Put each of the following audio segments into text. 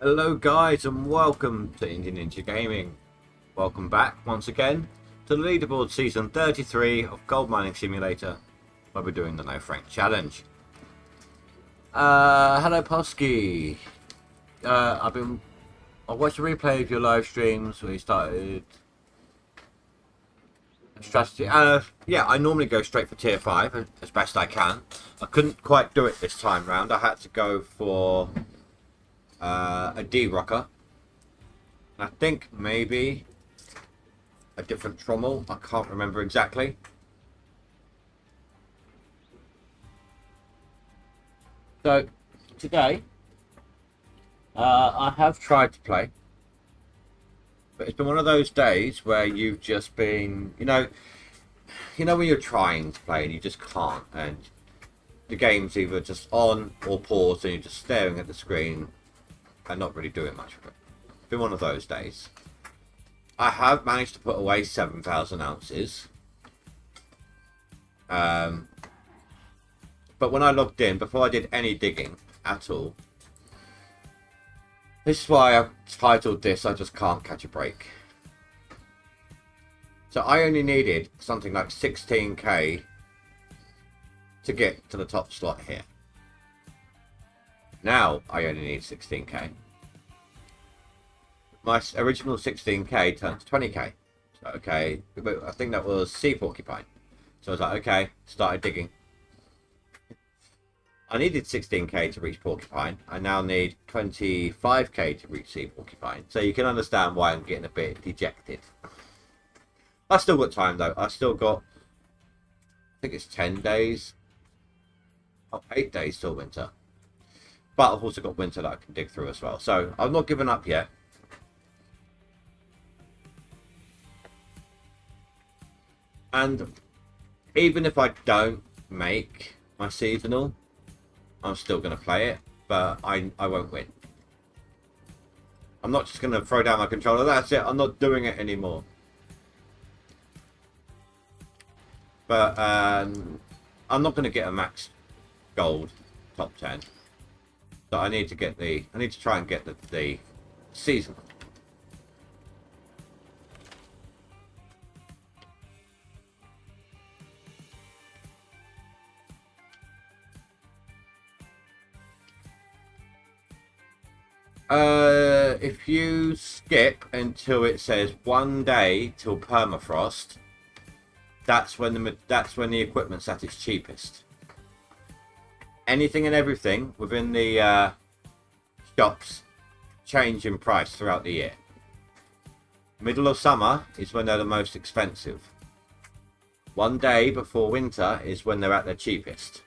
Hello guys and welcome to Indie Ninja Gaming. Welcome back once again to the leaderboard season 33 of Gold Mining Simulator, where we're doing the No Frank Challenge. Hello Posky. I watched a replay of your live streams where you started strategy. Yeah, I normally go straight for tier 5 as best I can. I couldn't quite do it this time round. I had to go for a D rocker. I think maybe a different trommel. I can't remember exactly. So today I have tried to play, but it's been one of those days where you've just been, you know when you're trying to play and you just can't, and the game's either just on or paused and you're just staring at the screen and not really doing much with it. It's been one of those days. I have managed to put away 7,000 ounces. But when I logged in, before I did any digging at all, this is why I've titled this, I Just Can't Catch a Break. So I only needed something like 16k to get to the top slot here. Now I only need 16k. My original 16k turned to 20k. So, okay, but I think that was Sea Porcupine. So I was like, okay, started digging. I needed 16k to reach Porcupine. I now need 25k to reach Sea Porcupine. So you can understand why I'm getting a bit dejected. I still got time though. I still got, I think it's 10 days. Oh, 8 days till winter. But I've also got winter that I can dig through as well. So I've not given up yet. And even if I don't make my seasonal, I'm still going to play it. But I won't win. I'm not just going to throw down my controller. That's it. I'm not doing it anymore. But I'm not going to get a max gold top 10. So I need to try and get the season. If you skip until it says 1 day till permafrost, that's when the equipment's at its cheapest. Anything and everything within the shops change in price throughout the year. Middle of summer is when they're the most expensive. 1 day before winter is when they're at their cheapest.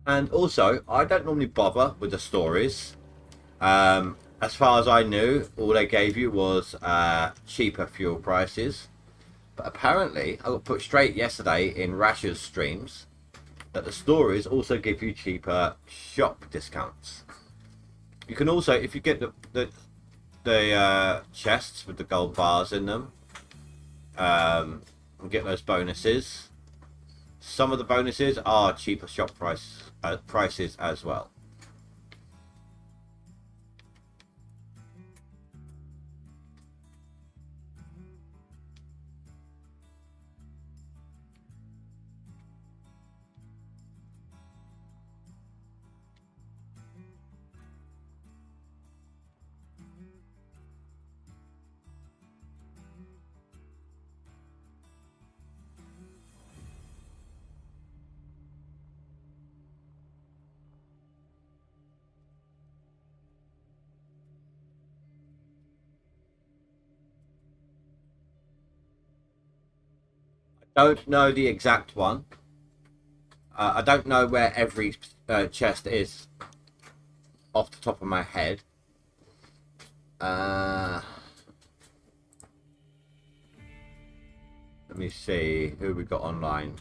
And also, I don't normally bother with the stories. As far as I knew, all they gave you was cheaper fuel prices. But apparently, I got put straight yesterday in Rash's streams that the stories also give you cheaper shop discounts. You can also, if you get the chests with the gold bars in them, and get those bonuses. Some of the bonuses are cheaper shop prices as well. Don't know the exact one. I don't know where every chest is off the top of my head. Let me see who we got online.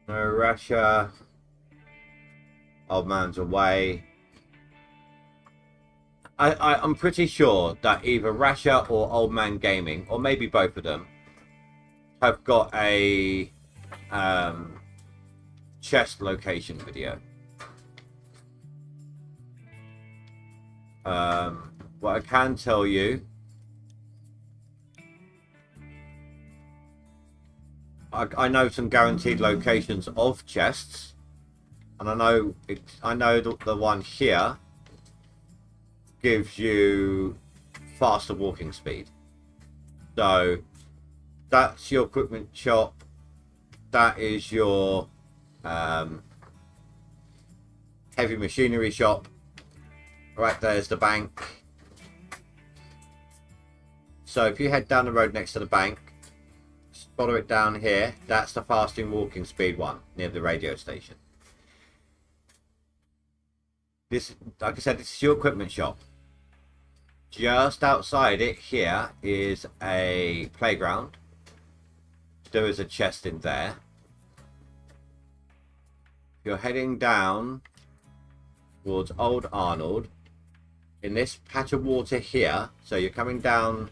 No, Russia. Old man's away. I'm pretty sure that either Rasha or Old Man Gaming, or maybe both of them, have got a chest location video. What I can tell you, I know some guaranteed locations of chests, and I know the one here gives you faster walking speed. So that's your equipment shop. That is your heavy machinery shop. Right there's the bank. So if you head down the road next to the bank, follow it down here. That's the fasting walking speed one near the radio station. This, like I said, this is your equipment shop. Just outside it here is a playground. There is a chest in there. If you're heading down towards Old Arnold, in this patch of water here, so you're coming down,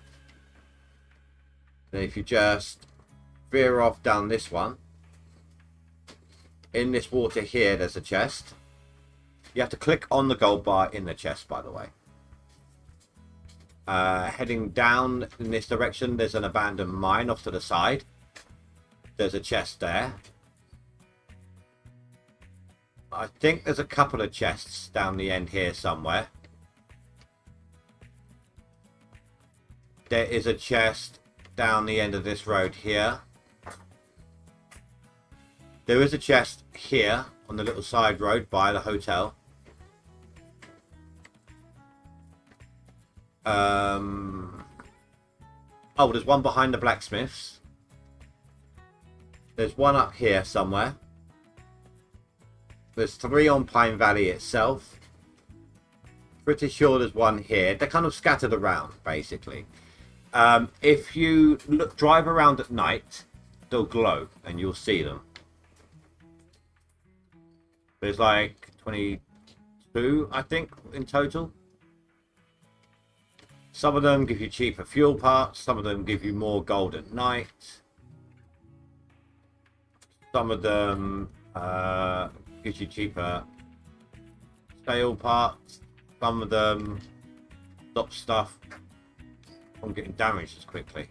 and if you just veer off down this one, in this water here there's a chest. You have to click on the gold bar in the chest, by the way. Heading down in this direction, there's an abandoned mine off to the side. There's a chest there. I think there's a couple of chests down the end here somewhere. There is a chest down the end of this road here. There is a chest here on the little side road by the hotel. Oh, there's one behind the blacksmiths. There's one up here somewhere. There's 3 on Pine Valley itself. Pretty sure there's one here. They're kind of scattered around, basically. If you drive around at night, they'll glow and you'll see them. There's like 22, I think, in total. Some of them give you cheaper fuel parts. Some of them give you more gold at night. Some of them gives you cheaper sale parts. Some of them stop stuff from getting damaged as quickly.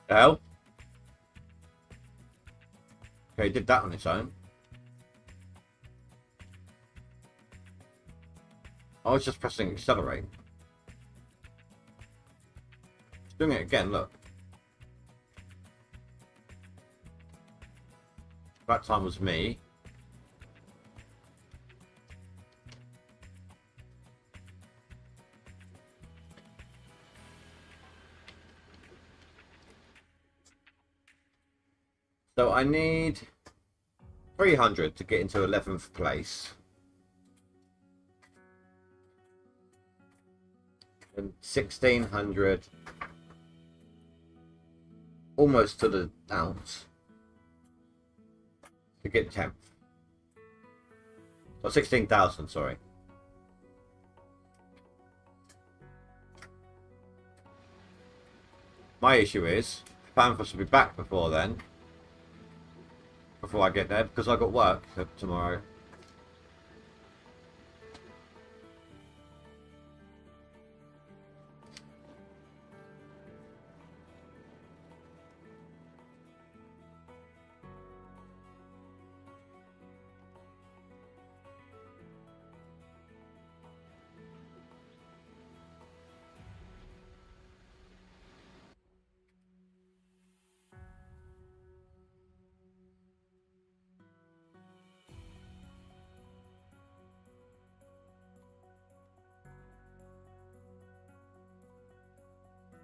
The hell? Okay, did that on its own. I was just pressing accelerate. It's doing it again, look. That time was me. So I need 300 to get into 11th place. And 1600 almost to the ounce. to get 10th. Or 16,000, sorry. My issue is, Fanfus will be back before then. Before I get there, because I got work tomorrow.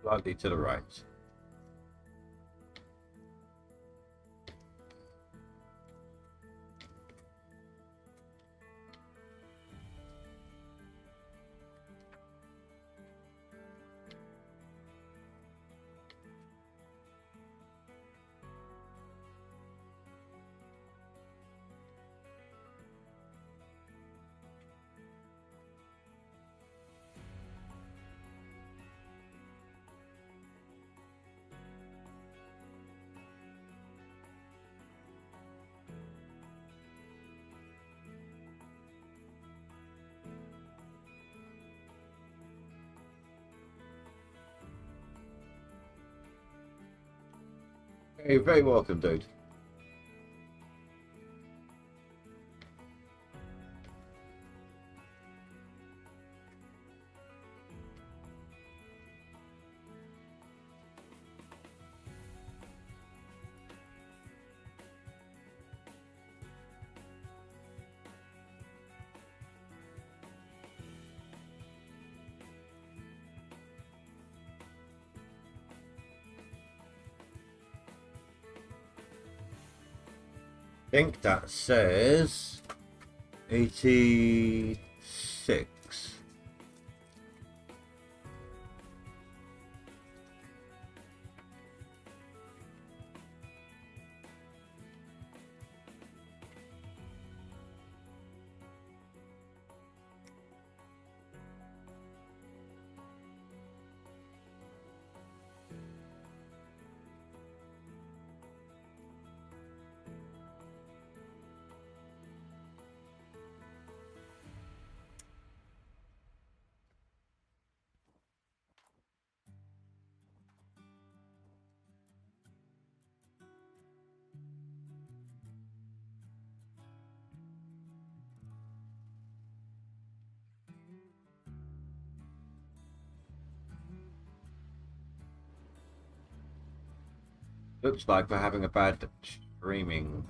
Slightly to the right. Hey, very welcome, dude. I think that says 86. Looks like we're having a bad streaming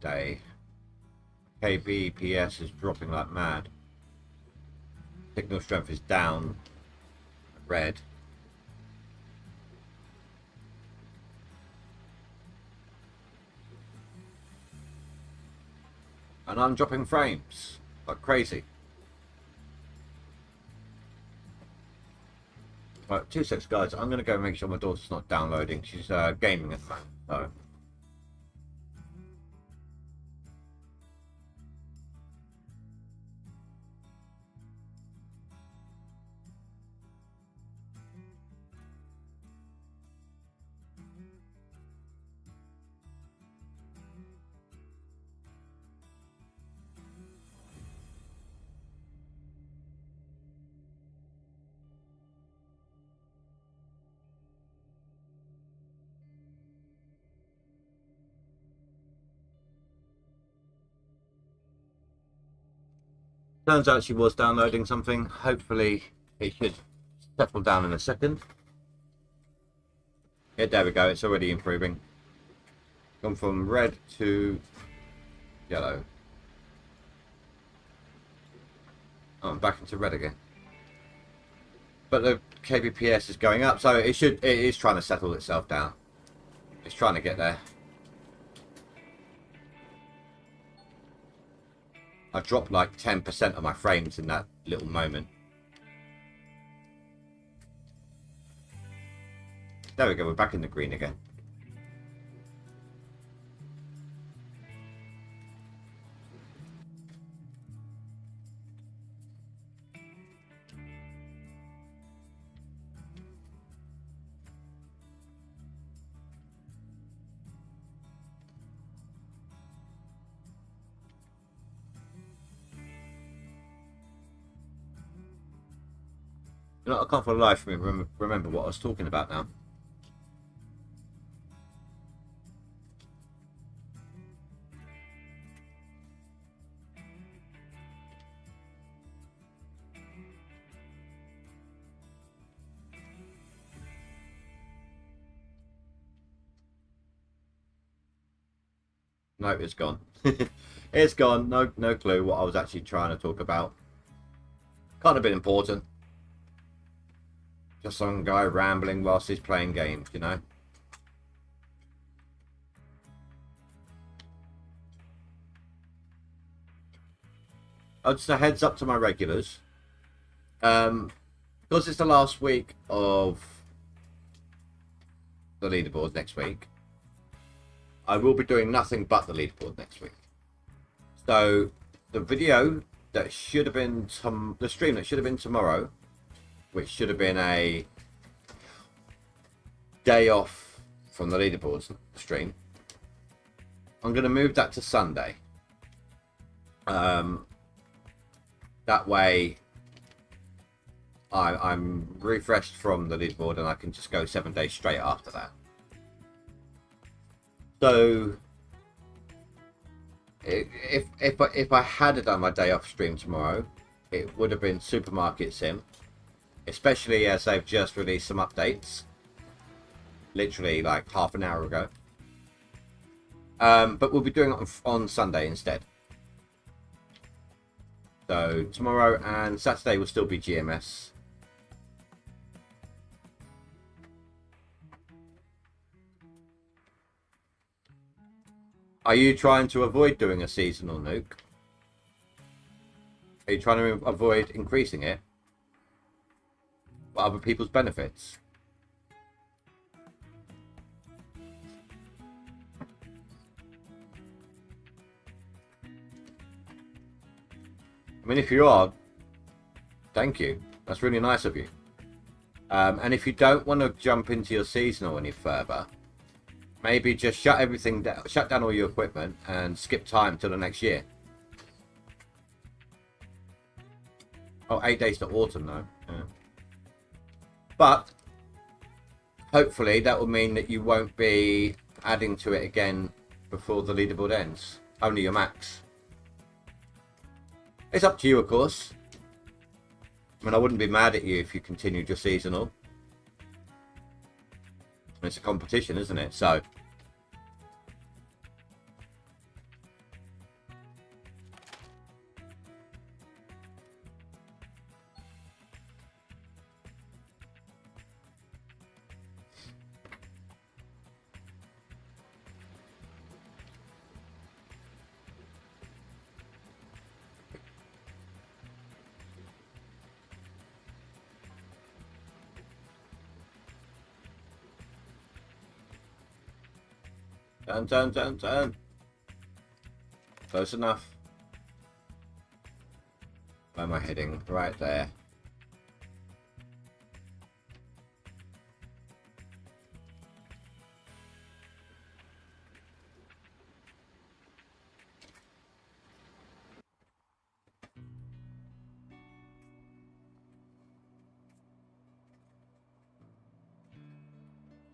day. KBPS is dropping like mad. Signal strength is down. Red. And I'm dropping frames like crazy. Right, 2 seconds, guys. I'm going to go make sure my daughter's not downloading. She's gaming at the moment. So. Turns out she was downloading something. Hopefully it should settle down in a second. Yeah, there we go. It's already improving. Gone from red to yellow. Oh, I'm back into red again. But the kbps is going up, so it is trying to settle itself down. It's trying to get there. I dropped like 10% of my frames in that little moment. There we go, we're back in the green again. You know, I can't for the life of me remember what I was talking about now. No, it's gone. It's gone. No clue what I was actually trying to talk about. Can't have been important. Just some guy rambling whilst he's playing games, you know. Oh, just a heads up to my regulars. Because it's the last week of the leaderboard next week, I will be doing nothing but the leaderboard next week. So the video that should have been the stream that should have been tomorrow, which should have been a day off from the leaderboards stream, I'm going to move that to Sunday. That way I'm refreshed from the leaderboard and I can just go 7 days straight after that. So if I had done my day off stream tomorrow, it would have been Supermarket Sim, especially as they've just released some updates, literally like half an hour ago. But we'll be doing it on Sunday instead. So tomorrow and Saturday will still be GMS. Are you trying to avoid doing a seasonal nuke? Are you trying to avoid increasing it for other people's benefits? I mean, if you are, thank you. That's really nice of you. And if you don't want to jump into your seasonal any further, maybe just shut everything down, shut down all your equipment and skip time till the next year. Oh, 8 days to autumn though. Yeah. But hopefully that will mean that you won't be adding to it again before the leaderboard ends. Only your max. It's up to you, of course. I mean, I wouldn't be mad at you if you continued your seasonal. It's a competition, isn't it? So turn. Close enough. Where am I heading? Right there.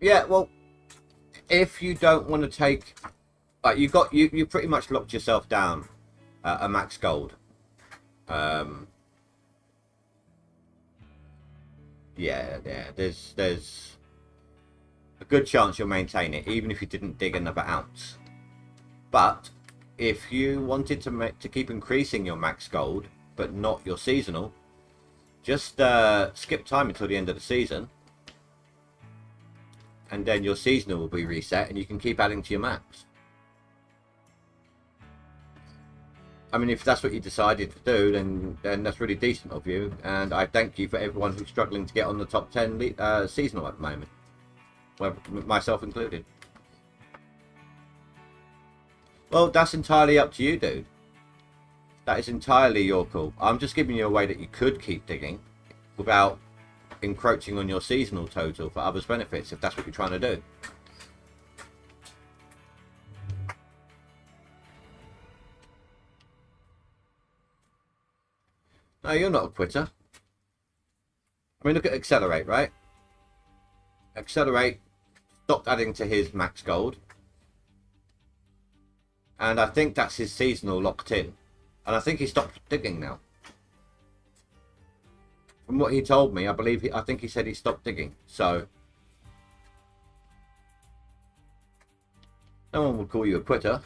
Yeah, well, if you don't want to take, like, you pretty much locked yourself down at a max gold. Yeah, there's a good chance you'll maintain it, even if you didn't dig another ounce. But if you wanted to keep increasing your max gold, but not your seasonal, just skip time until the end of the season. And then your seasonal will be reset and you can keep adding to your max. I mean, if that's what you decided to do, then that's really decent of you. And I thank you for everyone who's struggling to get on the top 10 seasonal at the moment. Well, myself included. Well, that's entirely up to you, dude. That is entirely your call. I'm just giving you a way that you could keep digging without encroaching on your seasonal total for others' benefits, if that's what you're trying to do. No, you're not a quitter. I mean, look at Accelerate, right? Accelerate stopped adding to his max gold. And I think that's his seasonal locked in. And I think he stopped digging now. From what he told me, I think he said he stopped digging. So no one would call you a quitter.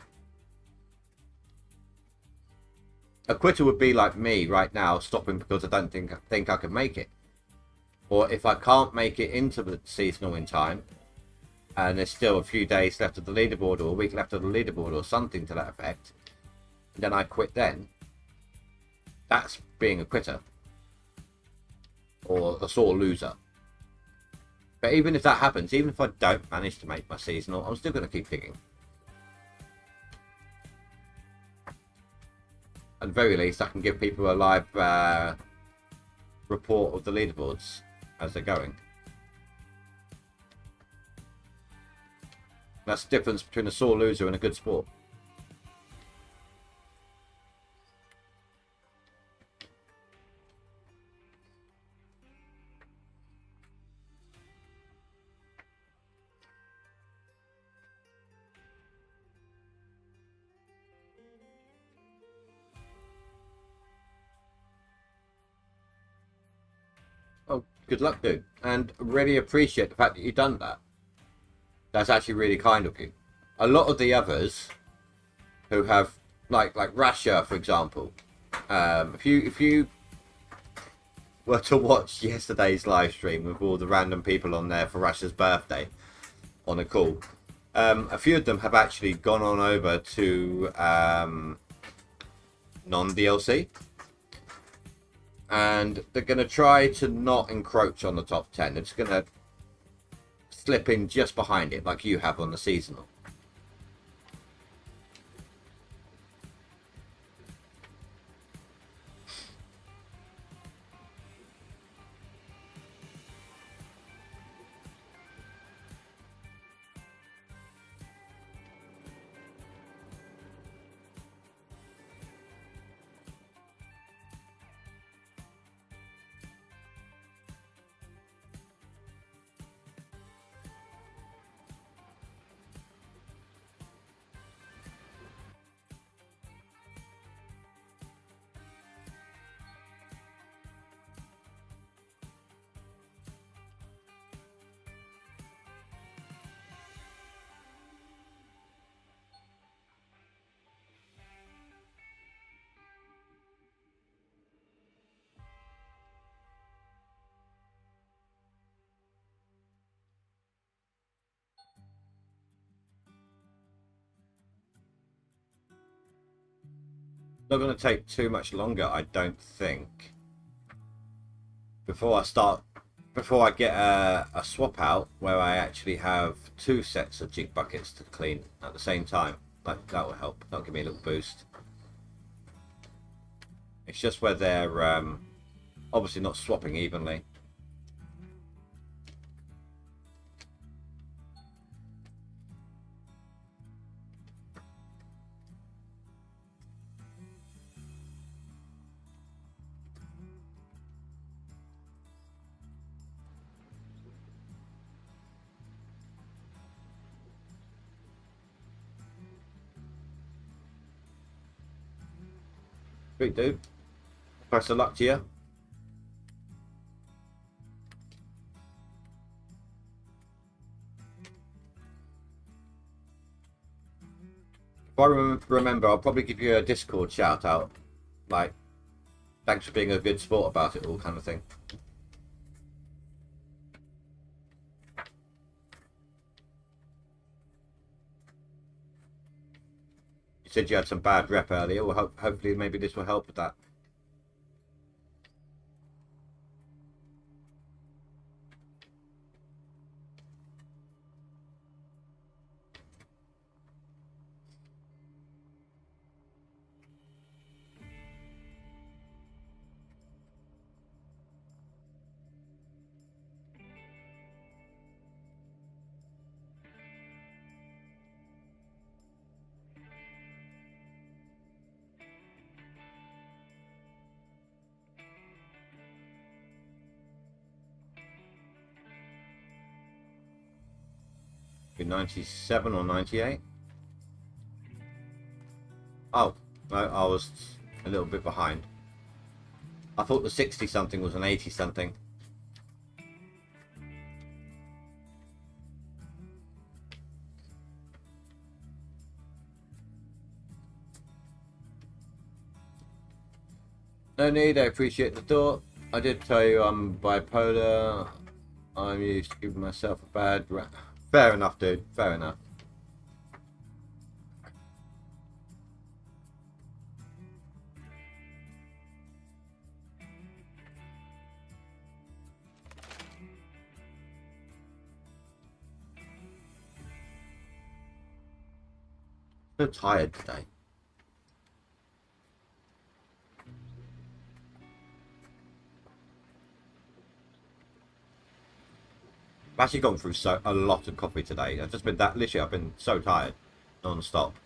A quitter would be like me right now, stopping because I don't think I can make it. Or if I can't make it into the seasonal in time, and there's still a few days left of the leaderboard, or a week left of the leaderboard, or something to that effect, then I quit then. That's being a quitter. Or a sore loser. But even if that happens, even if I don't manage to make my seasonal, I'm still going to keep digging. At the very least, I can give people a live report of the leaderboards as they're going. That's the difference between a sore loser and a good sport. Oh, good luck, dude. And really appreciate the fact that you've done that. That's actually really kind of you. A lot of the others who have, like Rasha, for example, if you were to watch yesterday's live stream with all the random people on there for Rasha's birthday on a call, a few of them have actually gone on over to non-DLC. And they're going to try to not encroach on the top 10. They're just going to slip in just behind it, like you have on the seasonal. Not going to take too much longer, I don't think. Before I get a swap out where I actually have 2 sets of jig buckets to clean at the same time. That will help. That'll give me a little boost. It's just where they're obviously not swapping evenly. Sweet dude. Best of luck to you. If I remember, I'll probably give you a Discord shout out. Like, thanks for being a good sport about it all, kind of thing. You said you had some bad rep earlier. Well, hopefully maybe this will help with that. Be 97 or 98. Oh, no, I was a little bit behind. I thought the 60 something was an 80 something. No need, I appreciate the thought. I did tell you I'm bipolar. I'm used to giving myself a bad rap. Fair enough, dude. Fair enough. I'm so tired today. I've actually gone through a lot of coffee today. I've just been literally I've been so tired, non-stop.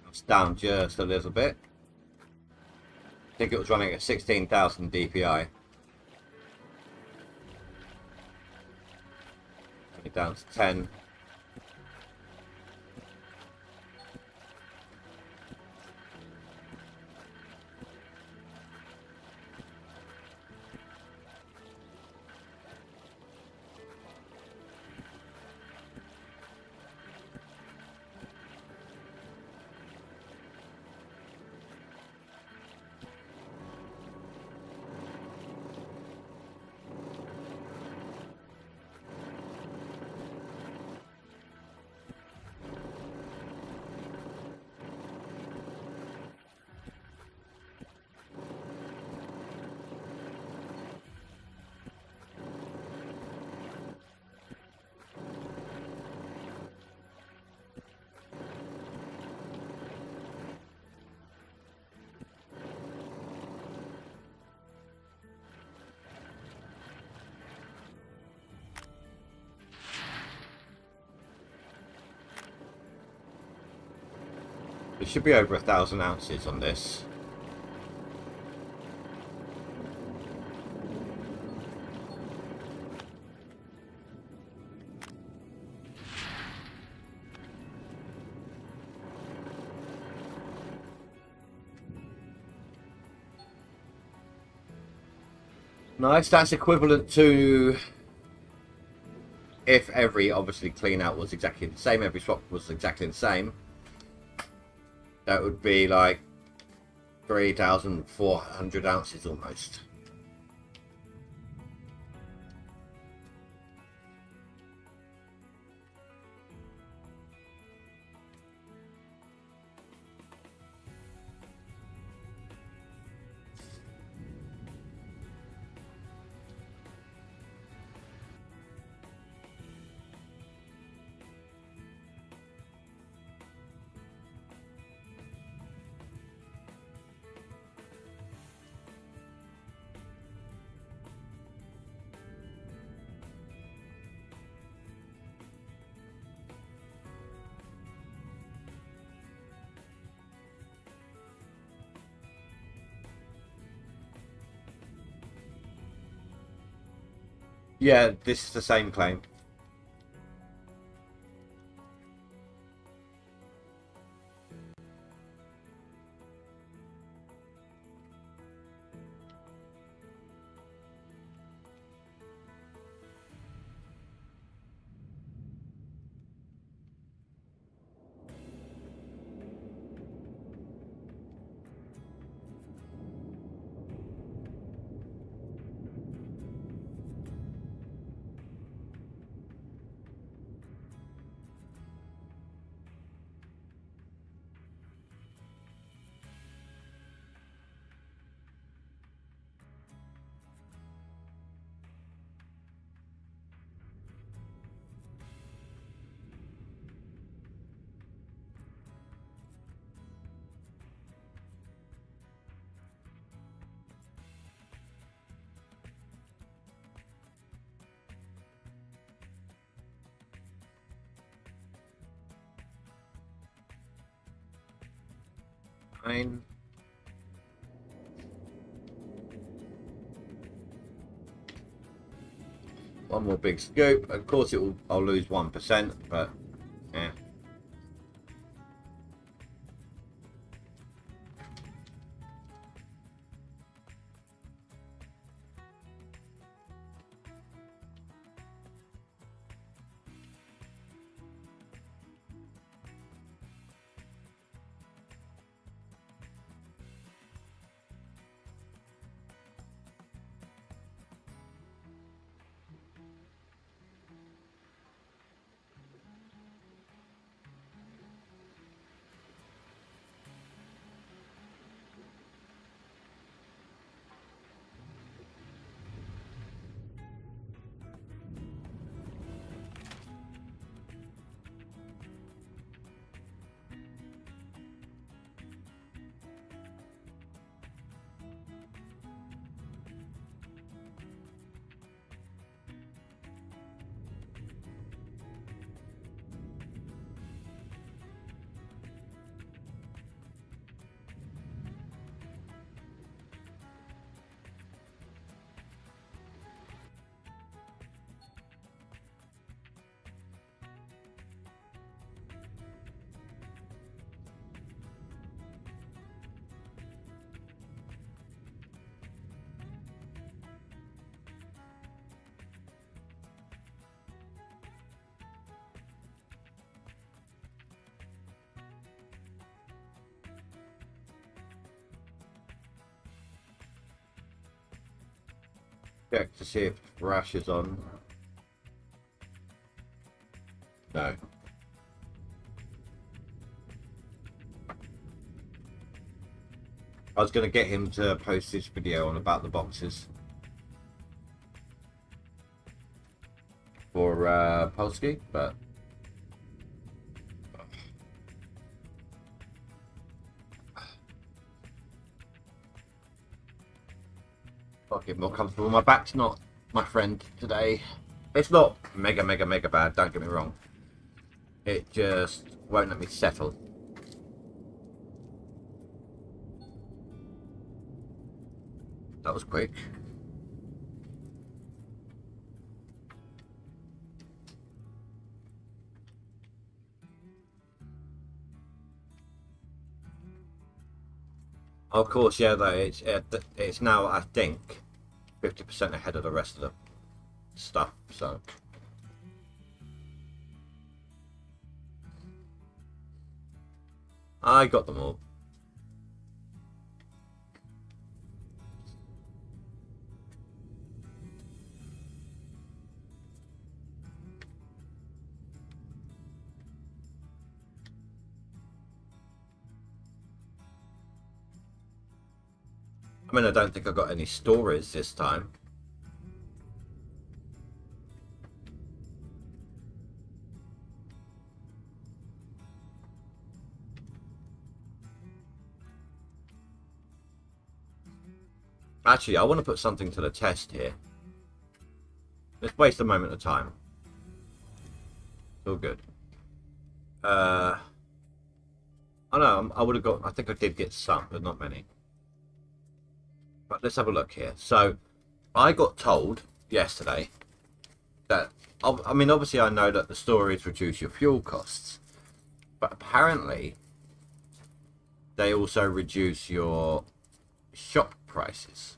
It's down just a little bit. I think it was running at 16,000 DPI. Down to 10. It should be over 1,000 ounces on this. Nice, that's equivalent to, if every obviously clean out was exactly the same, every swap was exactly the same, that would be like 3,400 ounces almost. Yeah, this is the same claim. Fine. One more big scoop. Of course, I'll lose 1%, but yeah. Check to see if Rash is on. No. I was going to get him to post this video on about the boxes for Polsky, but I'll get more comfortable. My back's not my friend today. It's not mega bad, don't get me wrong. It just won't let me settle. That was quick. Of course, yeah, though it's now, I think, 50% ahead of the rest of the stuff, so I got them all. I mean, I don't think I got any stories this time. Actually, I want to put something to the test here. Let's waste a moment of time. It's all good. I know, I would have got, I think I did get some, but not many. But let's have a look here. So, I got told yesterday that I mean, obviously, I know that the stories reduce your fuel costs, but apparently, they also reduce your shop prices.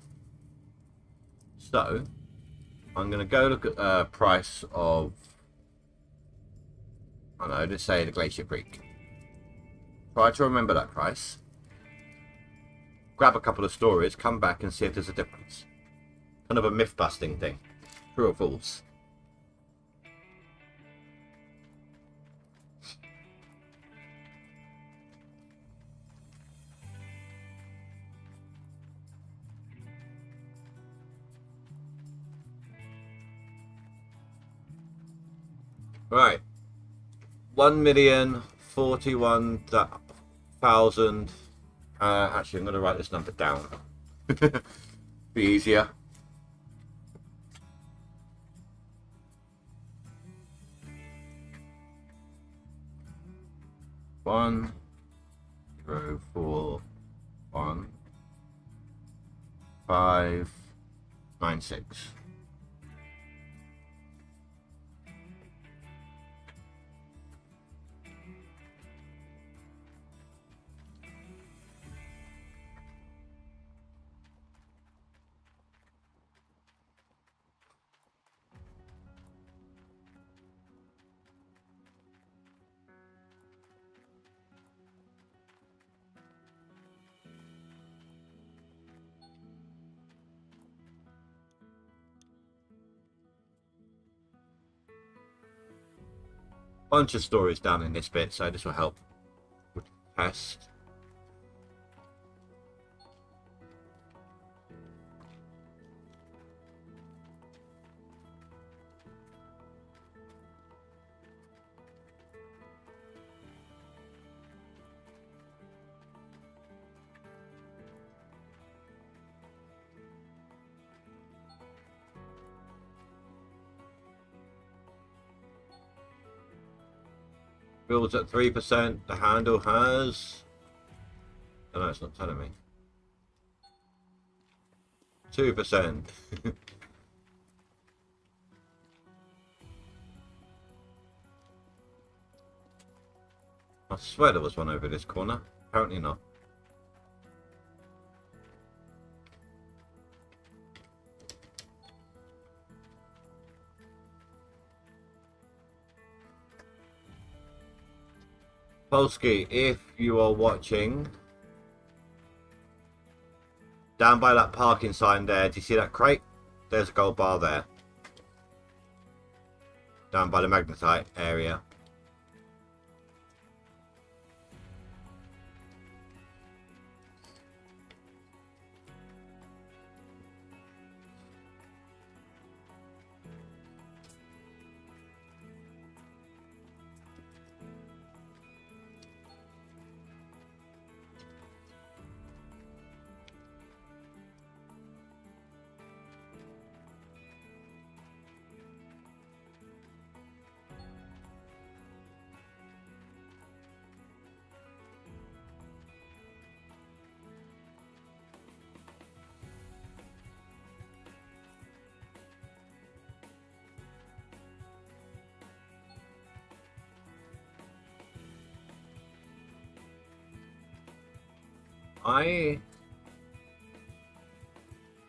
So, I'm going to go look at the price of, I don't know, let's say the Glacier Creek. Try to remember that price. Grab a couple of stories, come back and see if there's a difference. Kind of a myth busting thing. True or false? Right. 1,041,000. Actually, I'm going to write this number down. Be easier. One, 0, 4, 1, 5, 9, 6. Bunch of stories down in this bit, so this will help with the test. Builds at 3%. The handle has... Oh, no, it's not telling me. 2%. I swear there was one over this corner. Apparently not. Polsky, if you are watching, down by that parking sign there, do you see that crate? There's a gold bar there. Down by the magnetite area.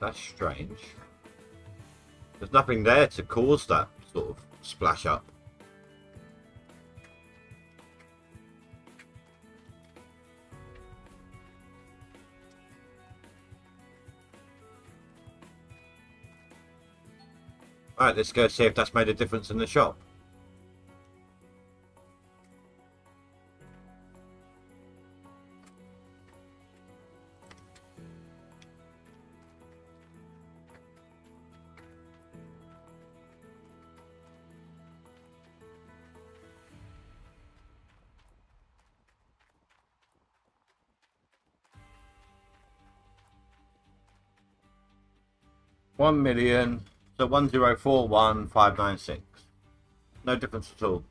That's strange. There's nothing there to cause that sort of splash up. Alright, let's go see if that's made a difference in the shop. $1 million, so 1,041,596. No difference at all.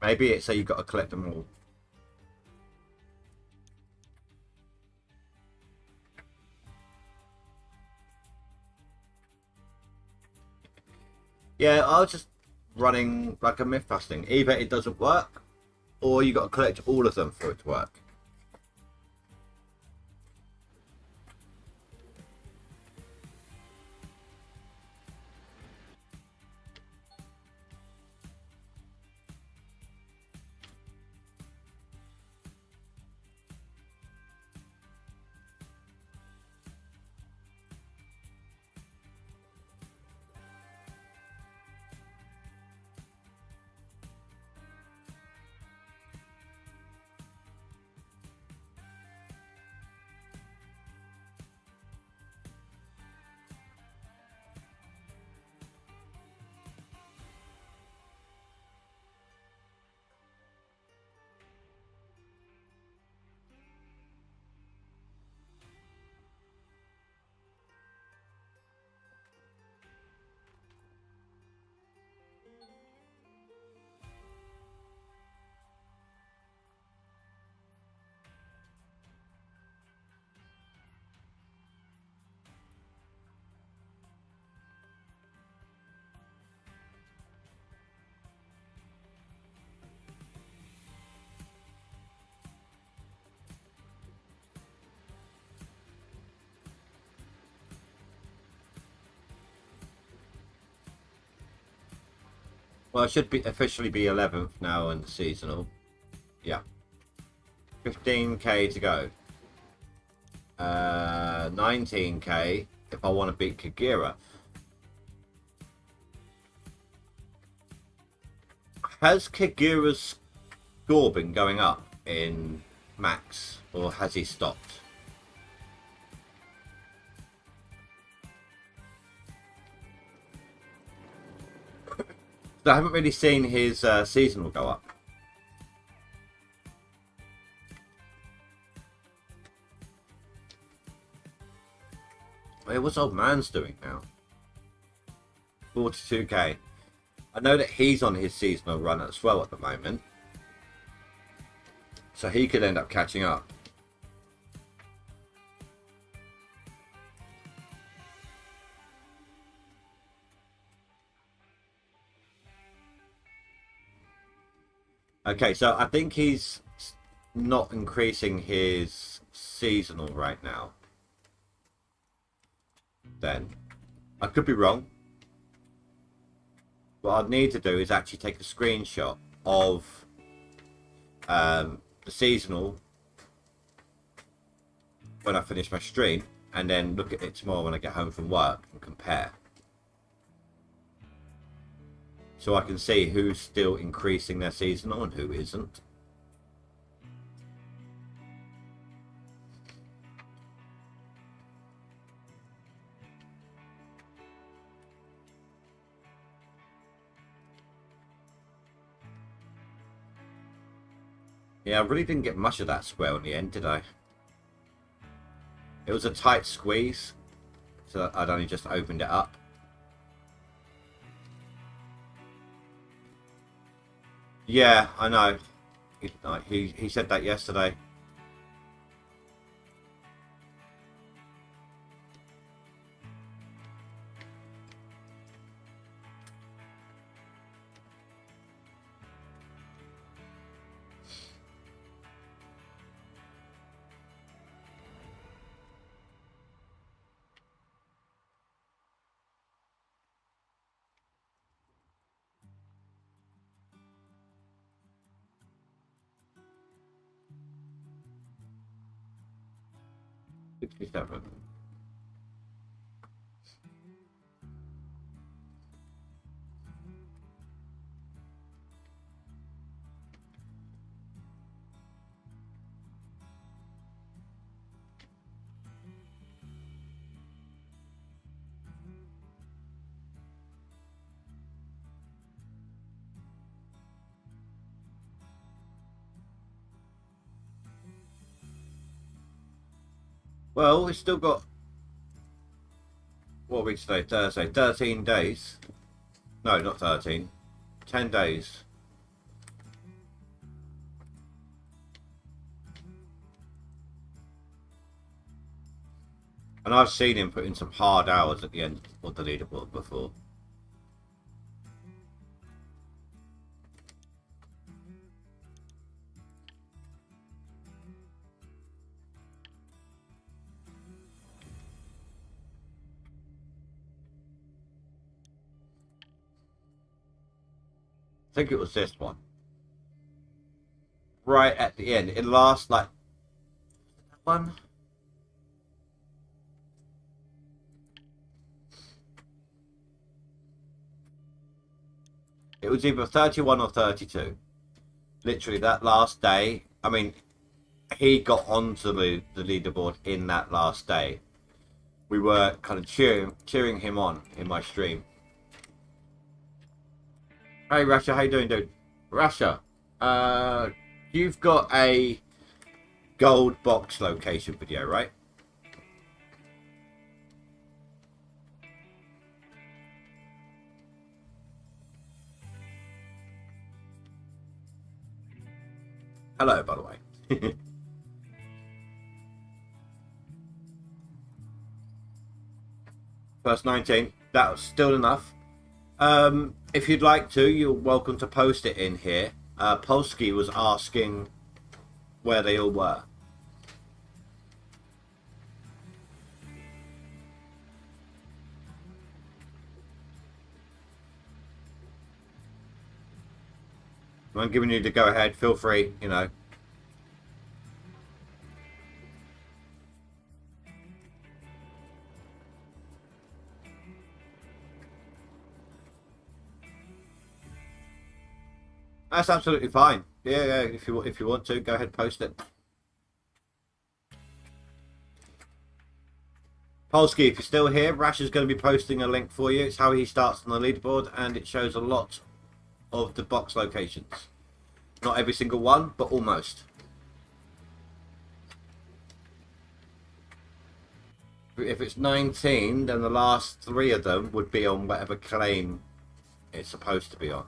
Maybe it's so you've got to collect them all. Yeah, I was just running like a myth busting. Either it doesn't work, or you got to collect all of them for it to work. Well, it should be officially be 11th now in the seasonal. Yeah. 15k to go. 19k if I want to beat Kagura. Has Kagura's score been going up in Max, or has he stopped? I haven't really seen his seasonal go up. Wait, what's old man's doing now? 42k. I know that he's on his seasonal run as well at the moment, so he could end up catching up. Okay, so I think he's not increasing his seasonal right now. Then I could be wrong. What I'd need to do is actually take a screenshot of the seasonal when I finish my stream, and then look at it tomorrow when I get home from work and compare. So I can see who's still increasing their seasonal and who isn't. Yeah, I really didn't get much of that square in the end, did I? It was a tight squeeze, so I'd only just opened it up. Yeah, I know. He said that yesterday. $67. Well, we've still got, what week today? Thursday. 13 days. No, not 13. 10 days. And I've seen him put in some hard hours at the end of the leaderboard before. think it was this one. Right at the end. It lasts like one. It was either 31 or 32. Literally that last day. I mean, he got onto the leaderboard in that last day. We were kind of cheering him on in my stream. Hey Rasha, how you doing, dude? Rasha, you've got a gold box location video, right? Hello, by the way. First 19. That was still enough. If you'd like to, you're welcome to post it in here. Polsky was asking where they all were. I'm giving you the go ahead. Feel free, you know. That's absolutely fine. Yeah. If you want to, go ahead, post it. Polsky, if you're still here, Rash is going to be posting a link for you. It's how he starts on the leaderboard, and it shows a lot of the box locations. Not every single one, but almost. If it's 19, then the last 3 of them would be on whatever claim it's supposed to be on.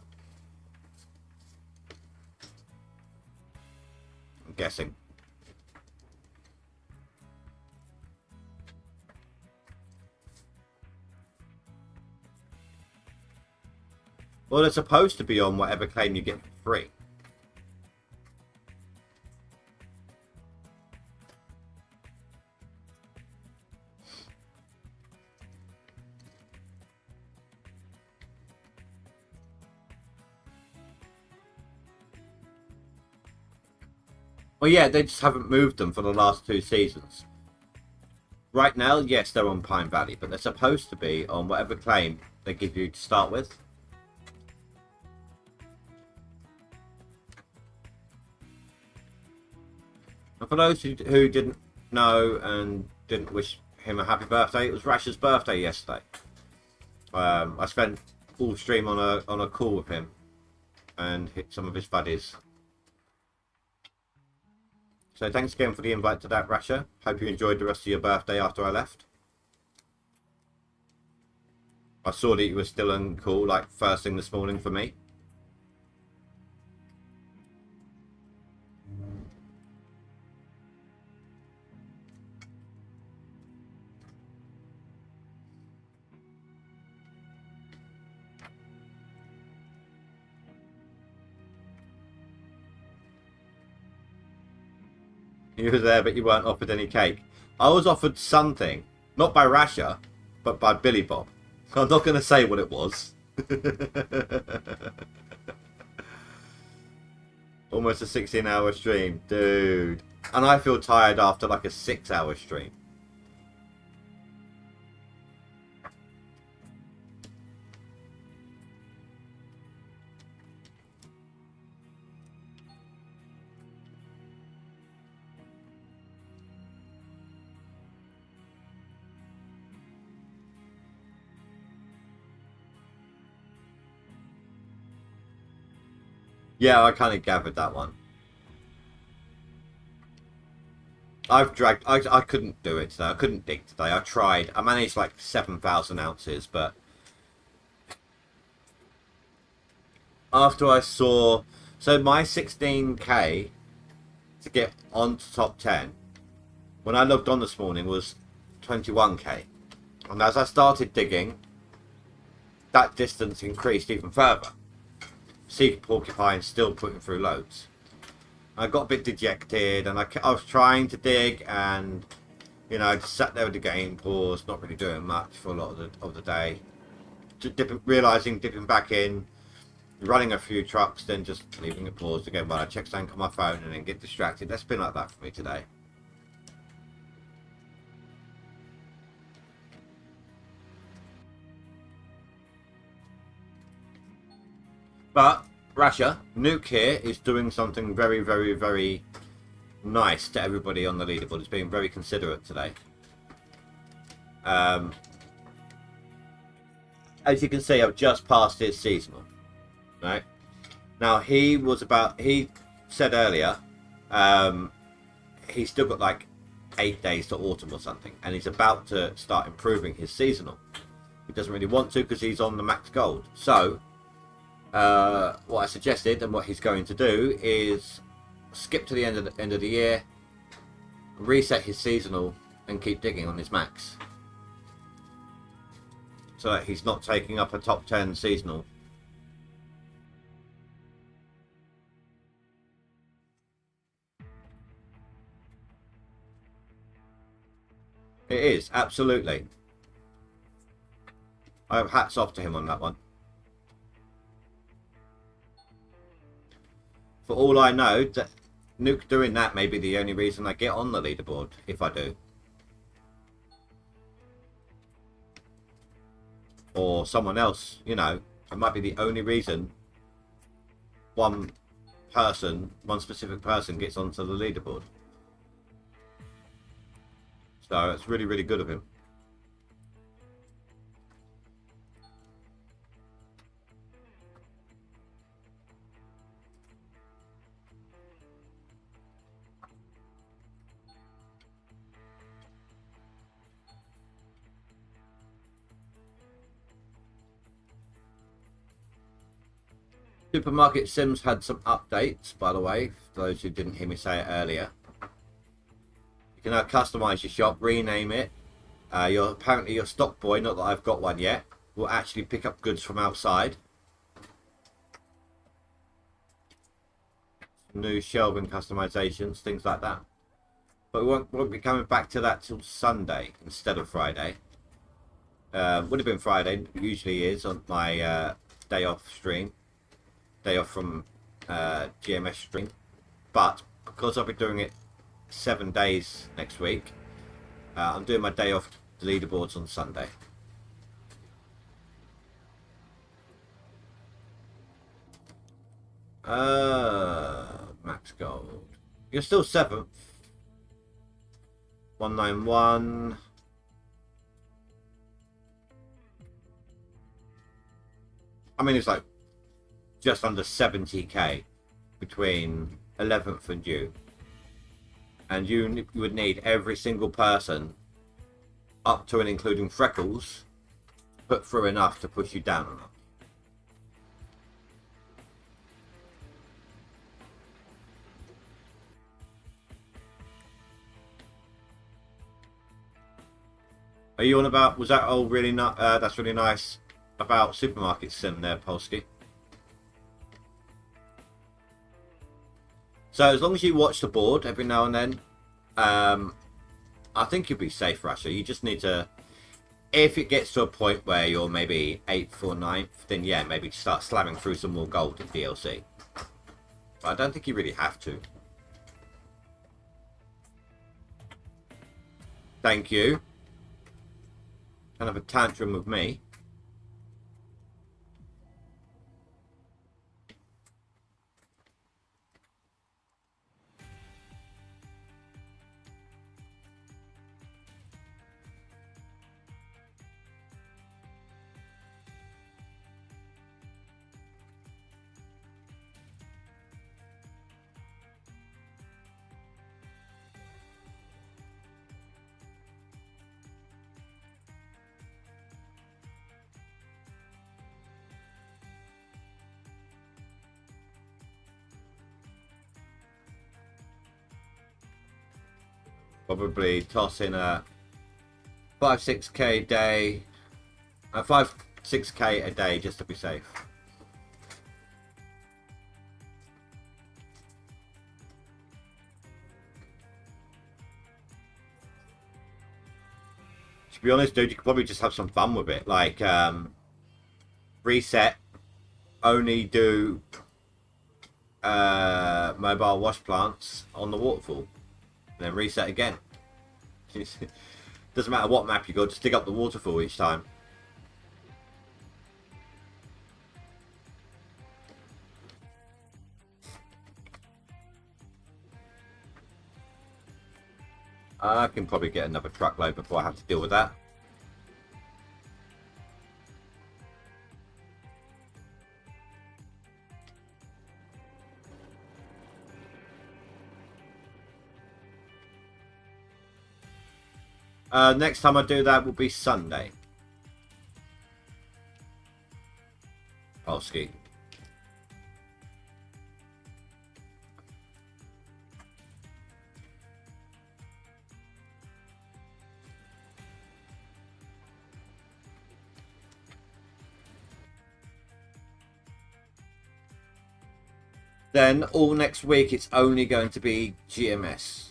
I'm guessing. Well, they're supposed to be on whatever claim you get for free. Well, yeah, they just haven't moved them for the last 2 seasons. Right now, yes, they're on Pine Valley, but they're supposed to be on whatever claim they give you to start with. And for those who didn't know and didn't wish him a happy birthday, it was Rash's birthday yesterday. I spent full stream on a call with him and hit some of his buddies. So thanks again for the invite to that, Rasha. Hope you enjoyed the rest of your birthday after I left. I saw that you were still on call like first thing this morning for me. You were there, but you weren't offered any cake. I was offered something, not by Rasha, but by Billy Bob. I'm not going to say what it was. Almost a 16-hour stream, dude. And I feel tired after like a 6-hour stream. Yeah, I kind of gathered that one. I've dragged... I couldn't do it today. I couldn't dig today. I tried. I managed like 7,000 ounces, but... After I saw... So my 16k to get on to top 10, when I logged on this morning, was 21k. And as I started digging, that distance increased even further. Sea porcupine still putting through loads. I got a bit dejected, and I was trying to dig, and you know, I just sat there with the game paused, not really doing much for a lot of the day. Just dipping back in, running a few trucks, then just leaving it paused again while I check something on my phone and then get distracted. That's been like that for me today. But Rasha, Nuke here is doing something very, very, very nice to everybody on the leaderboard. It's being very considerate today. As you can see, I've just passed his seasonal. Right? Now, he said earlier, he's still got like 8 days to autumn or something, and he's about to start improving his seasonal. He doesn't really want to because he's on the max gold. So, what I suggested and what he's going to do is skip to the end of the year, reset his seasonal, and keep digging on his max, so that he's not taking up a top 10 seasonal. It is, absolutely. I have hats off to him on that one. For all I know, that Nuke doing that may be the only reason I get on the leaderboard, if I do. Or someone else, you know, it might be the only reason one specific person gets onto the leaderboard. So it's really, really good of him. Supermarket Sims had some updates, by the way, for those who didn't hear me say it earlier. You can now customize your shop, rename it. Apparently your stock boy, not that I've got one yet, will actually pick up goods from outside. New shelving customizations, things like that. But we won't be coming back to that till Sunday instead of Friday. Would have been Friday, usually is on my day off stream. Day off from GMS stream. But because I'll be doing it 7 days next week, I'm doing my day off leaderboards on Sunday. Max gold. You're still 7th. 191. I mean, it's like just under 70k between 11th and you. And you would need every single person up to and including Freckles put through enough to push you down or not. Are you on about, was that all really not, that's really nice about Supermarket Sim there, Polsky? So as long as you watch the board every now and then, I think you'll be safe, Russia. You just need to, if it gets to a point where you're maybe 8th or 9th, then yeah, maybe start slamming through some more gold in DLC. But I don't think you really have to. Thank you. Kind of a tantrum with me. Probably toss in a 5-6k day, 5-6k a day just to be safe. To be honest, dude, you could probably just have some fun with it, like reset only do mobile wash plants on the waterfall, and then reset again. Doesn't matter what map you go, just dig up the waterfall each time. I can probably get another truckload before I have to deal with that. Next time I do that will be Sunday. Polski. Then all next week it's only going to be GMS.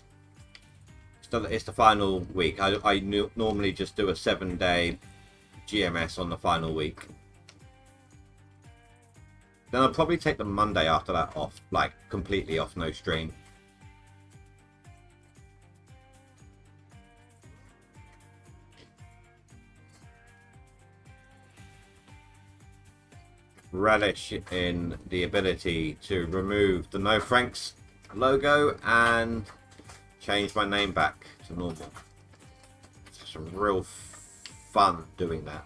It's the final week. I normally just do a 7-day GMS on the final week. Then I'll probably take the Monday after that off, like completely off, no stream. Relish in the ability to remove the No Franks logo and change my name back to normal. It's some real fun doing that.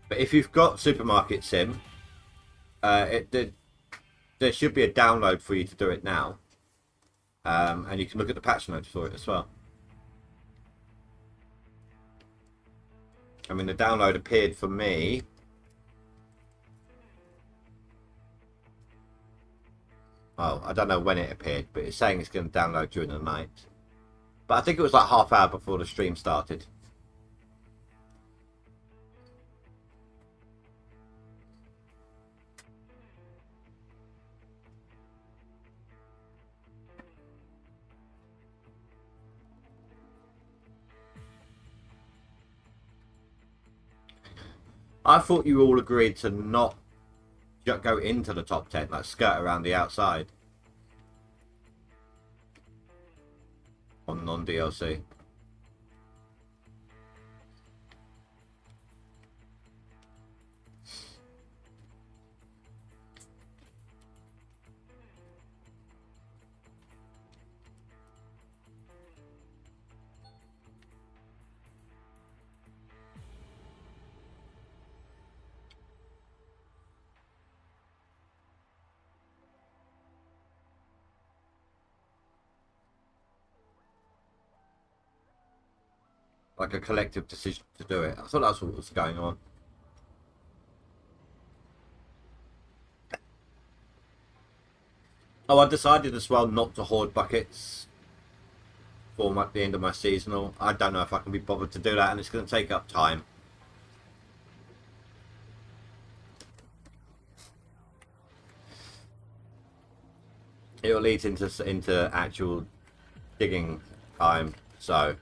But if you've got Supermarket Sim, there should be a download for you to do it now. And you can look at the patch notes for it as well. I mean, the download appeared for me. Oh, I don't know when it appeared, but it's saying it's going to download during the night. But I think it was like half hour before the stream started. I thought you all agreed to not go into the top 10, like skirt around the outside on non-DLC. Like a collective decision to do it. I thought that's what was going on. Oh, I decided as well not to hoard buckets for the end of my seasonal. I don't know if I can be bothered to do that, and it's going to take up time. It'll lead into actual digging time, so...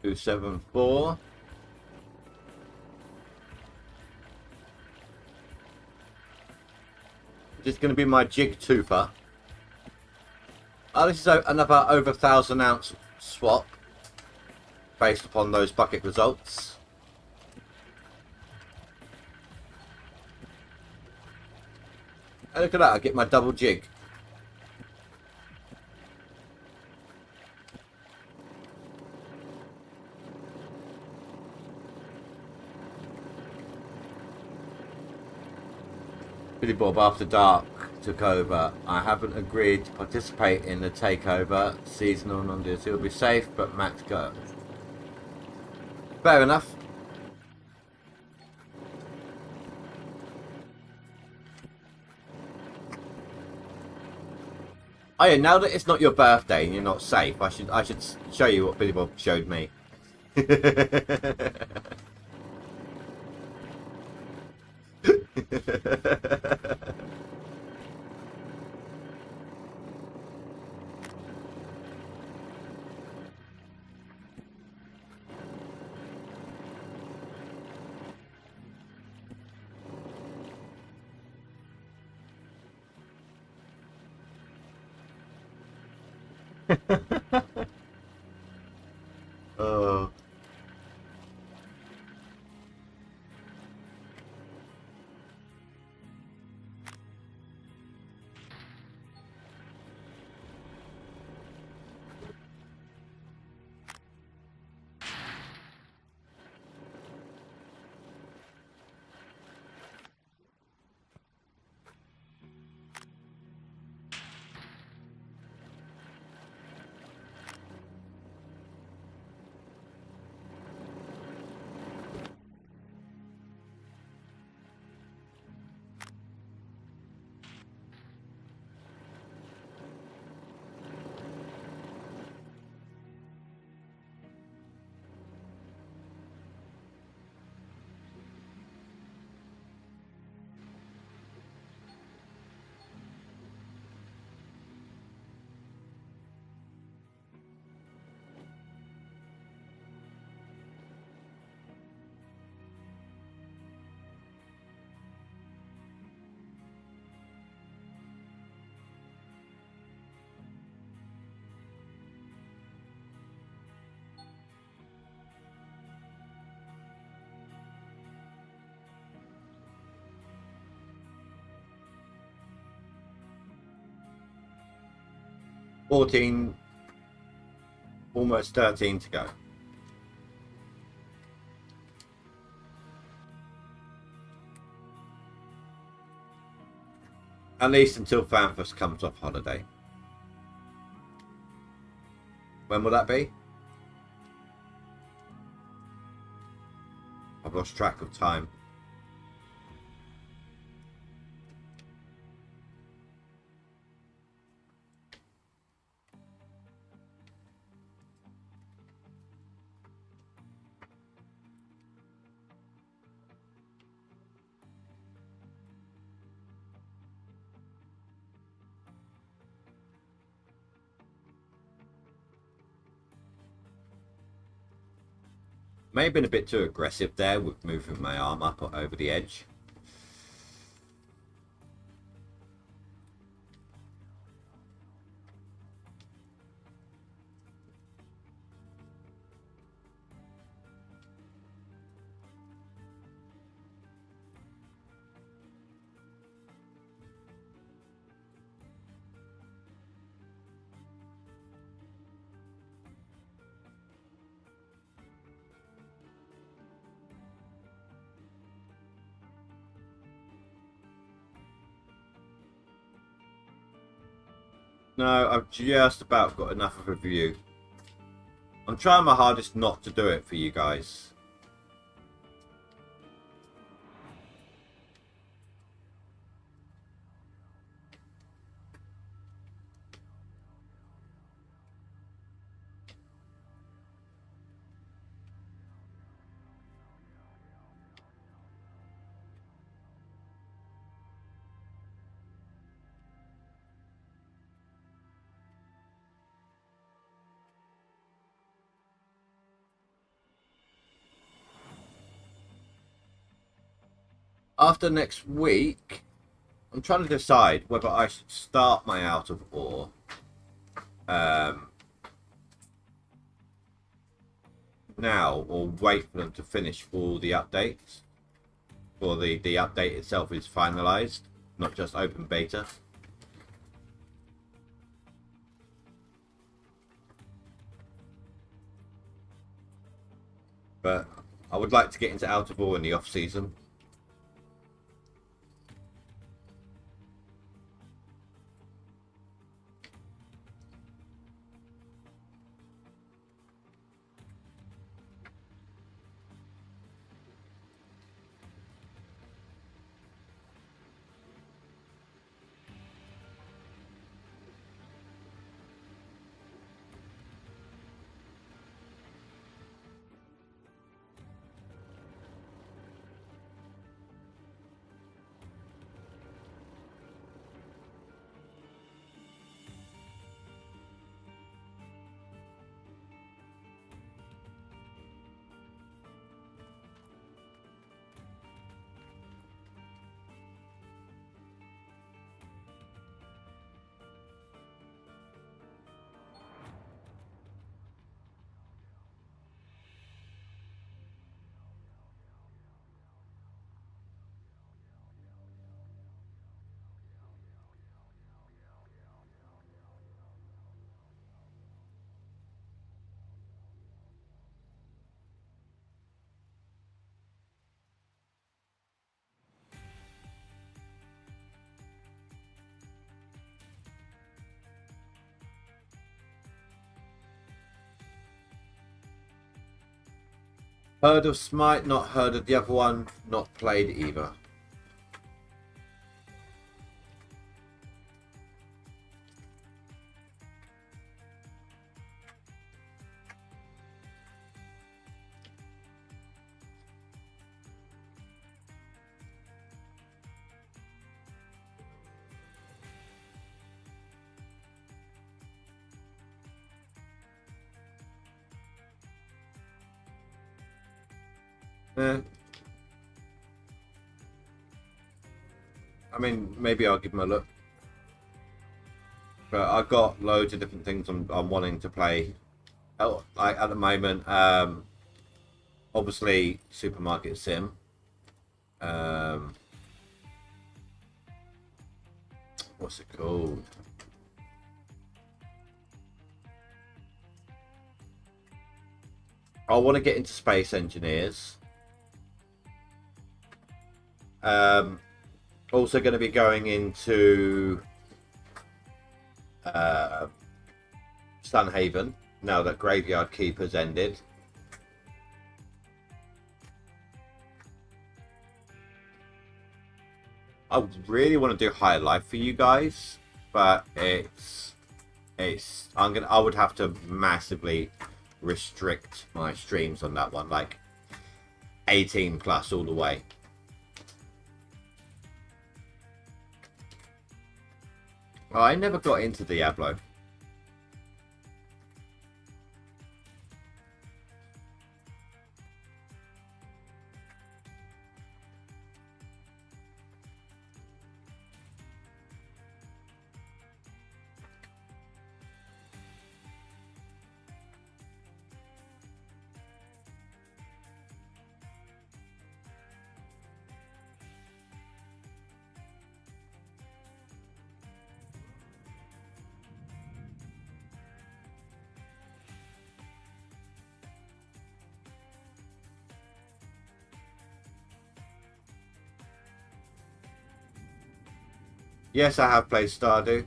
Two 7-4. This is going to be my Jig Tooper. Oh, this is another over 1,000 ounce swap based upon those bucket results. And look at that, I get my double jig. Billy Bob After Dark took over. I haven't agreed to participate in the takeover. Seasonal non-deals. He'll be safe, but Max go. Fair enough. Oh yeah, now that it's not your birthday and you're not safe, I should show you what Billy Bob showed me. Oh. 14, almost 13 to go. At least until Fanfus comes off holiday. When will that be? I've lost track of time. May have been a bit too aggressive there with moving my arm up over the edge. No, I've just about got enough of a view. I'm trying my hardest not to do it for you guys. After next week, I'm trying to decide whether I should start my out of ore now or wait for them to finish all the updates, or the update itself is finalized. not just open beta. But I would like to get into Out of All in the off season. Heard of Smite, not heard of the other one, not played either. I mean, maybe I'll give them a look. But I've got loads of different things I'm wanting to play. Like at the moment, obviously Supermarket Sim. What's it called? I want to get into Space Engineers. Also going to be going into Sunhaven now that Graveyard Keep has ended. I really want to do High Life for you guys, but I would have to massively restrict my streams on that one, like 18 plus all the way. Well, I never got into Diablo. Yes, I have played Stardew.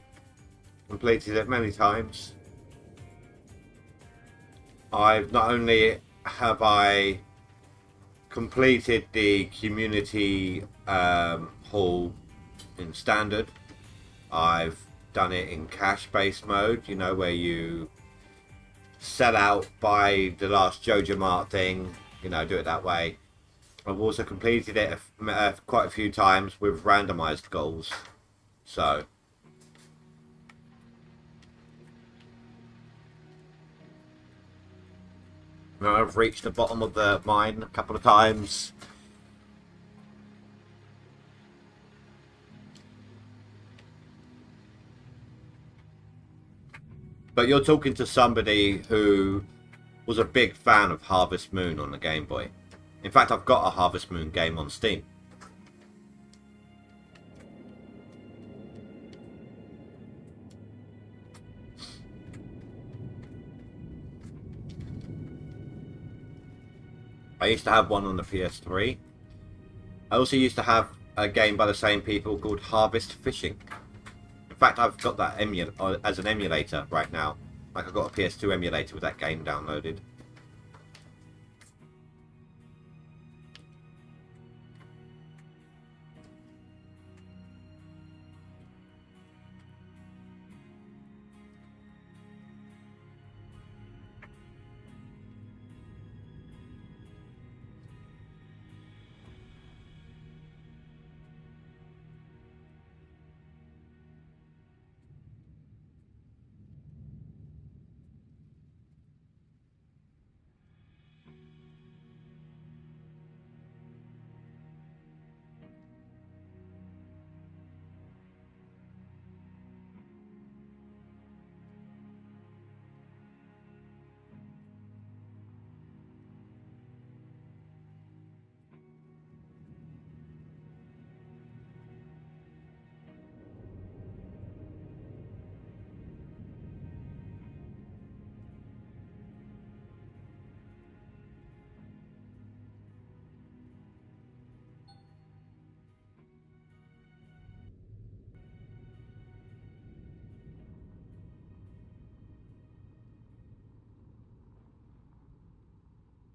Completed it many times. I've not only have I completed the community hall in standard, I've done it in cash-based mode, you know, where you sell out, buy the last Jojo Mart thing, you know, do it that way. I've also completed it quite a few times with randomized goals. So now I've reached the bottom of the mine a couple of times. But you're talking to somebody who was a big fan of Harvest Moon on the Game Boy. In fact, I've got a Harvest Moon game on Steam. I used to have one on the PS3. I also used to have a game by the same people called Harvest Fishing. In fact, I've got that as an emulator right now. Like, I've got a PS2 emulator with that game downloaded.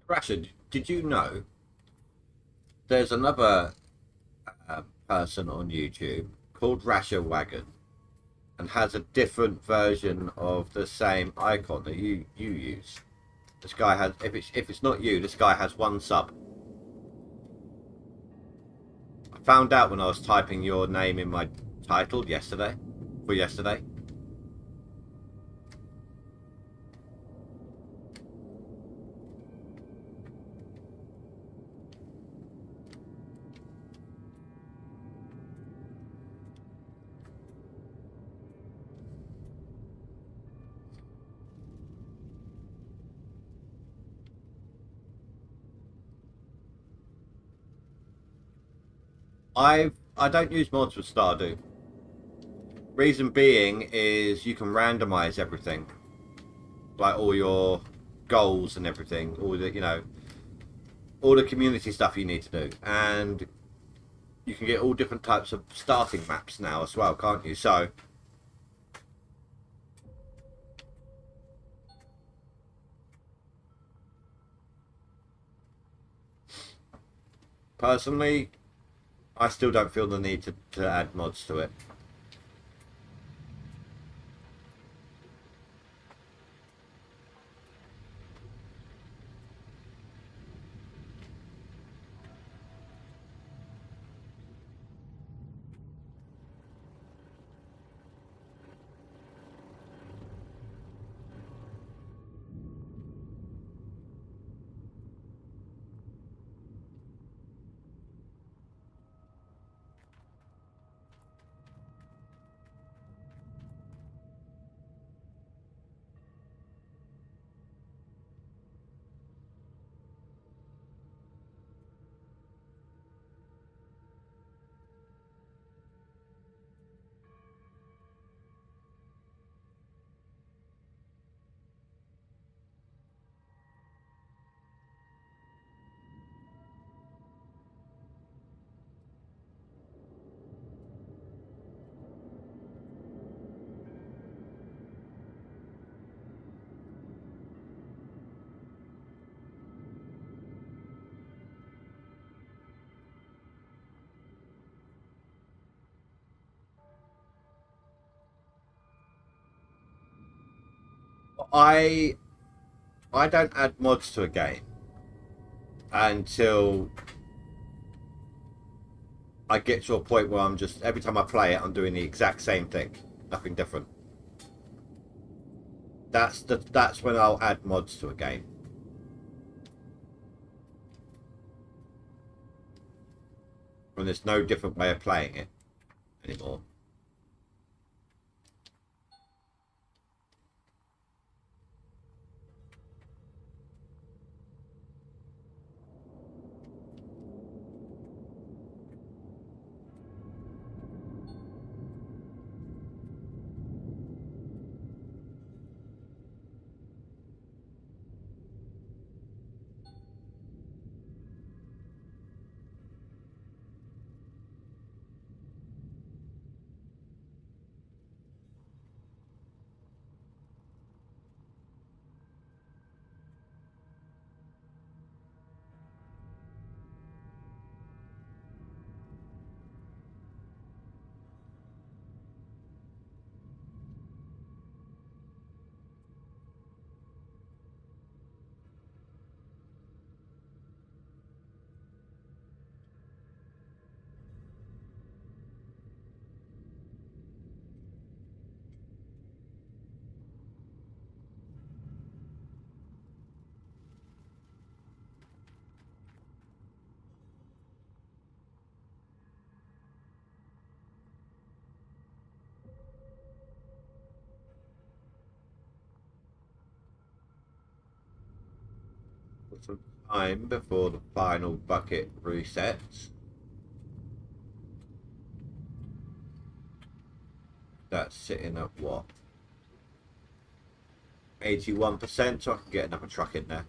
Rashid, did you know there's another person on YouTube called Rasher Wagon and has a different version of the same icon that you use? This guy has, if it's not you, this guy has one sub. I found out when I was typing your name in my title yesterday, for yesterday. I don't use mods with Stardew. Reason being is you can randomize everything, like all your goals and everything, all the all the community stuff you need to do, and you can get all different types of starting maps now as well, can't you? So personally, I still don't feel the need to add mods to it. I I don't add mods to a game until I get to a point where I'm just every time I play it, I'm doing the exact same thing, nothing different. That's when I'll add mods to a game. When there's no different way of playing it anymore. some time before the final bucket resets. That's sitting at what? 81%, so I can get another truck in there.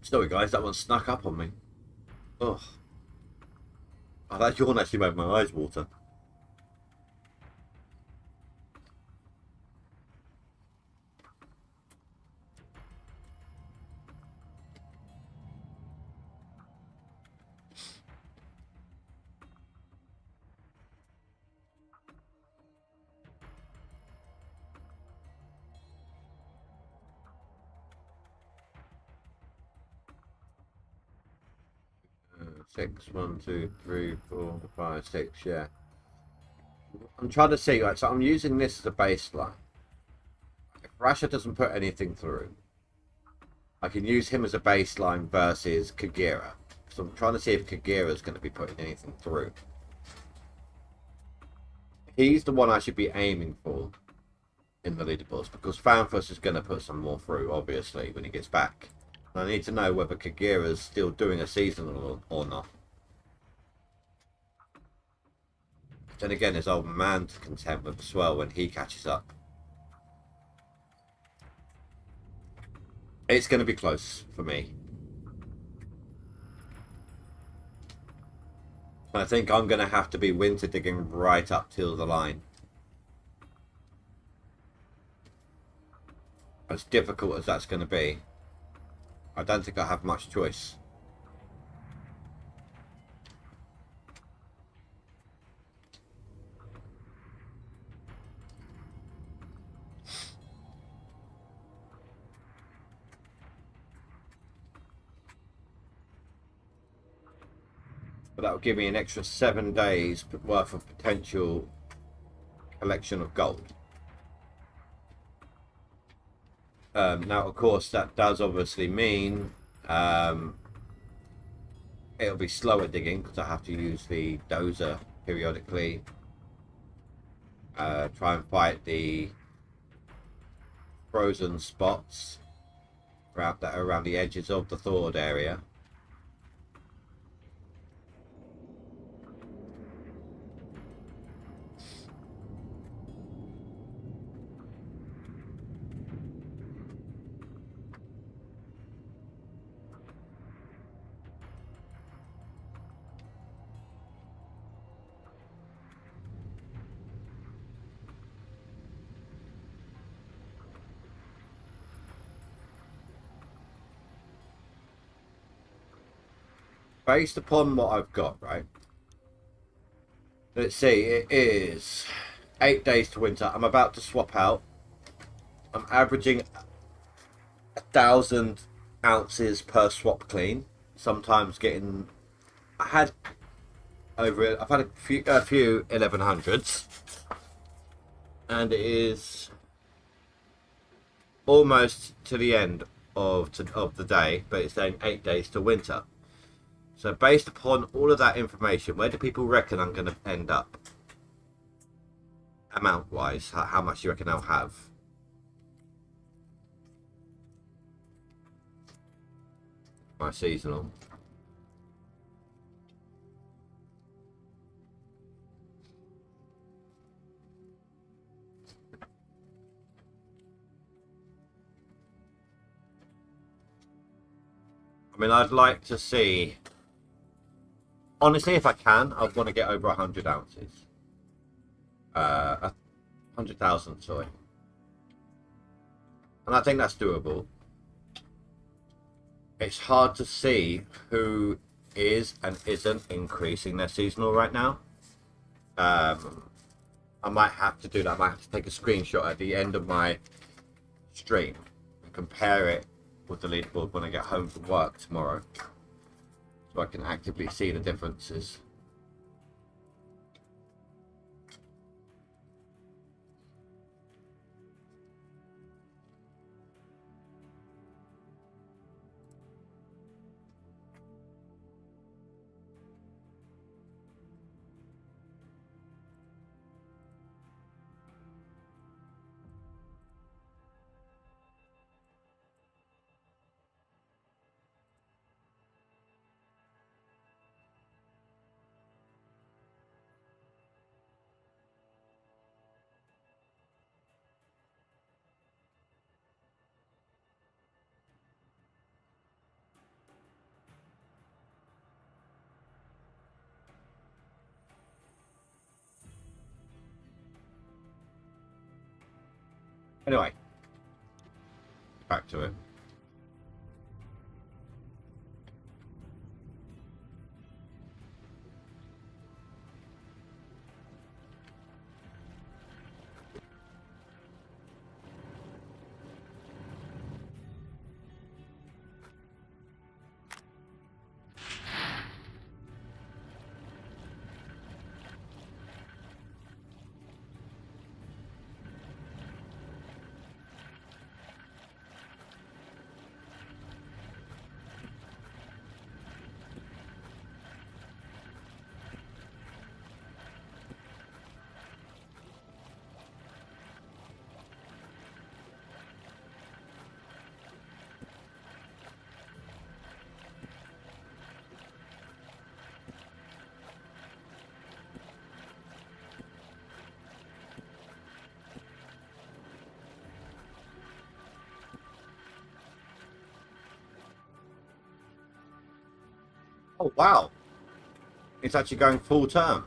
Sorry guys, that one snuck up on me. Ugh. Oh, that yawn actually made my eyes water. Six, 1, 2, 3, 4, 5, 6, yeah. I'm trying to see, right, so I'm using this as a baseline. If Rasha doesn't put anything through, I can use him as a baseline versus Kagera. So I'm trying to see if Kagera is going to be putting anything through. He's the one I should be aiming for in the leaderboards, because Fanfuss is going to put some more through, obviously, when he gets back. I need to know whether Kagera is still doing a season or not. Then again, there's old man to contend with as well when he catches up. It's going to be close for me. I think I'm going to have to be winter digging right up till the line. As difficult as that's going to be, I don't think I have much choice. But that will give me an extra 7 days worth of potential collection of gold. Now, of course, that does obviously mean it'll be slower digging because I have to use the dozer periodically. Try and fight the frozen spots around the edges of the thawed area. Based upon what I've got, right? Let's see, it is 8 days to winter. I'm about to swap out. I'm averaging 1,000 ounces per swap clean. Sometimes getting, I've had a few 1100s. and it is almost to the end of the day, but it's saying 8 days to winter. So based upon all of that information, where do people reckon I'm going to end up? Amount wise, how much do you reckon I'll have? My seasonal. I mean, I'd like to see. Honestly, if I can, I'd want to get over 100 ounces. 100,000, sorry. And I think that's doable. It's hard to see who is and isn't increasing their seasonal right now. I might have to do that. I might have to take a screenshot at the end of my stream and compare it with the leaderboard when I get home from work tomorrow, so I can actively see the differences. Anyway, back to it. Oh wow, it's actually going full term.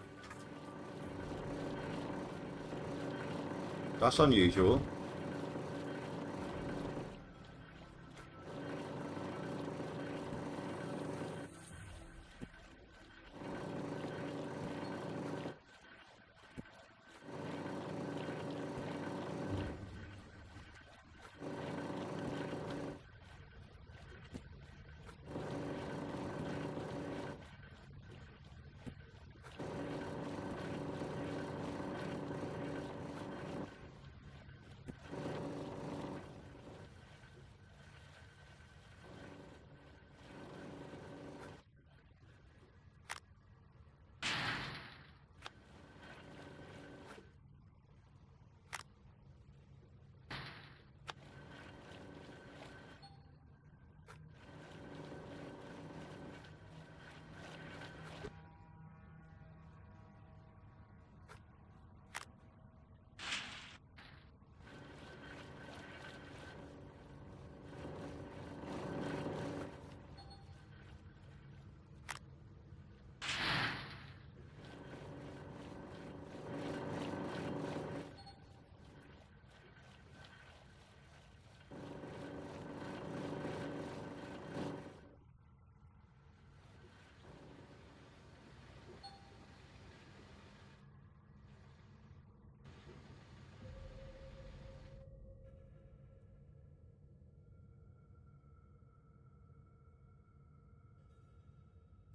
That's unusual.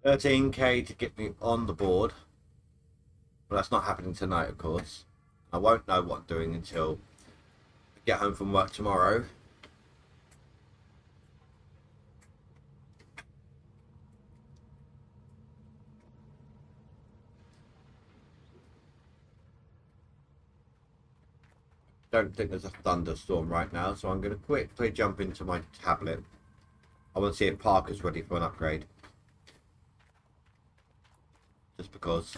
$13K to get me on the board, but that's not happening tonight, of course. I won't know what I'm doing until I get home from work tomorrow. Don't think there's a thunderstorm right now, so I'm going to quickly jump into my tablet. I want to see if Parker's ready for an upgrade. Just because.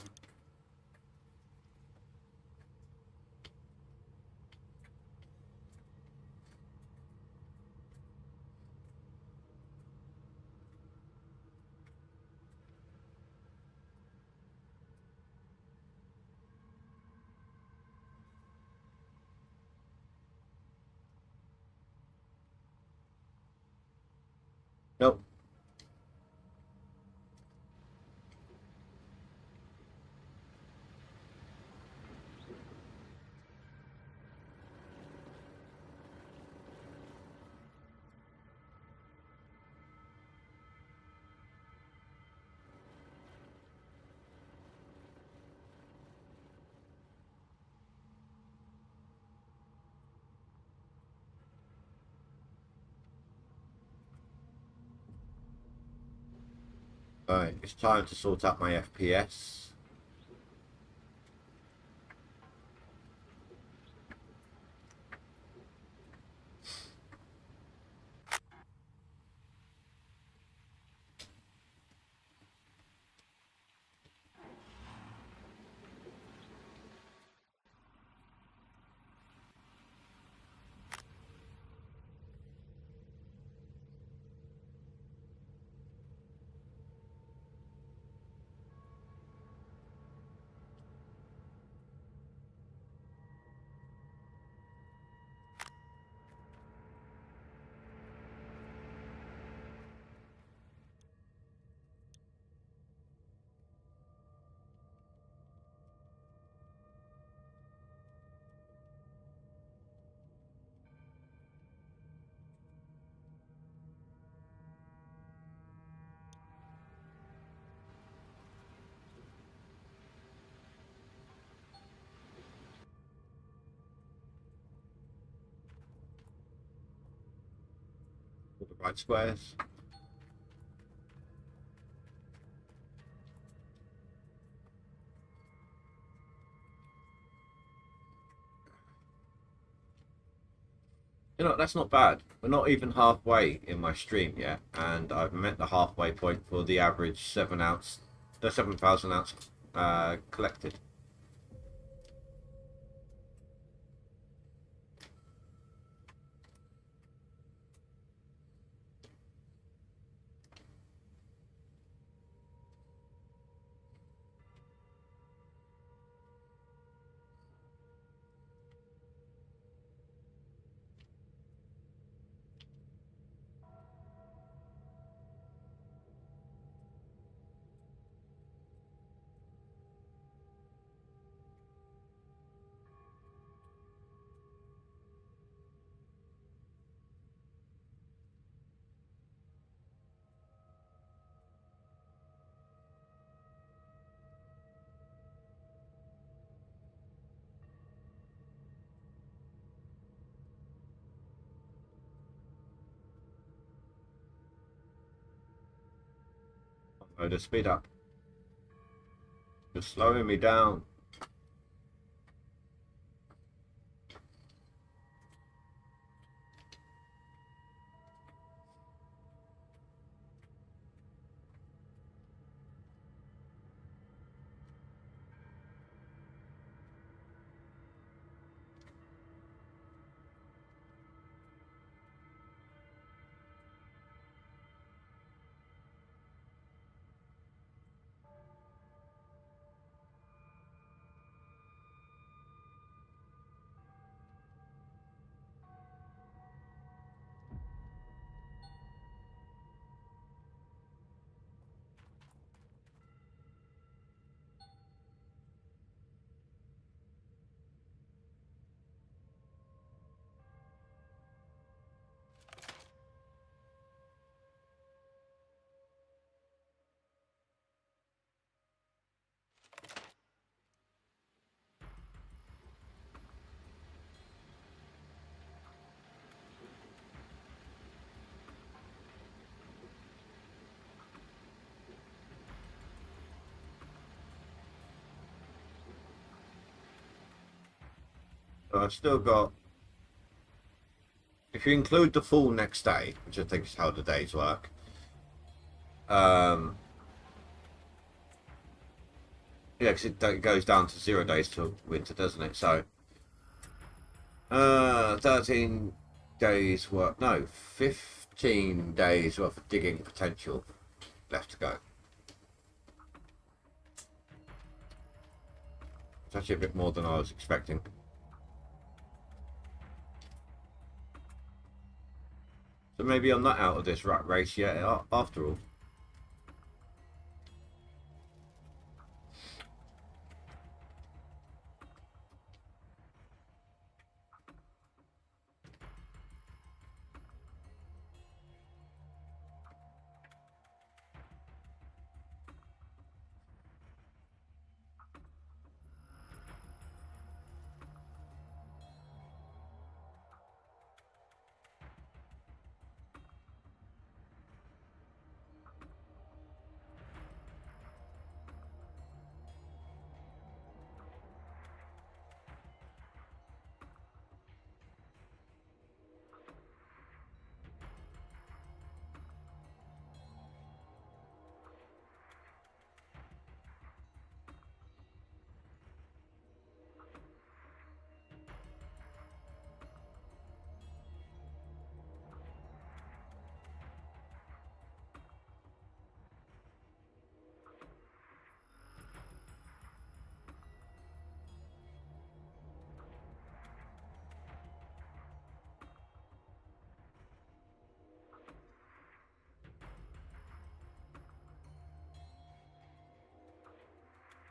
Nope. Alright, it's time to sort out my FPS. All the right squares. You know, that's not bad. We're not even halfway in my stream yet, and I've met the halfway point for the average 7 ounce, the 7,000 ounce collected. Oh, just speed up. You're slowing me down. So I've still got, if you include the full next day, which I think is how the days work, yeah, because it goes down to 0 days till winter, doesn't it? So, 13 days work, no, 15 days worth of digging potential left to go. It's actually a bit more than I was expecting. So maybe I'm not out of this rat race yet after all.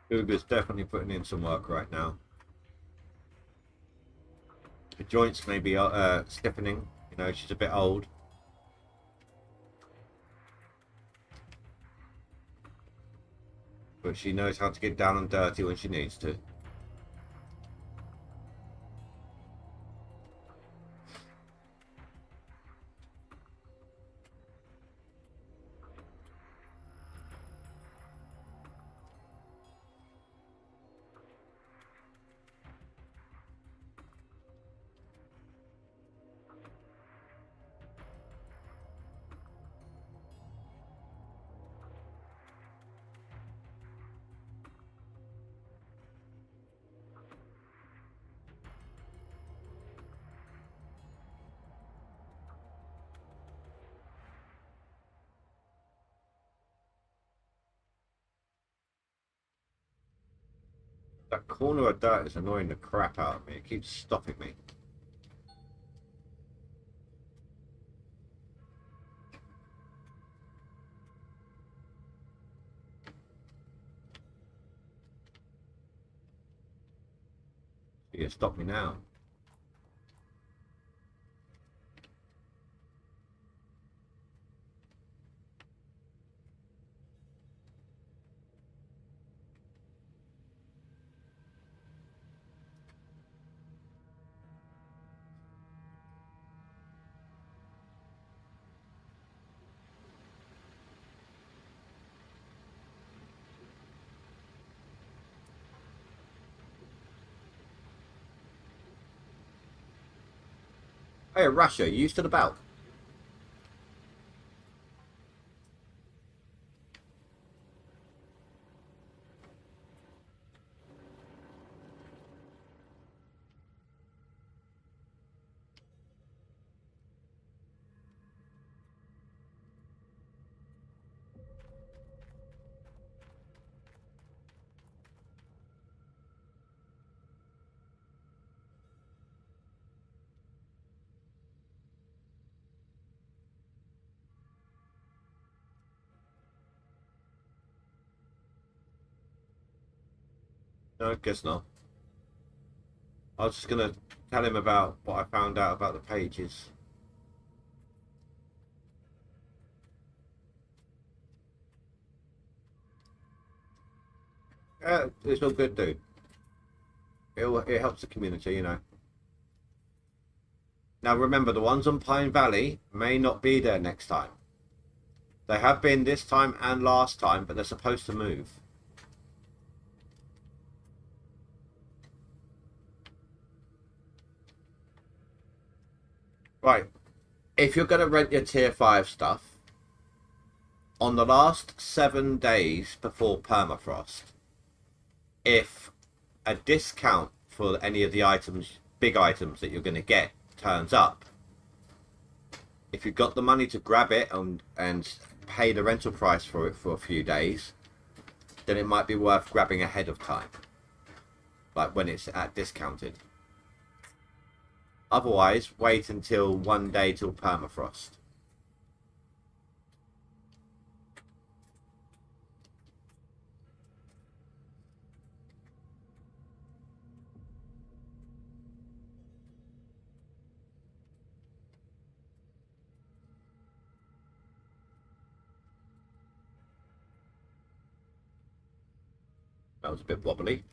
Uga's definitely putting in some work right now. The joints may be stiffening. You know, she's a bit old. But she knows how to get down and dirty when she needs to. That corner of dirt is annoying the crap out of me. It keeps stopping me. Yeah, stop me now. Hey, Russia, you stood about. No, I guess not. I was just gonna tell him about what I found out about the pages. It's all good, dude. It helps the community, you know. Now remember, the ones on Pine Valley may not be there next time. They have been this time and last time, but they're supposed to move. Right. If you're going to rent your tier 5 stuff, on the last 7 days before permafrost, if a discount for any of the items, big items that you're going to get, turns up, if you've got the money to grab it and pay the rental price for it for a few days, then it might be worth grabbing ahead of time, like when it's at discounted. Otherwise, wait until 1 day till permafrost. That was a bit wobbly.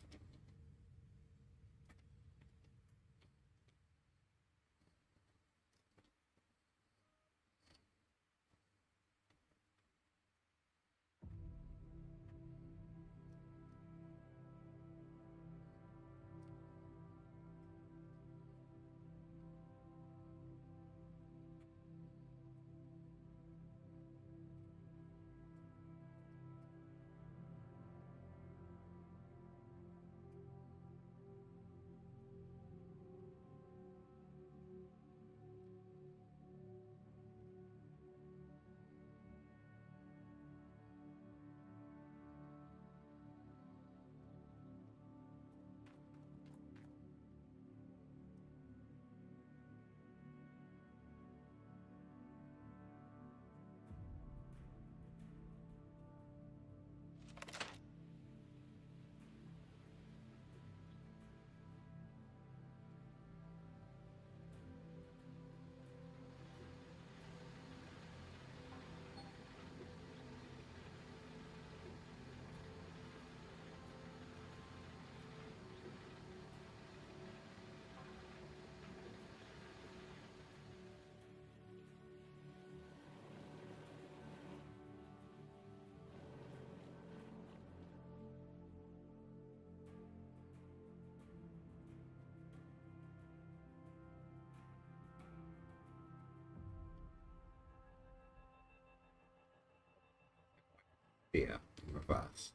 Yeah, reverse.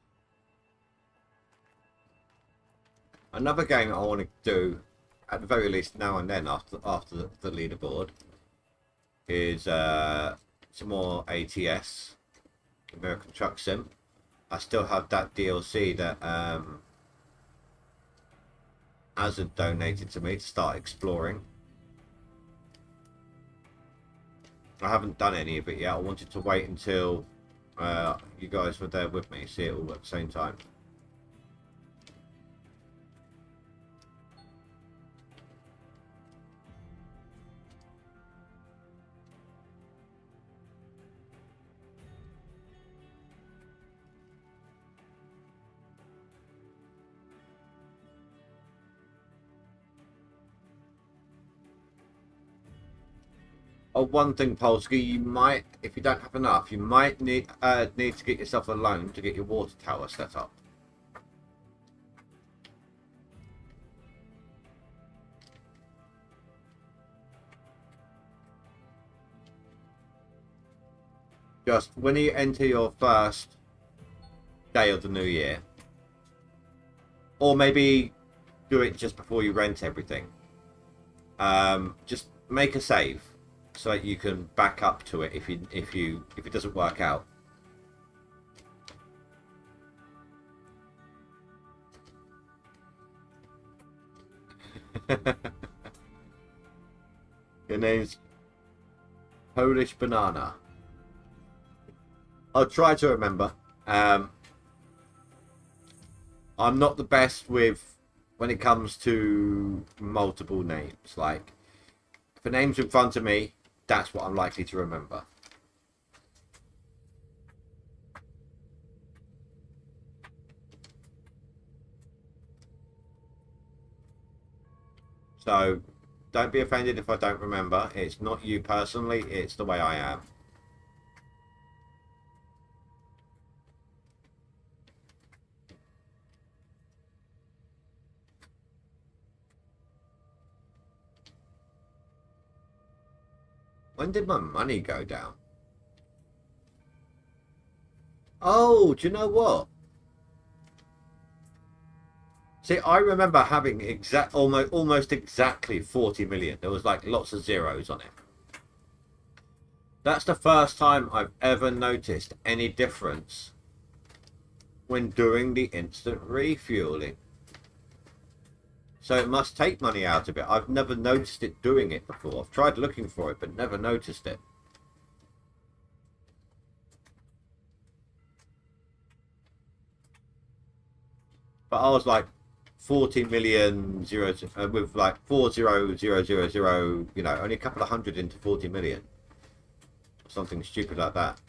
Another game I want to do, at the very least now and then after the leaderboard, is some more ATS, American Truck Sim. I still have that DLC that Azad donated to me to start exploring. I haven't done any of it yet. I wanted to wait until you guys were there with me, see it all at the same time. Oh, one thing, Polsky, you might, if you don't have enough, you might need to get yourself a loan to get your water tower set up. Just when you enter your first day of the new year, or maybe do it just before you rent everything. Just make a save so that you can back up to it if it doesn't work out. Your name's Polish Banana. I'll try to remember. I'm not the best with when it comes to multiple names. Like, if a name's in front of me, that's what I'm likely to remember. So, don't be offended if I don't remember. It's not you personally, it's the way I am. When did my money go down? Oh, do you know what? See, I remember having almost exactly 40 million. There was like lots of zeros on it. That's the first time I've ever noticed any difference when doing the instant refueling. So it must take money out of it. I've never noticed it doing it before. I've tried looking for it, but never noticed it. But I was like 40 million zeros with like 40000, you know, only a couple of hundred into 40 million. Something stupid like that.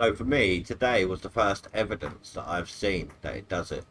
So for me, today was the first evidence that I've seen that it does it.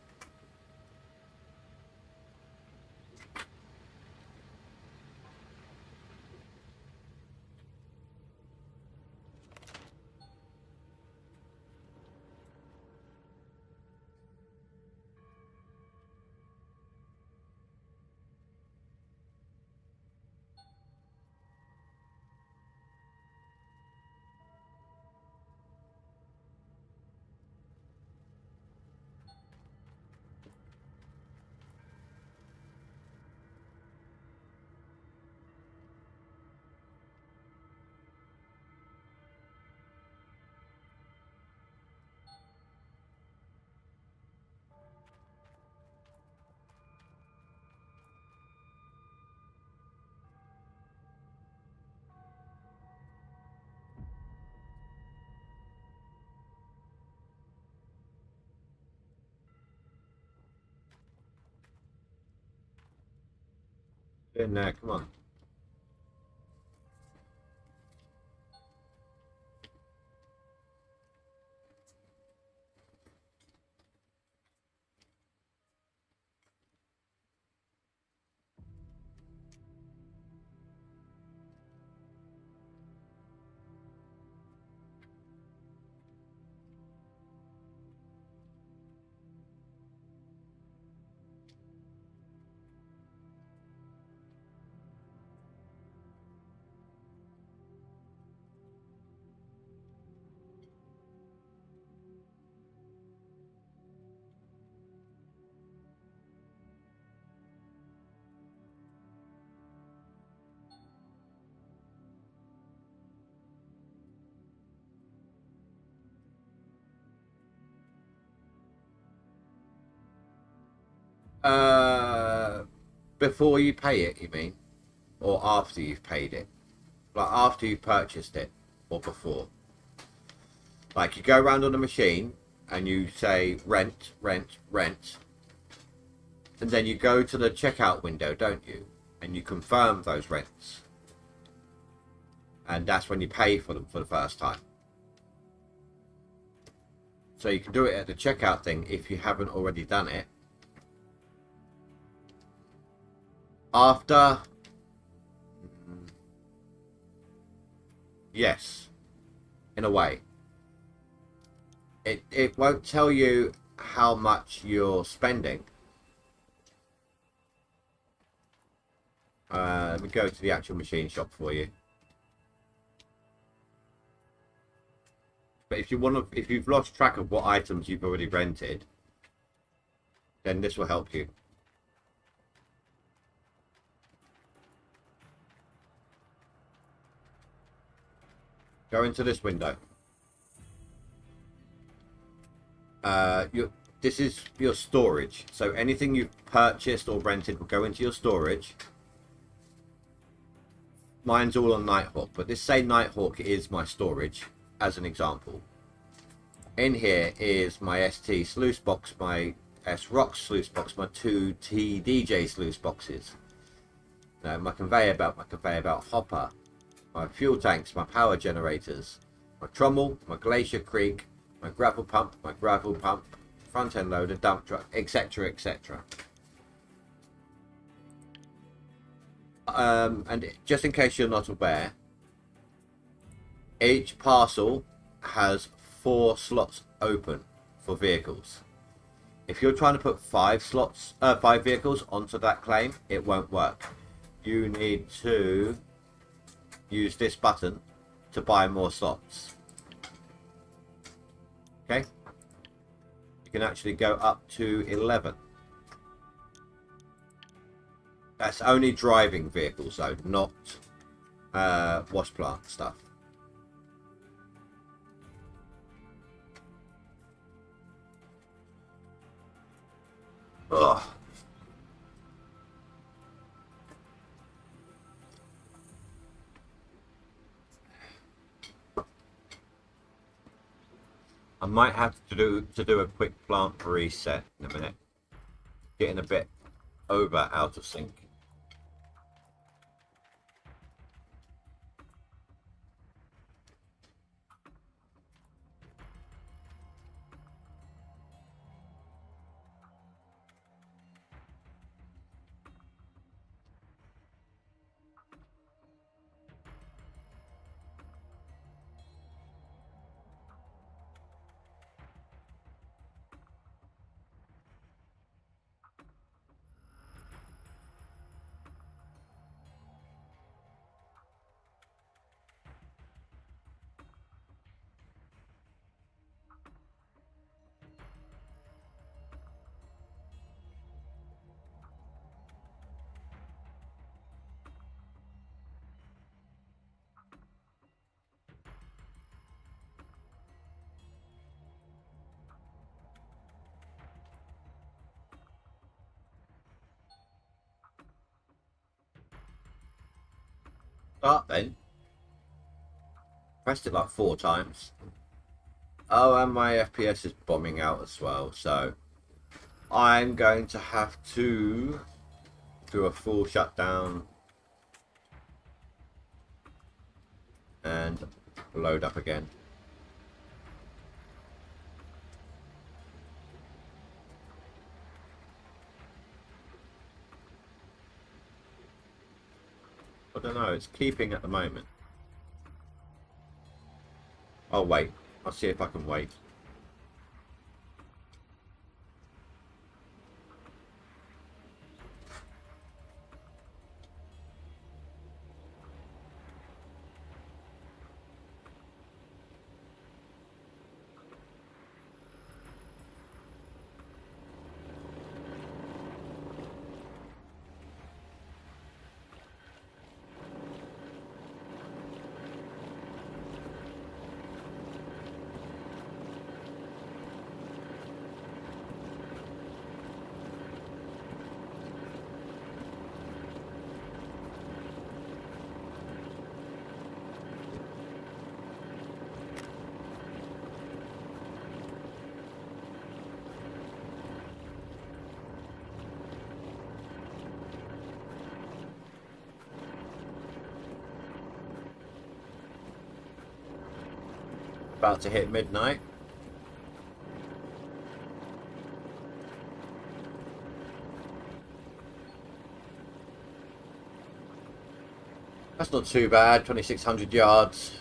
In there, come on. Uh, Before you pay it, you mean? Or after you've paid it? Like after you've purchased it, or before? Like you go around on the machine and you say rent, rent, rent, and then you go to the checkout window, don't you? And you confirm those rents. And that's when you pay for them for the first time. So you can do it at the checkout thing if you haven't already done it. After, yes, in a way. It won't tell you how much you're spending. Let me go to the actual machine shop for you. But if you want to, if you've lost track of what items you've already rented, then this will help you. Go into this window. This is your storage. So anything you've purchased or rented will go into your storage. Mine's all on Nighthawk, but this say Nighthawk is my storage, as an example. In here is my ST sluice box, my S-Rock sluice box, my two TDJ sluice boxes. My conveyor belt hopper, my fuel tanks, my power generators, my trommel, my glacier creek, my gravel pump, front end loader, dump truck, etc., etc. And just in case you're not aware, each parcel has 4 slots open for vehicles. If you're trying to put 5 vehicles onto that claim, it won't work. You need to use this button to buy more slots. Okay? You can actually go up to 11. That's only driving vehicles though, not wash plant stuff. Ugh. I might have to do a quick plant reset in a minute. Getting a bit out of sync. Start then. Pressed it like 4 times. Oh, and my FPS is bombing out as well, so I'm going to have to do a full shutdown and load up again. I don't know, it's keeping at the moment. I'll wait. I'll see if I can wait. About to hit midnight. That's not too bad, 2,600 yards.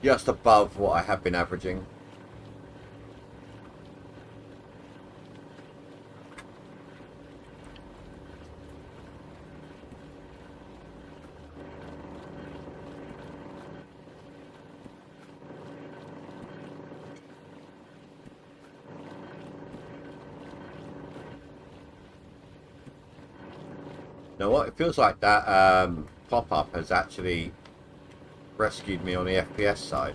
Just above what I have been averaging. You know what? It feels like that pop-up has actually rescued me on the FPS side.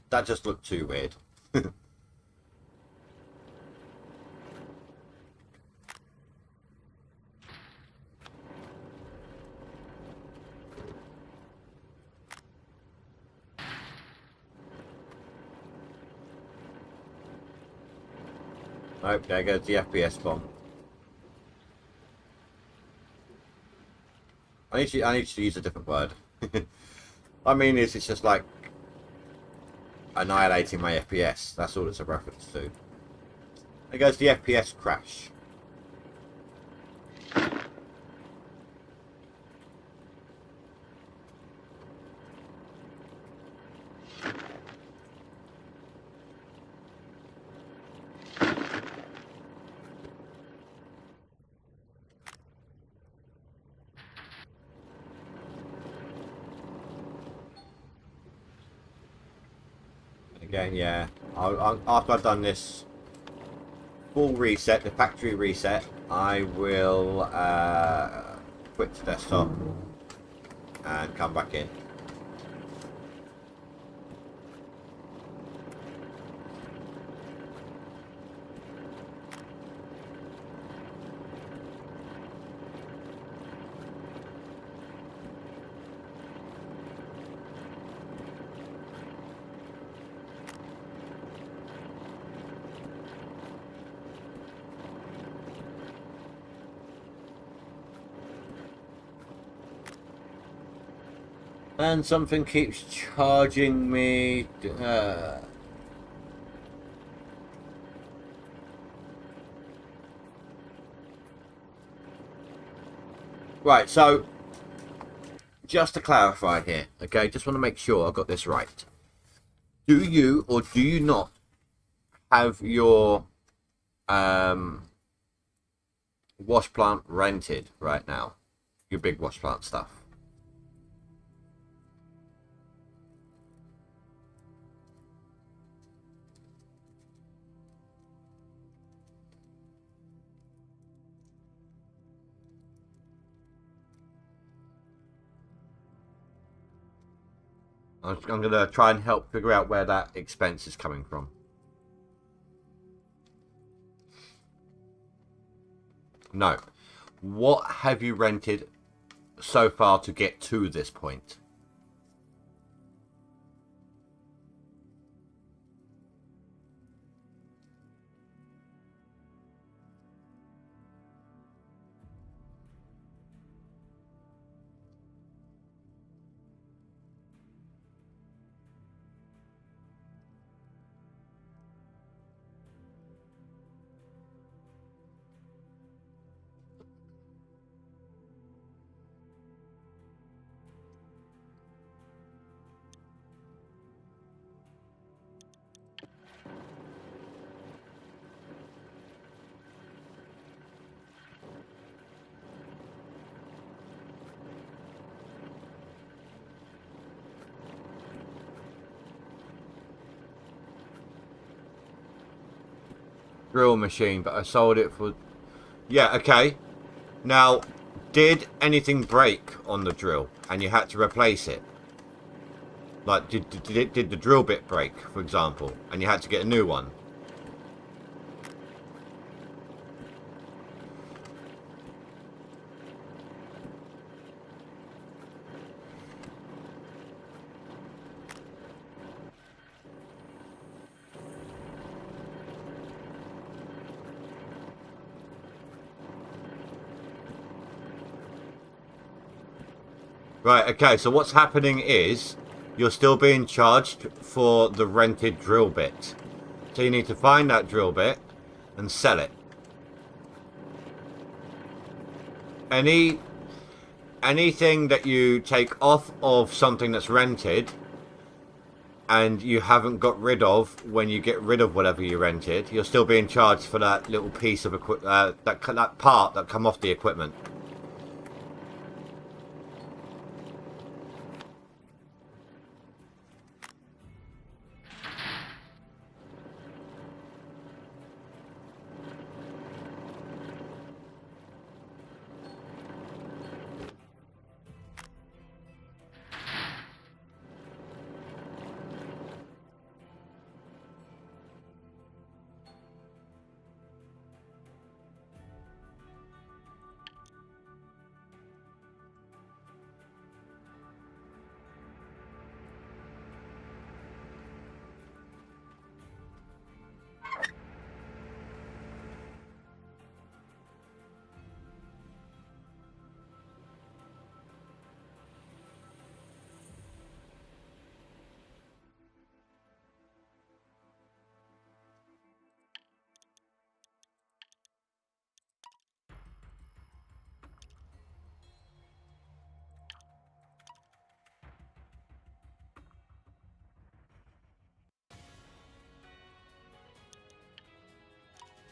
That just looked too weird. Oh, there goes the FPS bomb. I need to use a different word. I mean, it's just like annihilating my FPS. That's all it's a reference to. There goes the FPS crash. Again, yeah. After I've done this full reset, the factory reset, I will quit the desktop and come back in. And something keeps charging me. Right, so just to clarify here, okay, just want to make sure I got this right. Do you or do you not have your wash plant rented right now? Your big wash plant stuff. I'm going to try and help figure out where that expense is coming from. No. What have you rented so far to get to this point? Drill machine, but I sold it for... Yeah, okay. Now, did anything break on the drill and you had to replace it? Like, did the drill bit break, for example, and you had to get a new one? Right, okay, so what's happening is you're still being charged for the rented drill bit. So you need to find that drill bit and sell it. Anything that you take off of something that's rented and you haven't got rid of when you get rid of whatever you rented, you're still being charged for that little piece of that part that come off the equipment.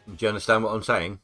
Do you understand what I'm saying?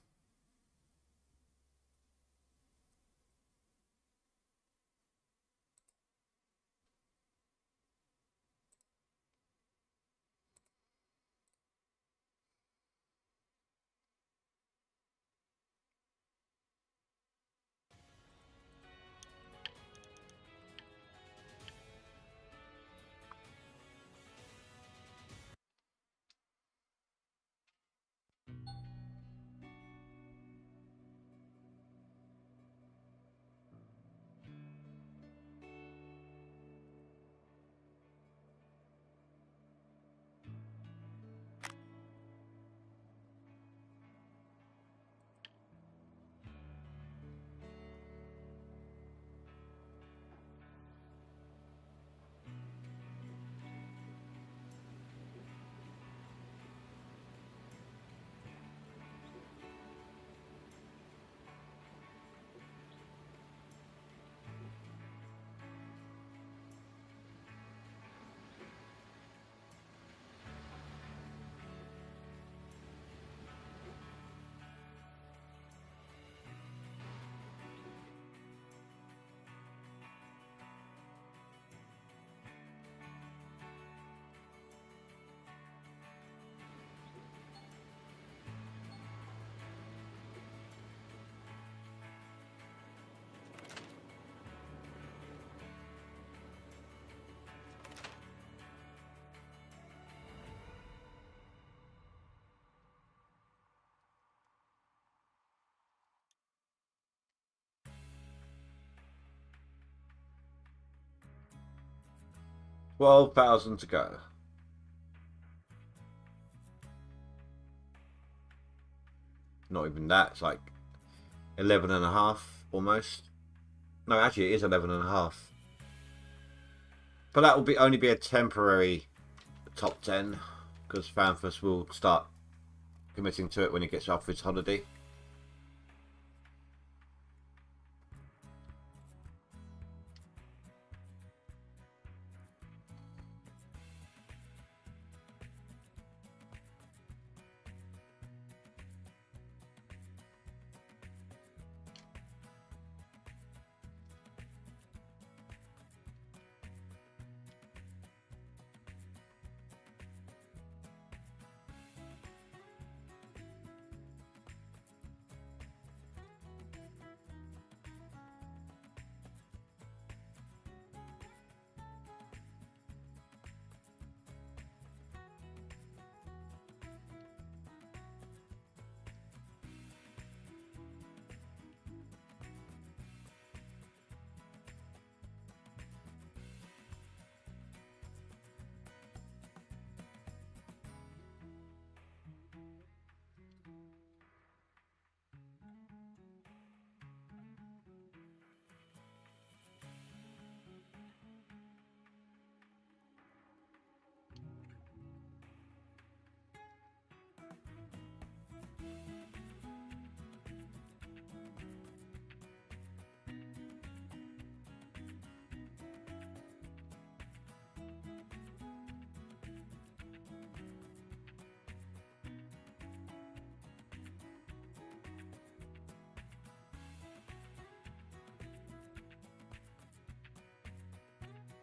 $12,000 to go. Not even that. It's like 11 and a half almost. No, actually, it is 11 and a half. But that will be only be a temporary top 10 because Fanthus will start committing to it when he gets off his holiday.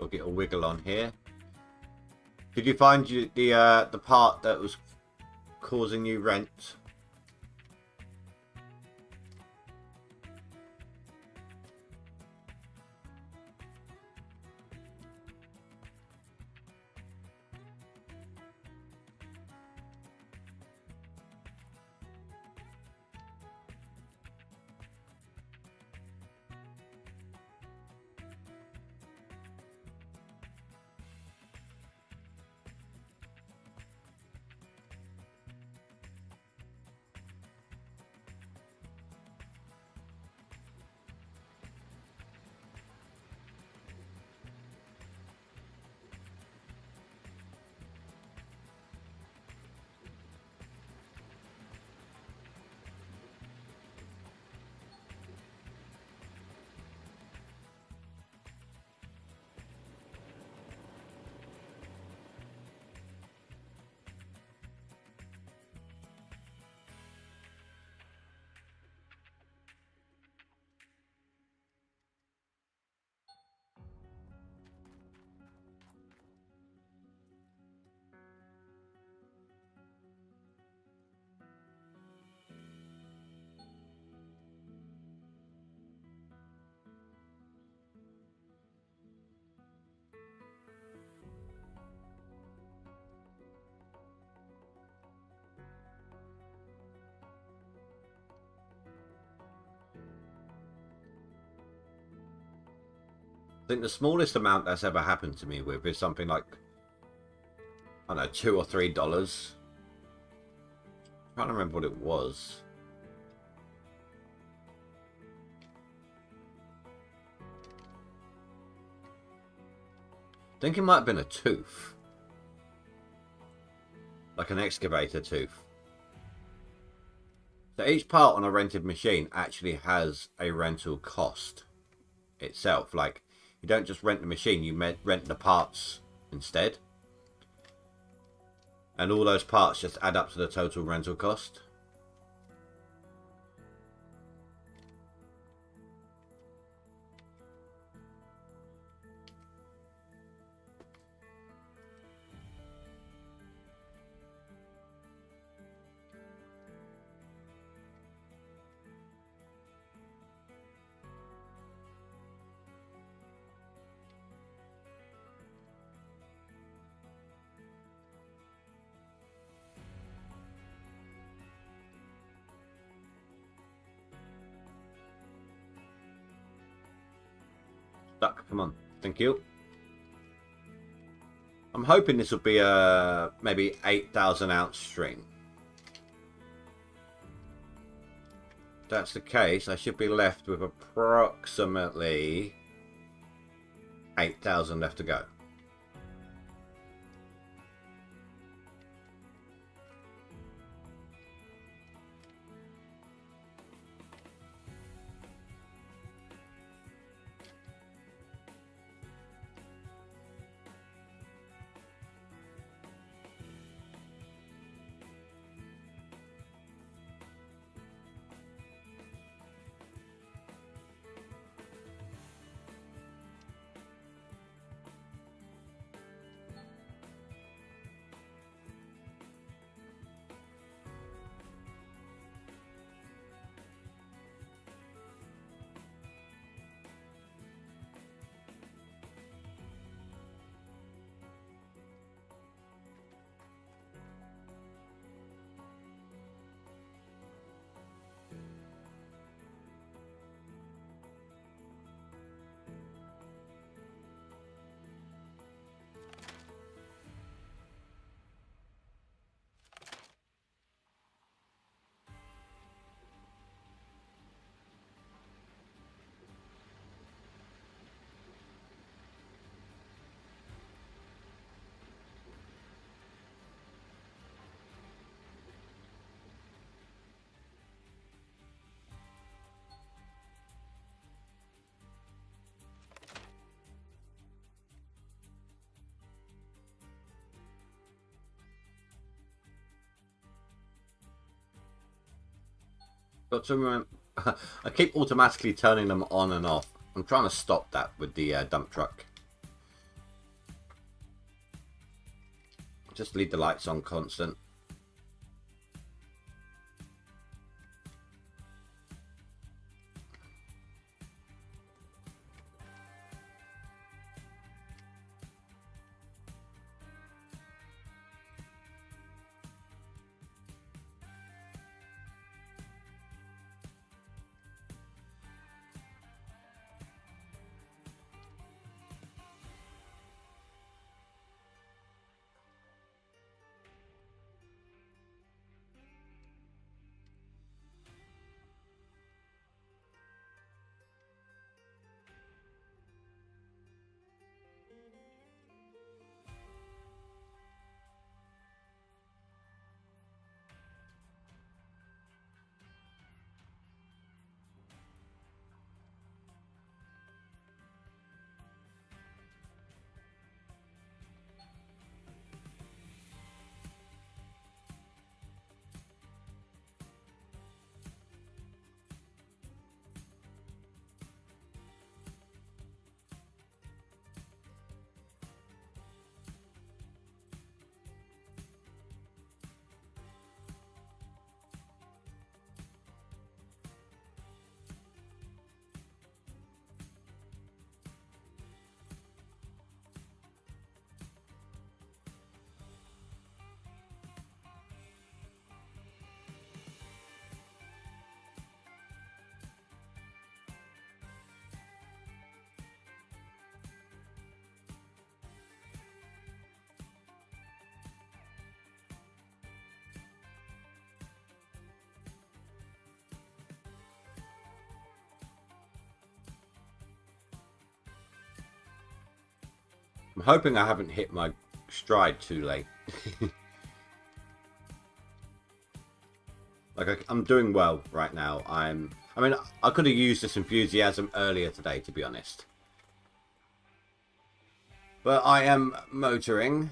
We'll get a wiggle on here. Did you find the part that was causing you rent? think the smallest amount that's ever happened to me with is something like, I don't know, $2 or $3. I'm trying to remember what it was. I think it might have been a tooth. Like an excavator tooth. So each part on a rented machine actually has a rental cost itself. Like, you don't just rent the machine, you rent the parts instead. And all those parts just add up to the total rental cost. Duck, come on. Thank you. I'm hoping this will be a maybe 8,000 ounce string. If that's the case, I should be left with approximately 8,000 left to go. Got to remember, I keep automatically turning them on and off. I'm trying to stop that with the dump truck. Just leave the lights on constant. I'm hoping I haven't hit my stride too late. Like I'm doing well right now. I mean, I could have used this enthusiasm earlier today, to be honest. But I am motoring.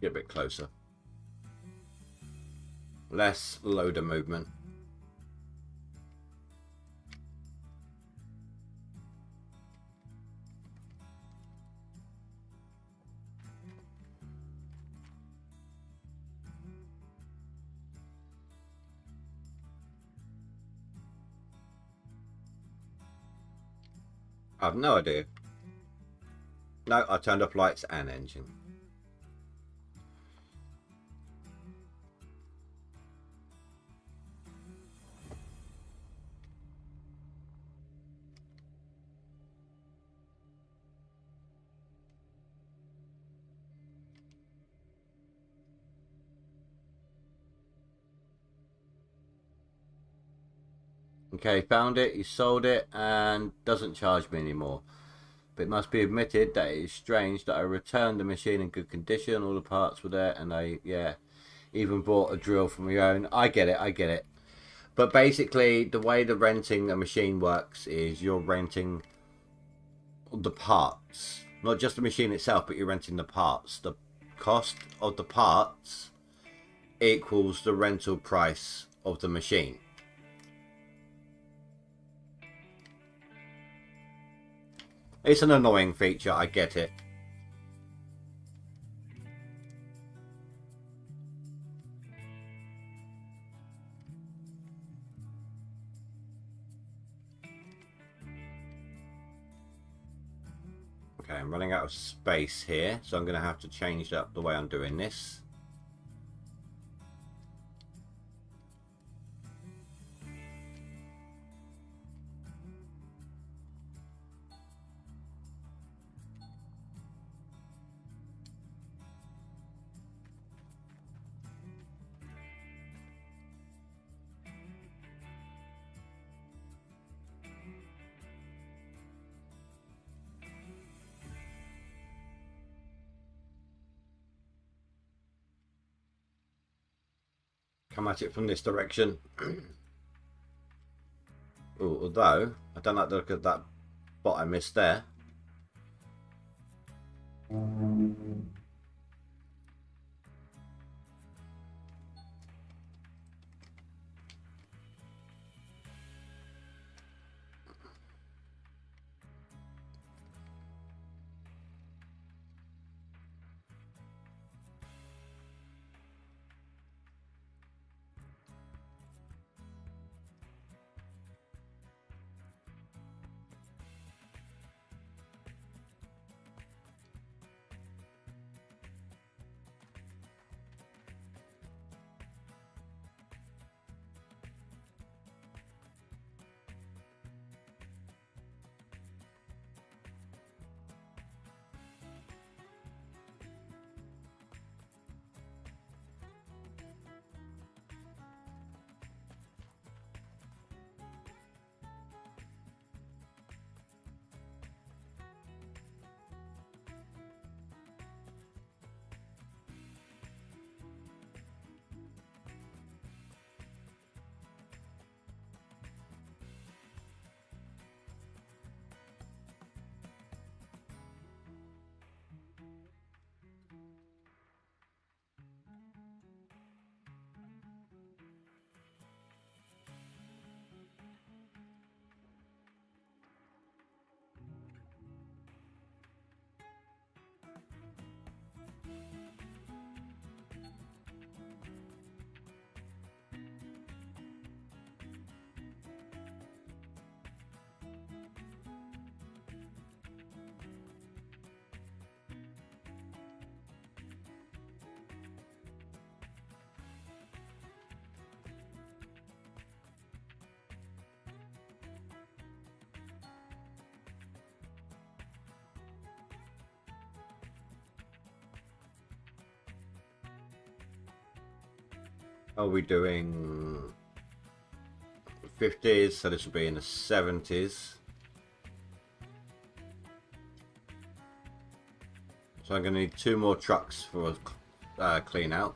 Get a bit closer. Less loader movement. I have no idea. No, I turned off lights and engine. Okay, found it, he sold it and doesn't charge me anymore. But it must be admitted that it is strange that I returned the machine in good condition, all the parts were there, and I, yeah, even bought a drill from my own. I get it. But basically, the way the renting a machine works is you're renting the parts. Not just the machine itself, but you're renting the parts. The cost of the parts equals the rental price of the machine. It's an annoying feature, I get it. Okay, I'm running out of space here, so I'm going to have to change up the way I'm doing this. Come at it from this direction. Ooh, although, I don't like to look at that spot I missed there. Are we doing 50s? So this will be in the 70s. So I'm going to need 2 more trucks for clean out.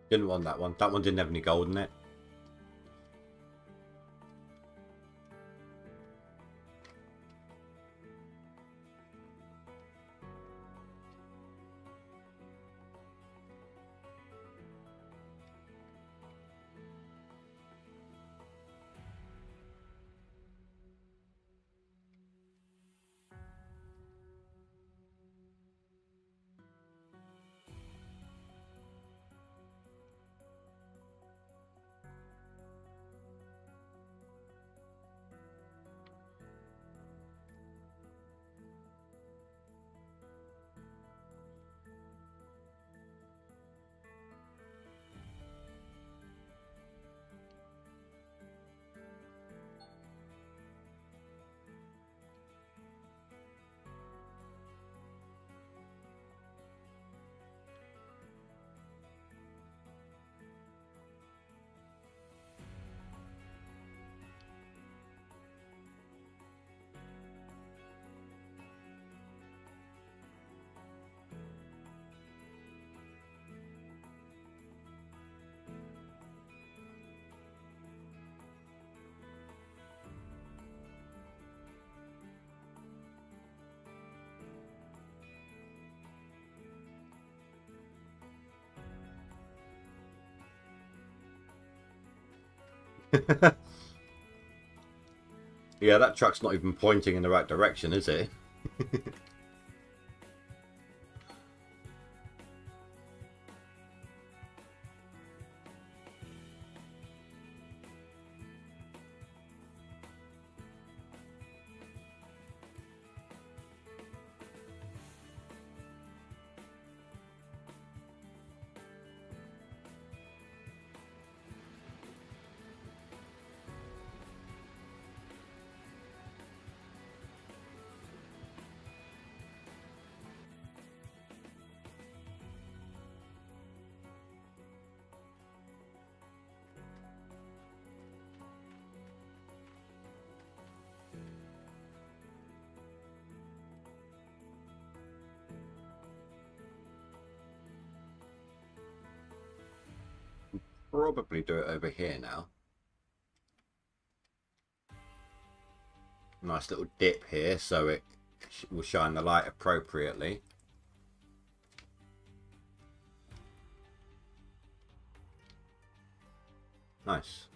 Didn't want that one. That one didn't have any gold in it. Yeah, that truck's not even pointing in the right direction, is it? Probably do it over here now. Nice little dip here so it will shine the light appropriately. Nice.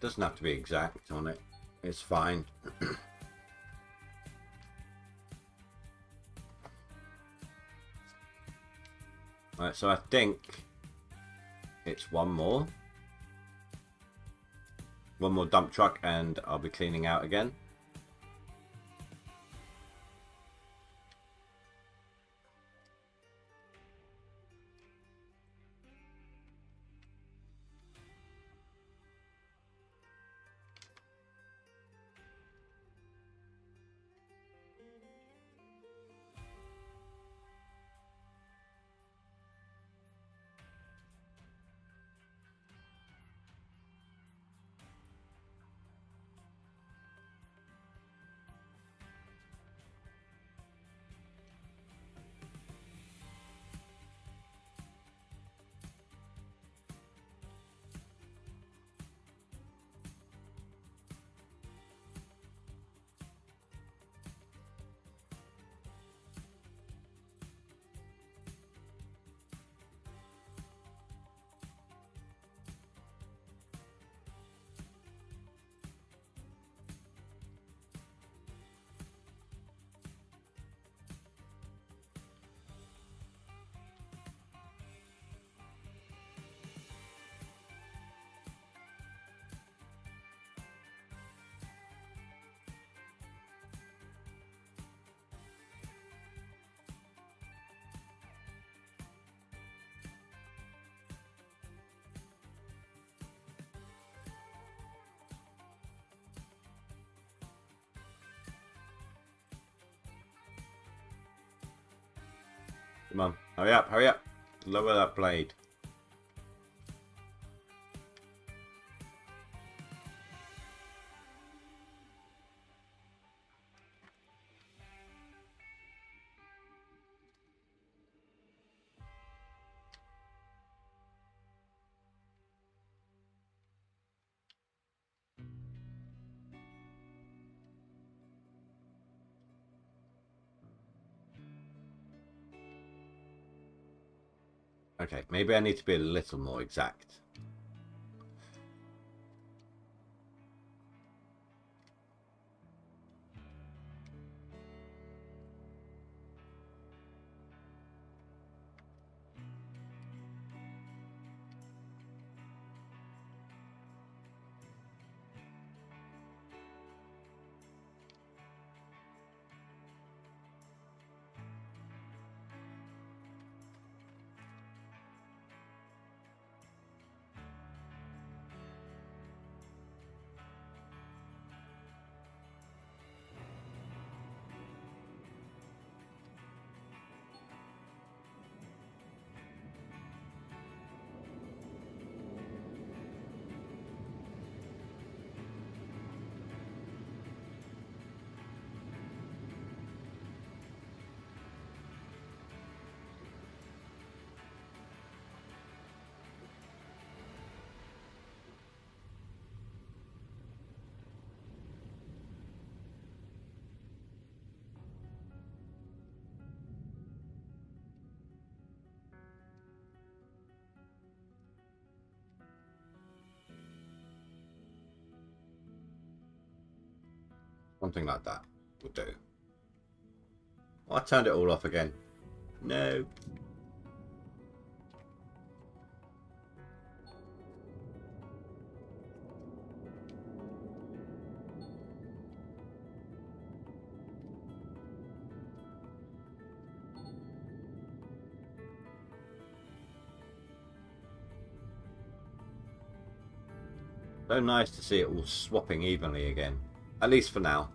doesn't have to be exact on it. It's fine. Alright, so I think it's one more dump truck and I'll be cleaning out again. Come on, hurry up, hurry up. Lower that blade. Okay, maybe I need to be a little more exact. Something like that would do. Oh, I turned it all off again. No. So nice to see it all swapping evenly again. At least for now.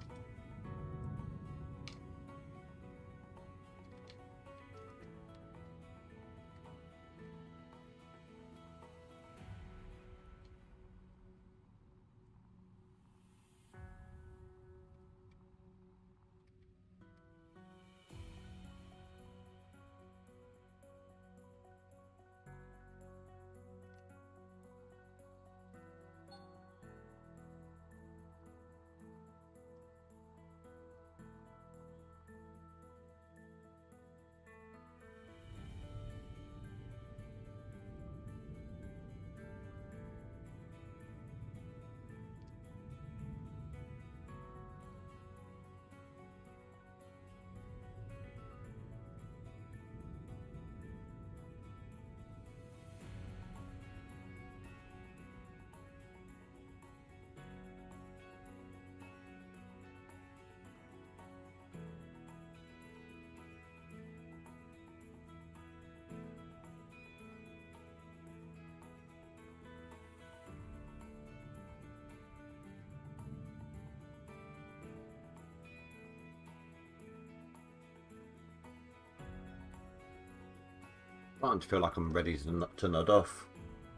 Starting to feel like I'm ready to nod off.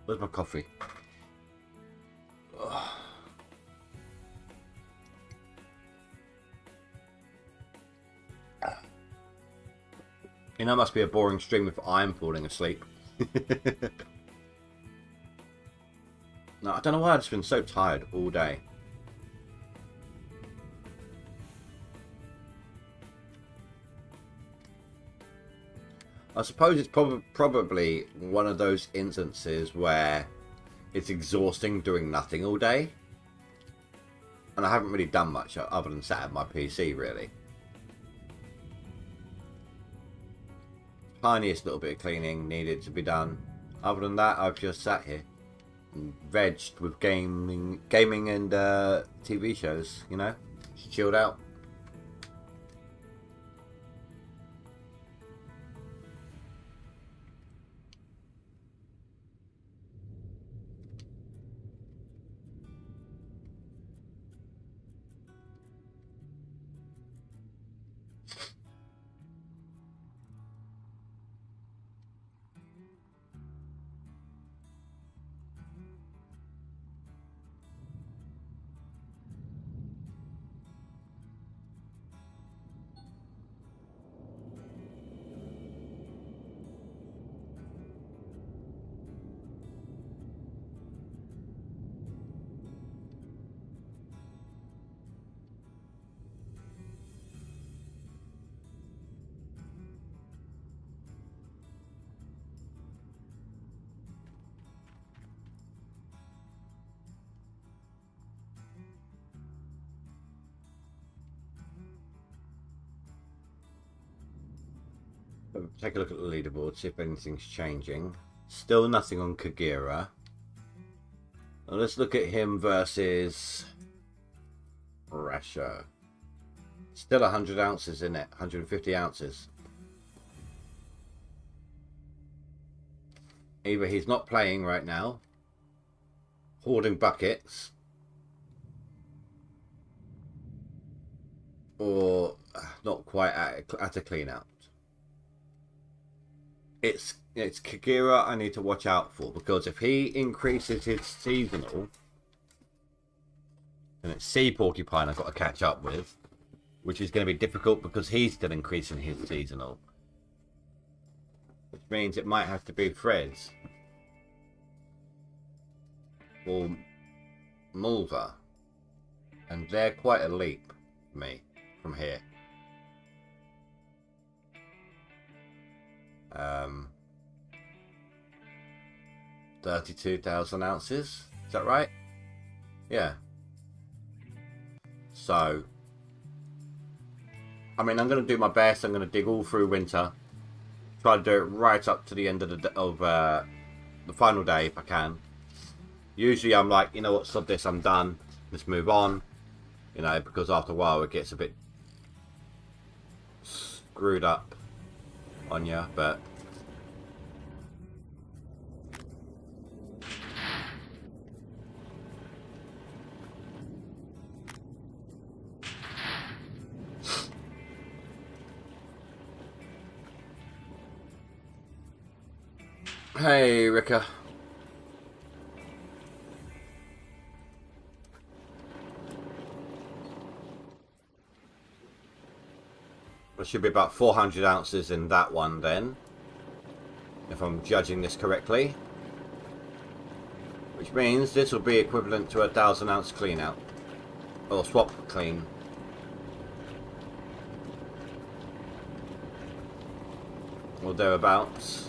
Where's my coffee? Ugh. You know, it must be a boring stream if I'm falling asleep. No, I don't know why I've just been so tired all day. I suppose it's probably one of those instances where it's exhausting doing nothing all day. And I haven't really done much other than sat at my PC, really. Tiniest little bit of cleaning needed to be done. Other than that, I've just sat here and vegged with gaming and TV shows, you know? Just chilled out. Take a look at the leaderboard, see if anything's changing. Still nothing on Kagura. Now let's look at him versus Rasha. Still 100 ounces in it, 150 ounces. Either he's not playing right now, hoarding buckets, or not quite at a clean out. It's Kagura I need to watch out for, because if he increases his seasonal, and it's Sea Porcupine I've got to catch up with, which is going to be difficult because he's still increasing his seasonal. Which means it might have to be Freds or Mulva, and they're quite a leap for me from here. 32,000 ounces, is that right? Yeah. So, I mean, I'm going to do my best. I'm going to dig all through winter, try to do it right up to the end of the final day if I can. Usually I'm like, you know what, sod this, I'm done, let's move on, you know, because after a while it gets a bit screwed up on you. But hey, Rika. There should be about 400 ounces in that one then, if I'm judging this correctly. Which means this will be equivalent to a 1,000 ounce clean out. Or swap clean. Or thereabouts.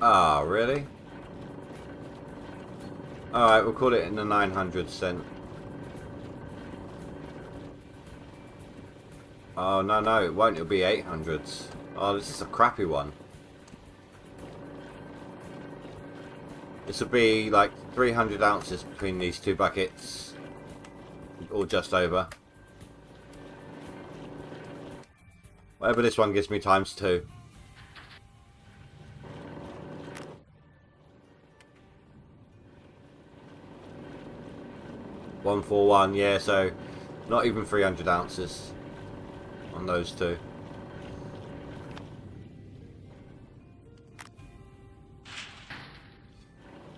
Ah, really? Alright, we'll call it in the 900s then. Oh, no, it won't. It'll be 800s. Oh, this is a crappy one. This will be like 300 ounces between these two buckets. Or just over. Whatever this one gives me times 2. $141, yeah, so not even 300 ounces on those two.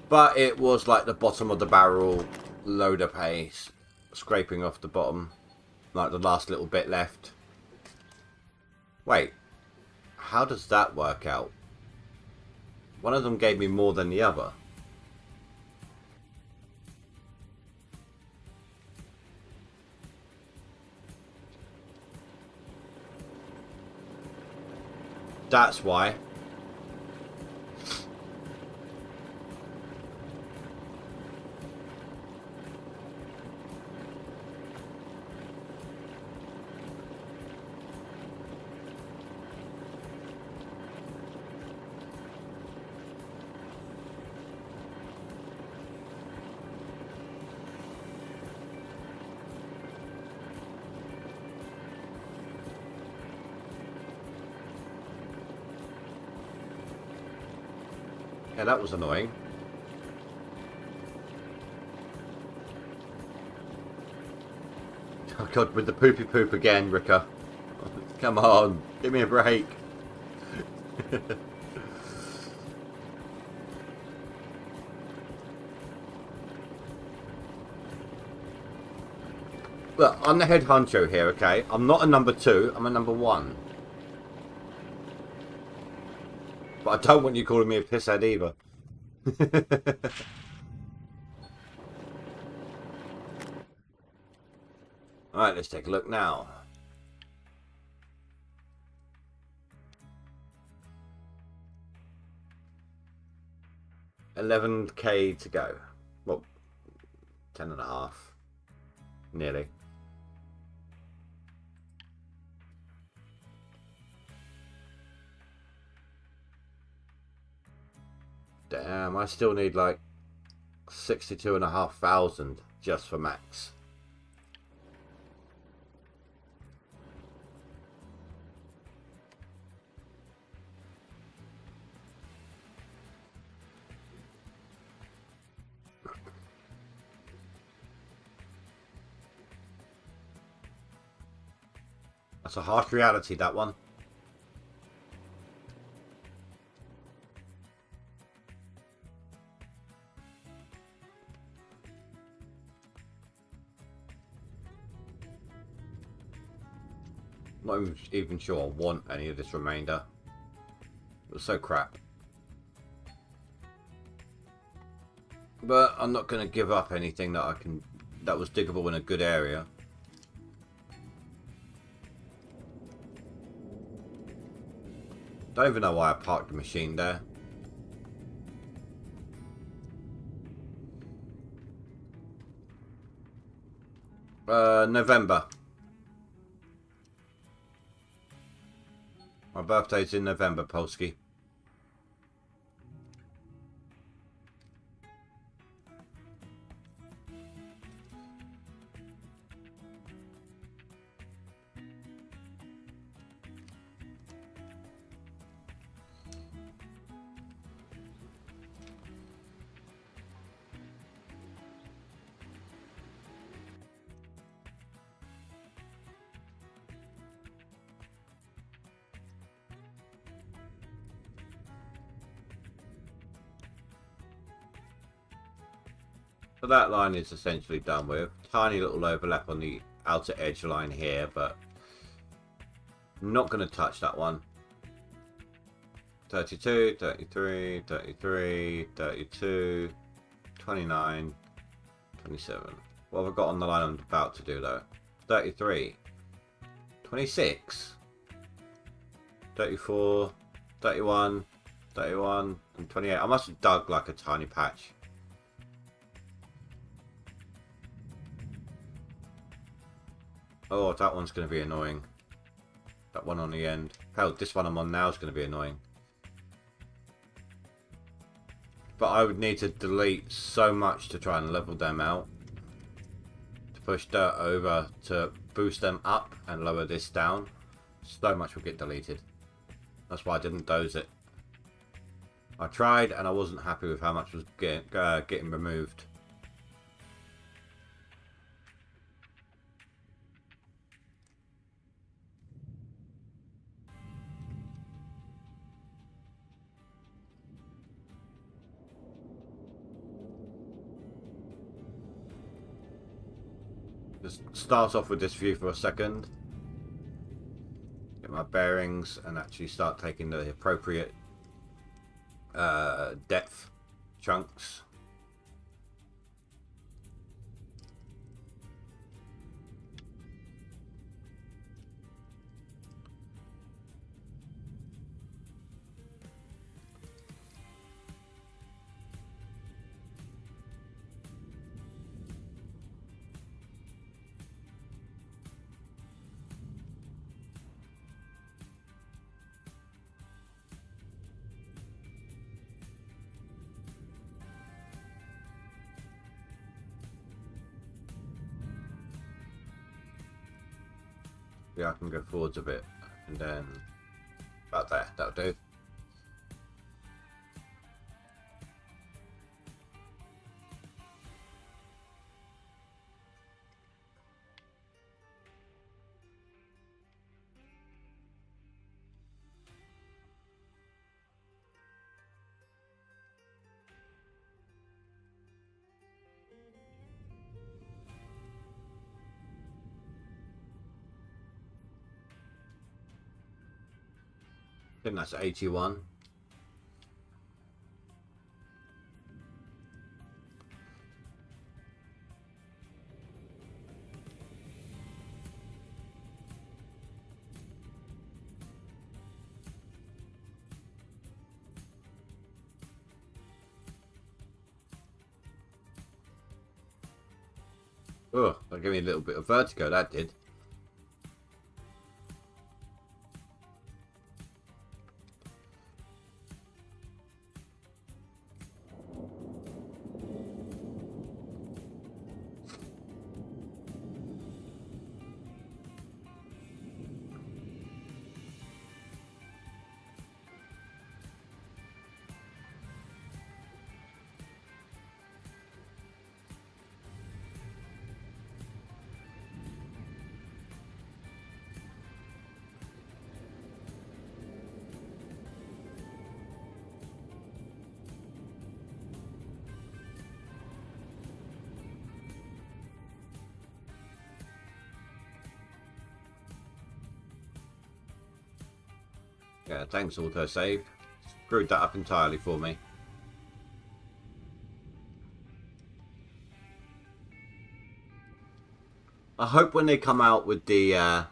But it was like the bottom of the barrel loader pace, scraping off the bottom, like the last little bit left. Wait, how does that work out? One of them gave me more than the other. That's why. Yeah, that was annoying. Oh god, with the poopy poop again, Ricker. Come on, give me a break. Look, I'm the head honcho here, okay? I'm not a number 2, I'm a number 1. But I don't want you calling me a pisshead either. Alright, let's take a look now. $11K to go. Well, 10.5. Nearly. Damn, I still need like 62,500 just for max. That's a harsh reality, that one. Not even sure I want any of this remainder. It was so crap. But I'm not going to give up anything that was diggable in a good area. Don't even know why I parked the machine there. November. My birthday's in November, Polski. So that line is essentially done with. Tiny little overlap on the outer edge line here, but I'm not going to touch that one. 32, 33, 33, 32, 29, 27. What have I got on the line I'm about to do though? 33, 26, 34, 31, 31, and 28. I must have dug like a tiny patch. Oh, that one's going to be annoying. That one on the end. Hell, this one I'm on now is going to be annoying. But I would need to delete so much to try and level them out. To push dirt over to boost them up and lower this down. So much will get deleted. That's why I didn't dose it. I tried and I wasn't happy with how much was getting removed. Just start off with this view for a second. Get my bearings and actually start taking the appropriate depth chunks. Yeah, I can go forwards a bit, and then about there, that'll do. I think that's 81. Oh, that gave me a little bit of vertigo, that did. Yeah, thanks autosave. Screwed that up entirely for me. I hope when they come out with the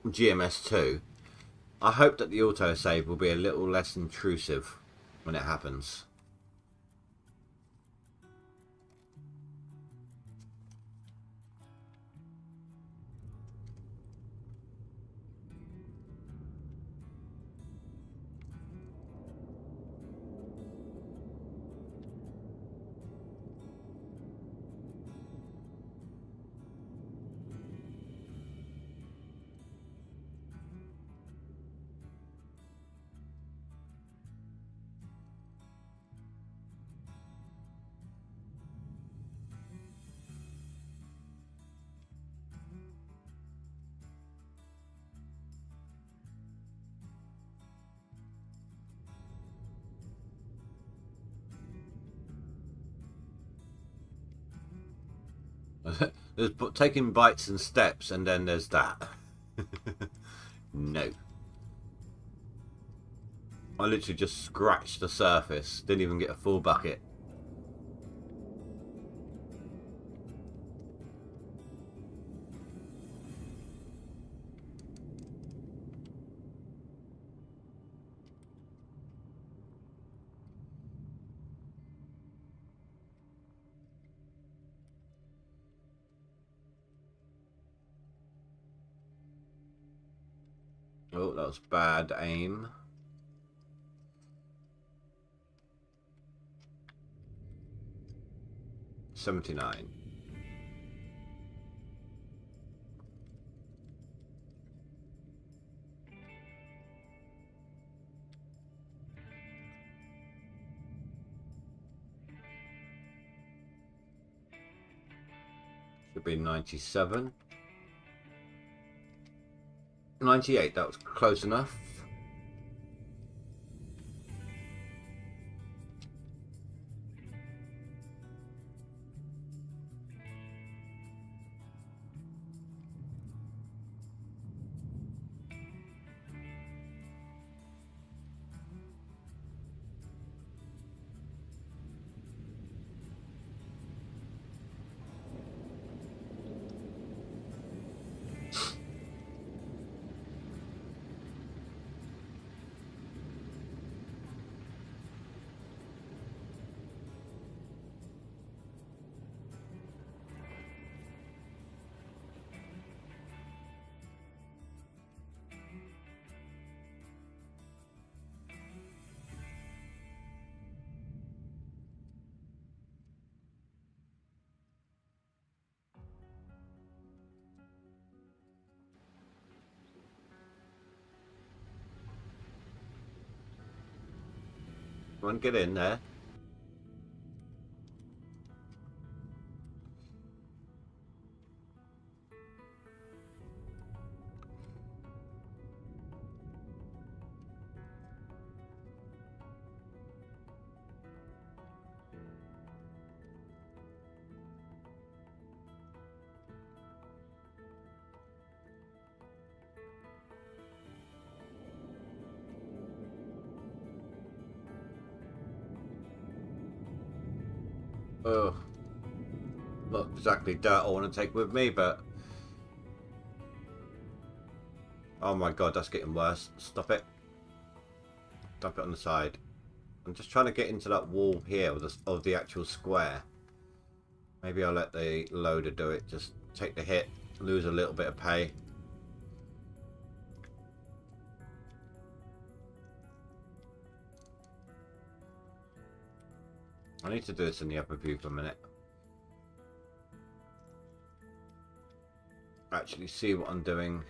GMS2, I hope that the autosave will be a little less intrusive when it happens. There's taking bites and steps, and then there's that. No. I literally just scratched the surface, didn't even get a full bucket. Oh, that was bad aim. $79. Should be 97. 98, that was close enough. Come on, get in there. Oh, not exactly dirt I want to take with me, but oh my god, that's getting worse. Stop it. Dump it on the side. I'm just trying to get into that wall here of the actual square. Maybe I'll let the loader do it. Just take the hit, lose a little bit of pay. I need to do this in the upper view for a minute. Actually see what I'm doing.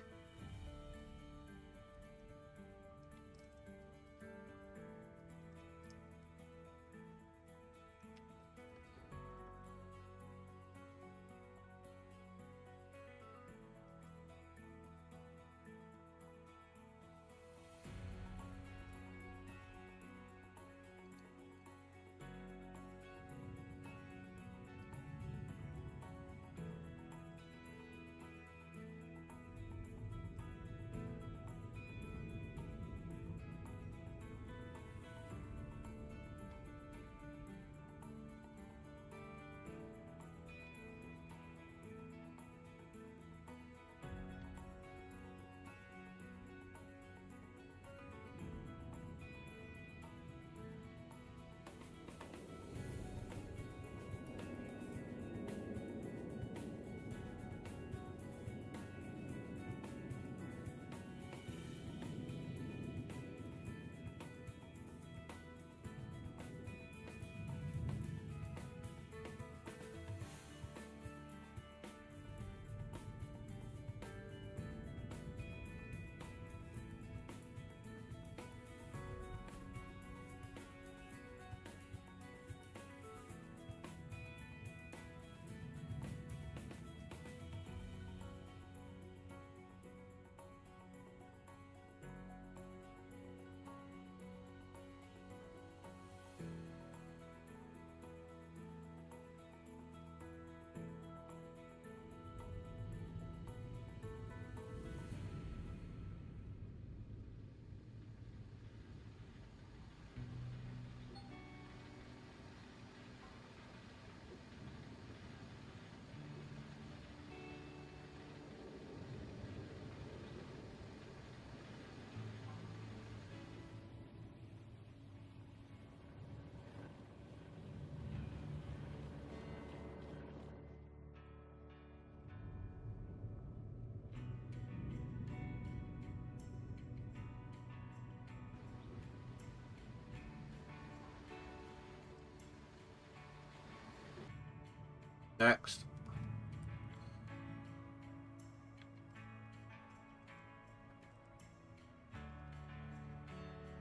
Next.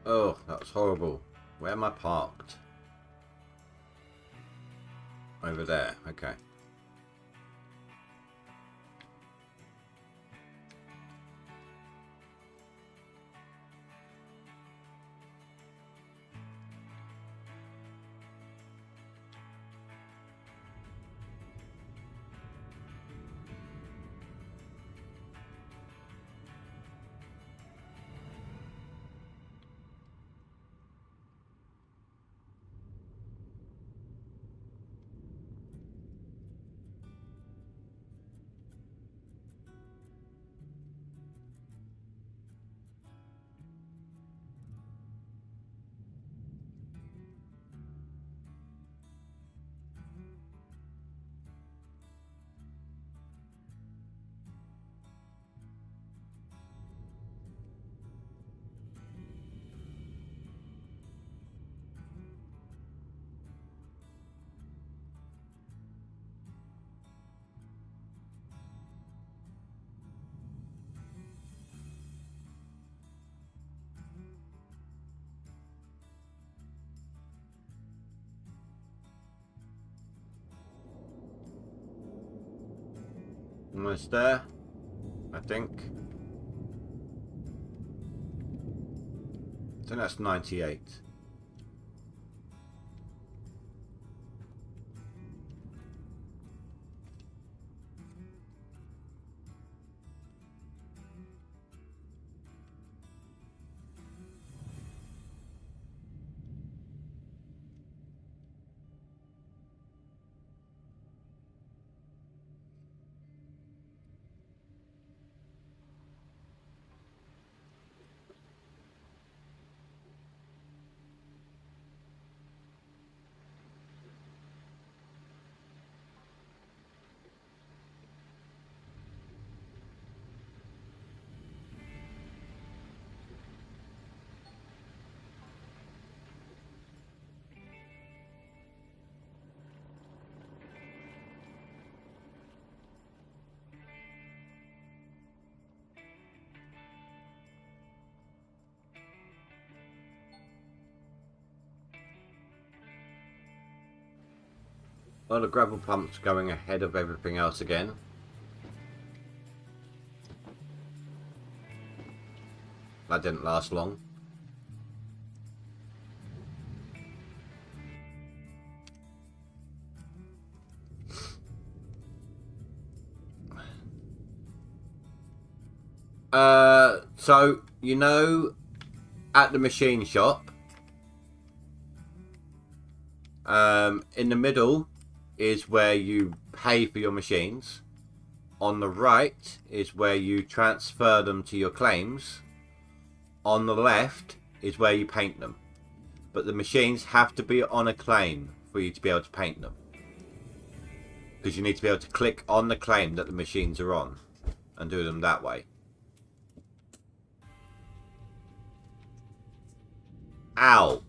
Oh, that was horrible. Where am I parked? Over there, okay. Almost there, I think. I think that's 98. Well, the gravel pump's going ahead of everything else again. That didn't last long. So, you know, at the machine shop, in the middle is where you pay for your machines. On the right is where you transfer them to your claims. On the left is where you paint them. But the machines have to be on a claim for you to be able to paint them. Because you need to be able to click on the claim that the machines are on and do them that way. Ow!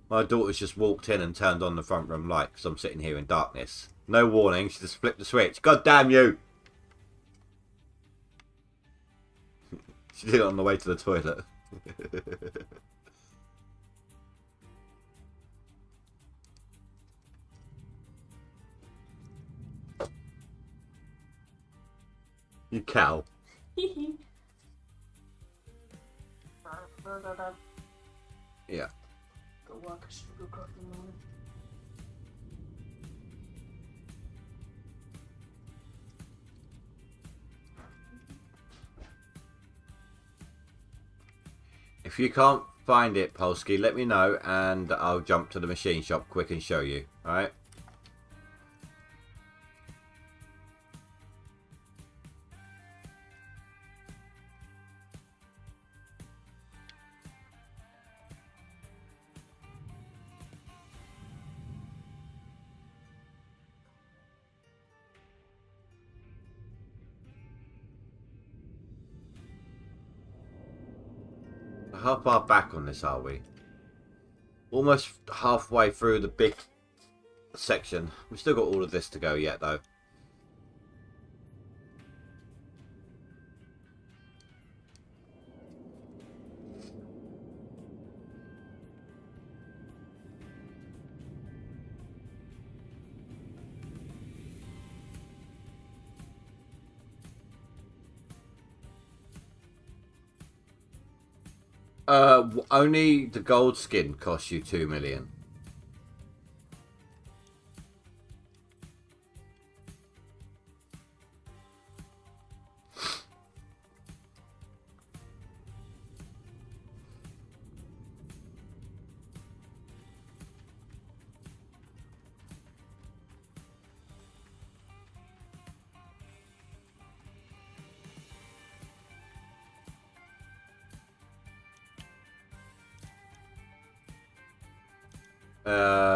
My daughter's just walked in and turned on the front room light because I'm sitting here in darkness. No warning, she just flipped the switch. God damn you! She did it on the way to the toilet. You cow. Yeah. Go walk a sugar cookie moment. If you can't find it, Polsky, let me know and I'll jump to the machine shop quick and show you. Alright? How far back on this are we? Almost halfway through the big section. We've still got all of this to go yet, though. Only the gold skin costs you 2 million.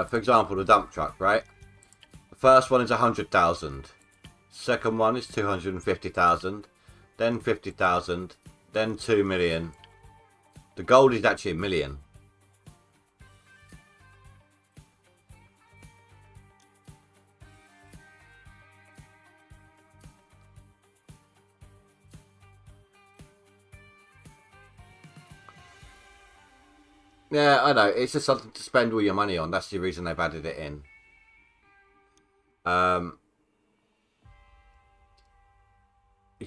For example, the dump truck, right? The first one is 100,000. Second one is 250,000. Then 50,000. Then 2 million. The gold is actually a million. Yeah, I know. It's just something to spend all your money on. That's the reason they've added it in.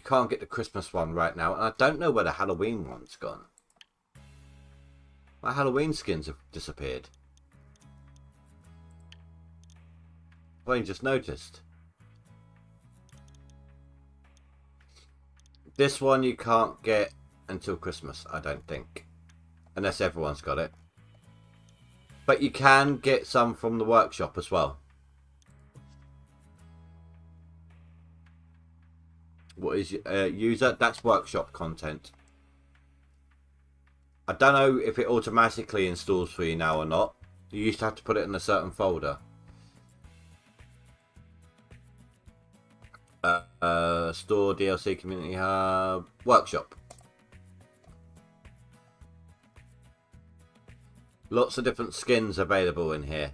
can't get the Christmas one right now, and I don't know where the Halloween one's gone. My Halloween skins have disappeared. I've only just noticed. This one you can't get until Christmas, I don't think. Unless everyone's got it. But you can get some from the workshop as well. What is user? That's workshop content. I don't know if it automatically installs for you now or not. You used to have to put it in a certain folder. Store, DLC, Community Hub, Workshop. Lots of different skins available in here.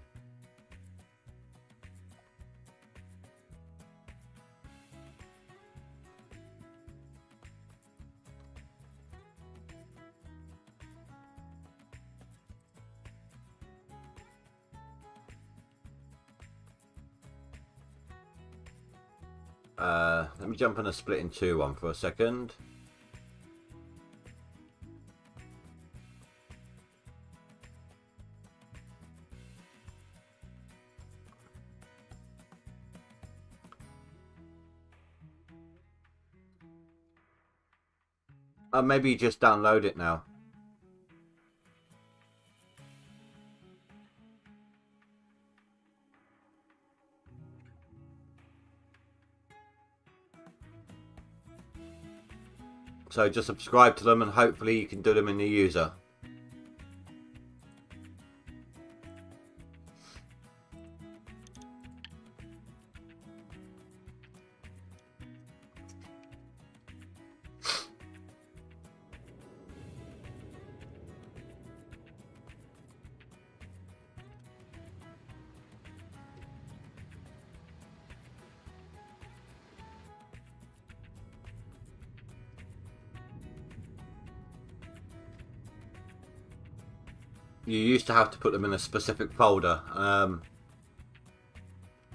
Let me jump on a split in two one for a second. Maybe just download it now. So just subscribe to them and hopefully you can do them in the user. You used to have to put them in a specific folder.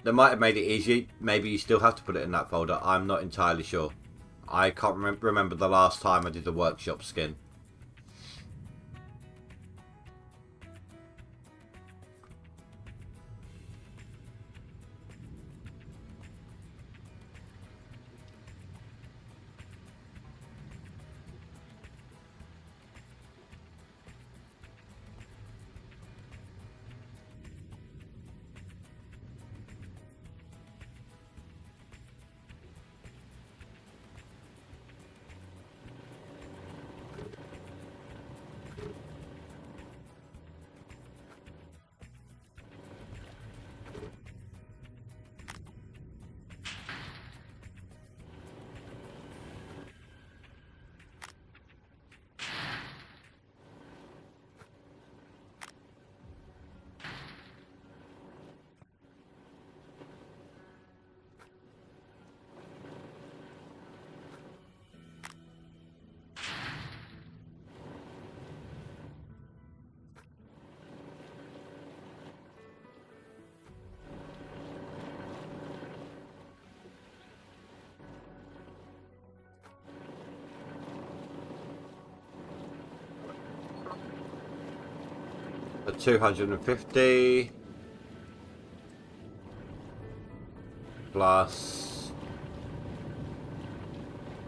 They might have made it easy. Maybe you still have to put it in that folder. I'm not entirely sure. I can't remember the last time I did a workshop skin. The 250 plus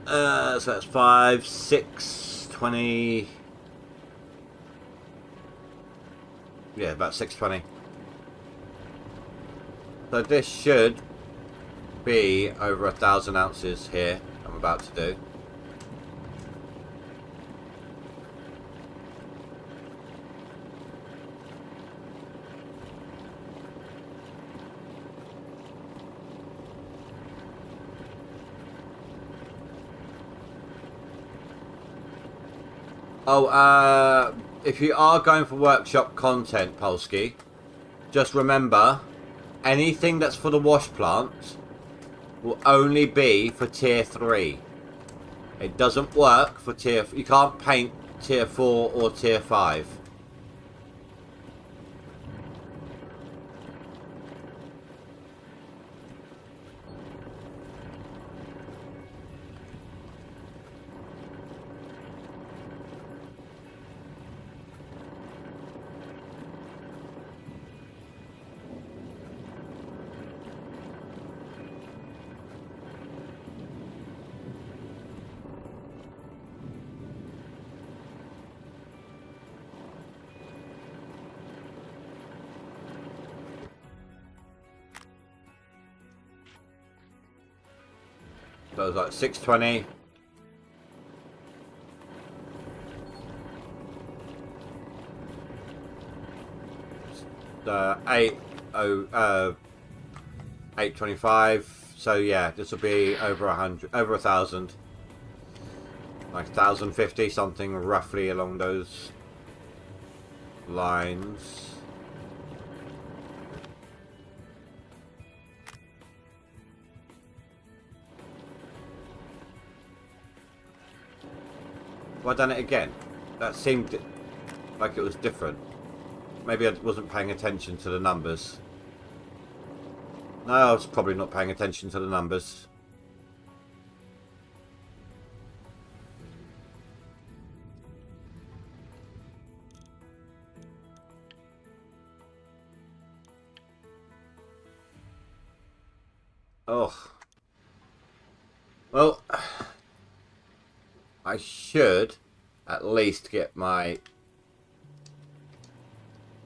so that's 5, 6, 20. Yeah, about 620. So this should be over 1,000 ounces here. I'm about to do. Oh, if you are going for workshop content, Polsky, just remember, anything that's for the wash plant will only be for tier 3. It doesn't work for tier... You can't paint tier 4 or tier 5. So it was like 620. The 825. So yeah, this will be over 100, over 1,000, like 1,050, something roughly along those lines. Well, I done it again. That seemed like it was different. Maybe I wasn't paying attention to the numbers. No, I was probably not paying attention to the numbers. Oh. Well, I should at least get my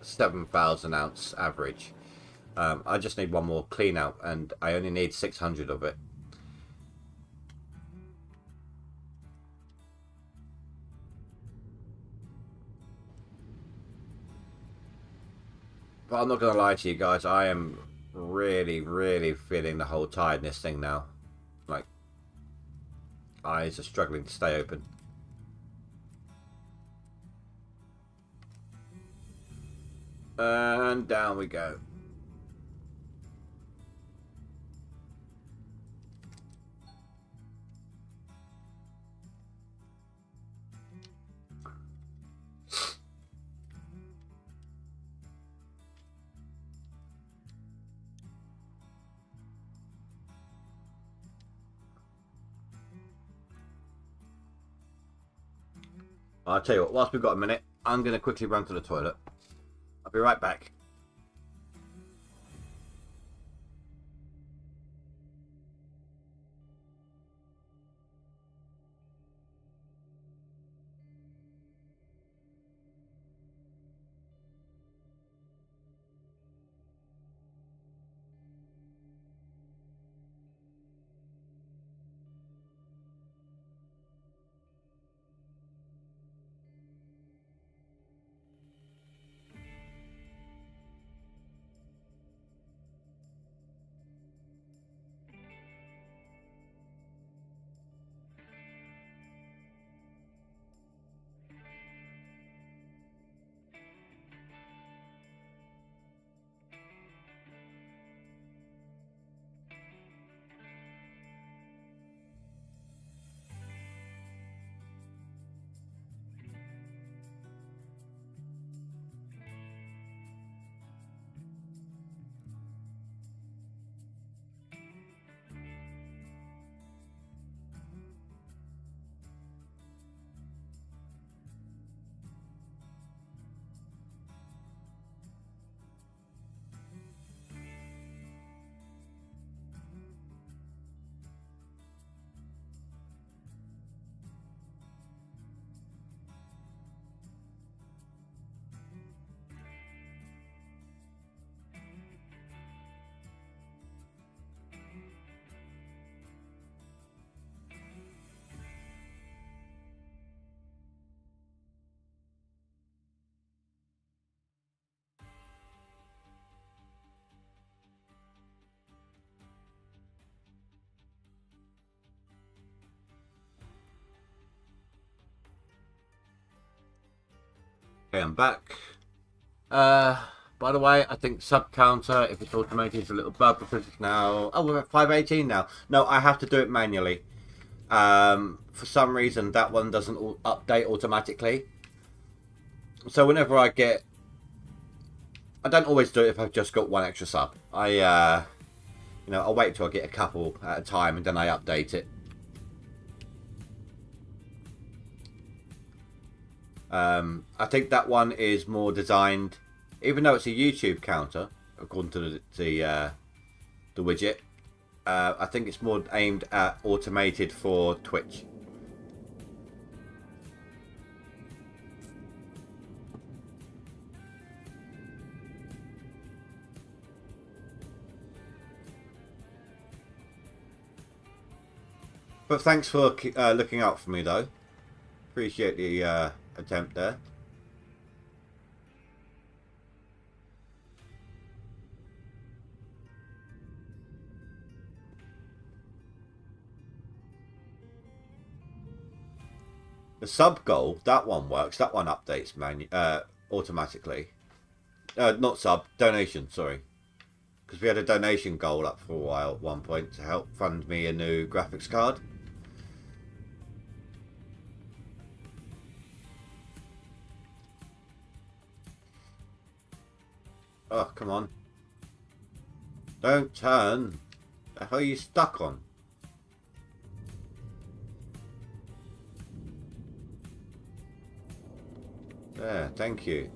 7,000 ounce average. I just need one more clean out and I only need 600 of it. But I'm not going to lie to you guys, I am really feeling the whole tiredness thing now. Like, eyes are struggling to stay open. And down we go. I'll tell you what, whilst we've got a minute, I'm going to quickly run to the toilet. I'll be right back. Okay, I'm back. By the way, I think sub counter, if it's automated, is a little bug because it's now... Oh, we're at 518 now. No, I have to do it manually. For some reason, that one doesn't update automatically. So whenever I get... I don't always do it if I've just got one extra sub. I'll wait till I get a couple at a time and then I update it. I think that one is more designed, even though it's a YouTube counter, according to the widget. I think it's more aimed at automated for Twitch. But thanks for looking out for me, though. Appreciate the attempt there. The sub goal, that one works. That one updates automatically. Not sub, donation, sorry. Because we had a donation goal up for a while at one point to help fund me a new graphics card. Oh, come on. Don't turn. The hell are you stuck on? There, thank you.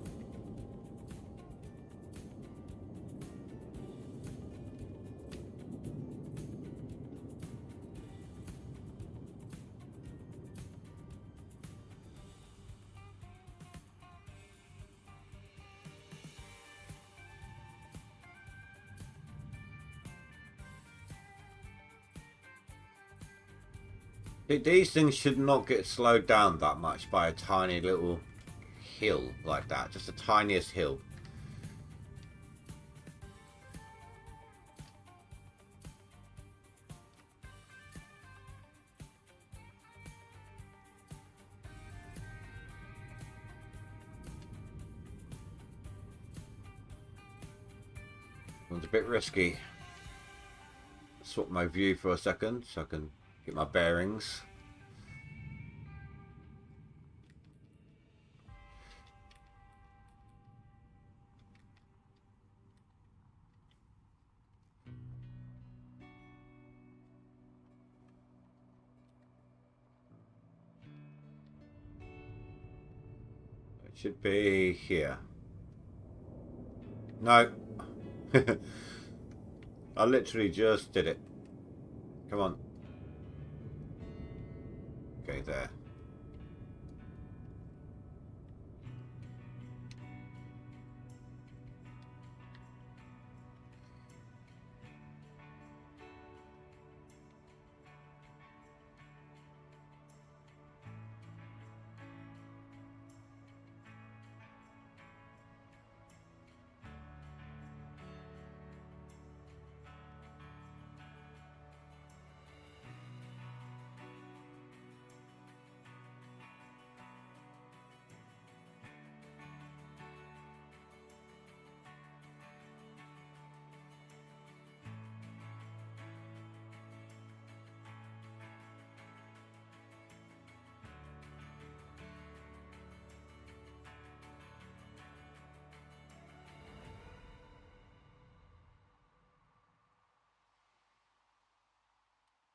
These things should not get slowed down that much by a tiny little hill like that. Just the tiniest hill. One's a bit risky. Swap my view for a second so I can get my bearings. It should be here. No. I literally just did it. Come on. Okay, there.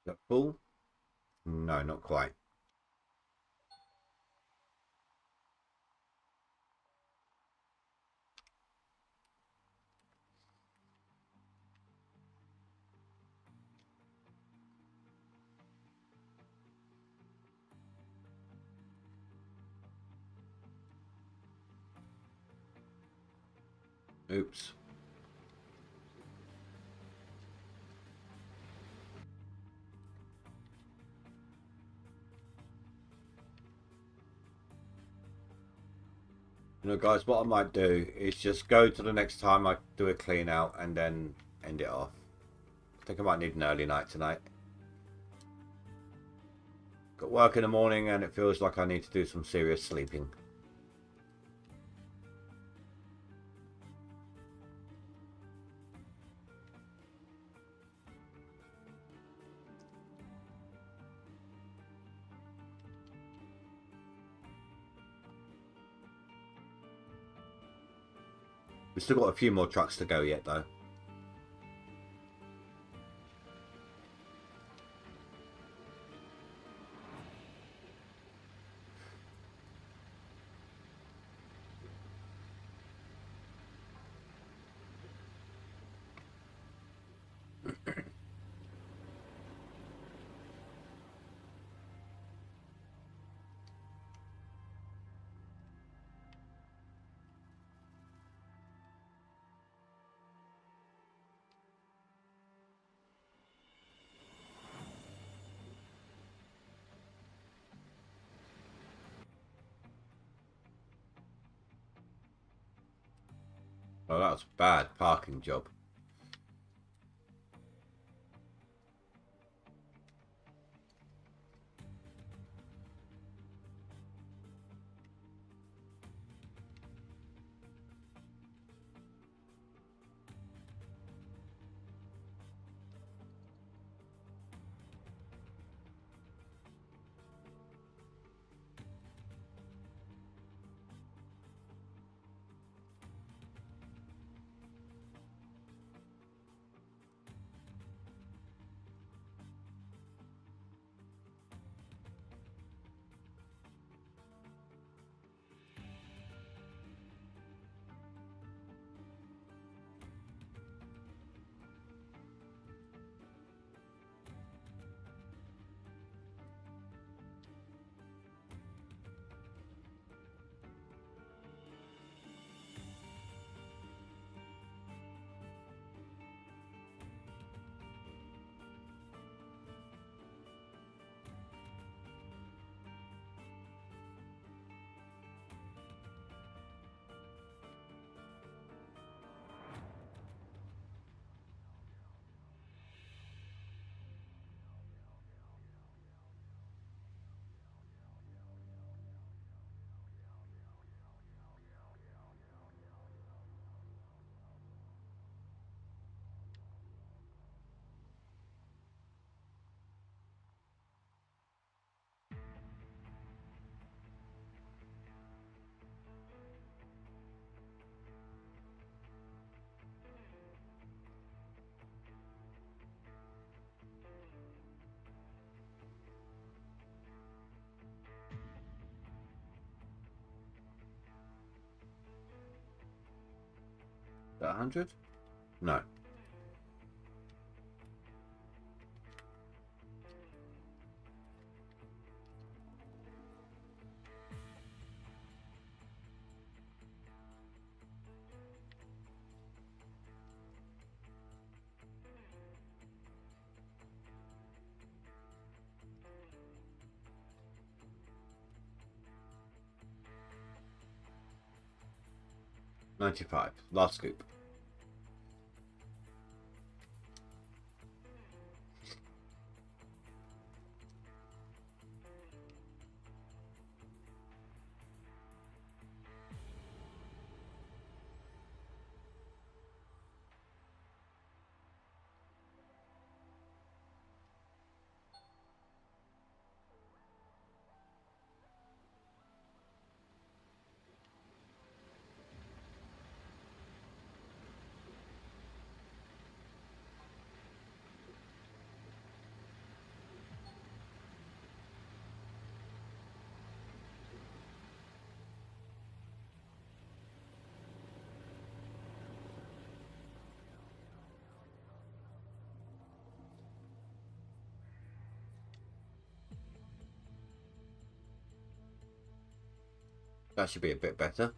Is that full? No, not quite. Oops. You know, guys, what I might do is just go to the next time I do a clean out and then end it off. I think I might need an early night tonight. Got work in the morning and it feels like I need to do some serious sleeping. We've still got a few more trucks to go yet, though. Oh, that was a bad parking job. Is that 100? No. $95. Last scoop. That should be a bit better.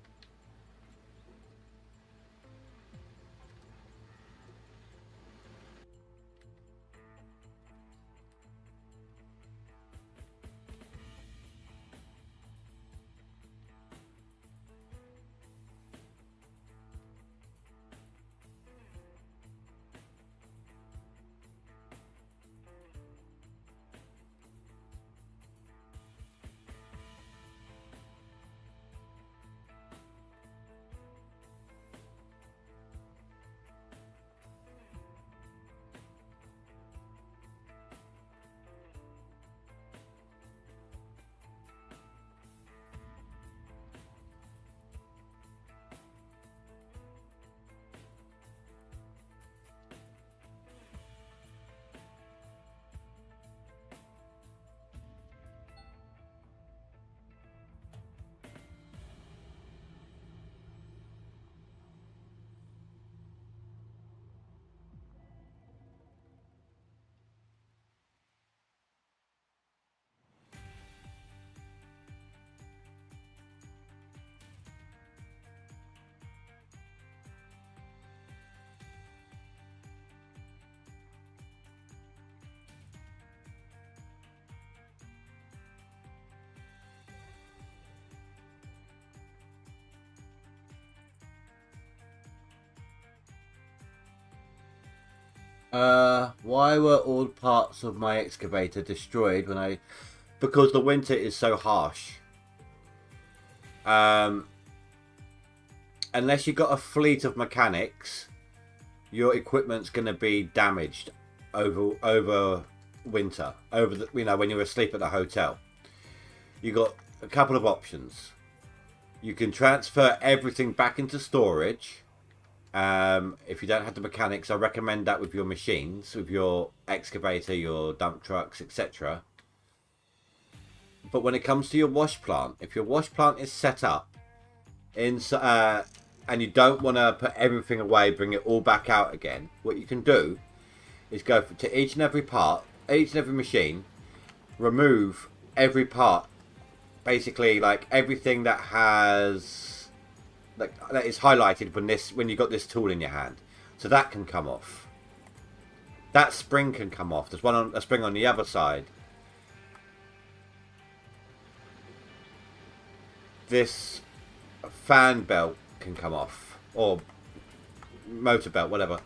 Why were all parts of my excavator destroyed when I... Because the winter is so harsh. Unless you've got a fleet of mechanics, your equipment's going to be damaged over winter, over the, when you're asleep at the hotel. You got a couple of options. You can transfer everything back into storage. If you don't have the mechanics, I recommend that with your machines, with your excavator, your dump trucks, etc. But when it comes to your wash plant, if your wash plant is set up and you don't want to put everything away, bring it all back out again, what you can do is go to each and every part, each and every machine, remove every part, basically like everything that has that is highlighted when you got this tool in your hand. So that can come off. That spring can come off. There's a spring on the other side. This fan belt can come off, or motor belt, whatever.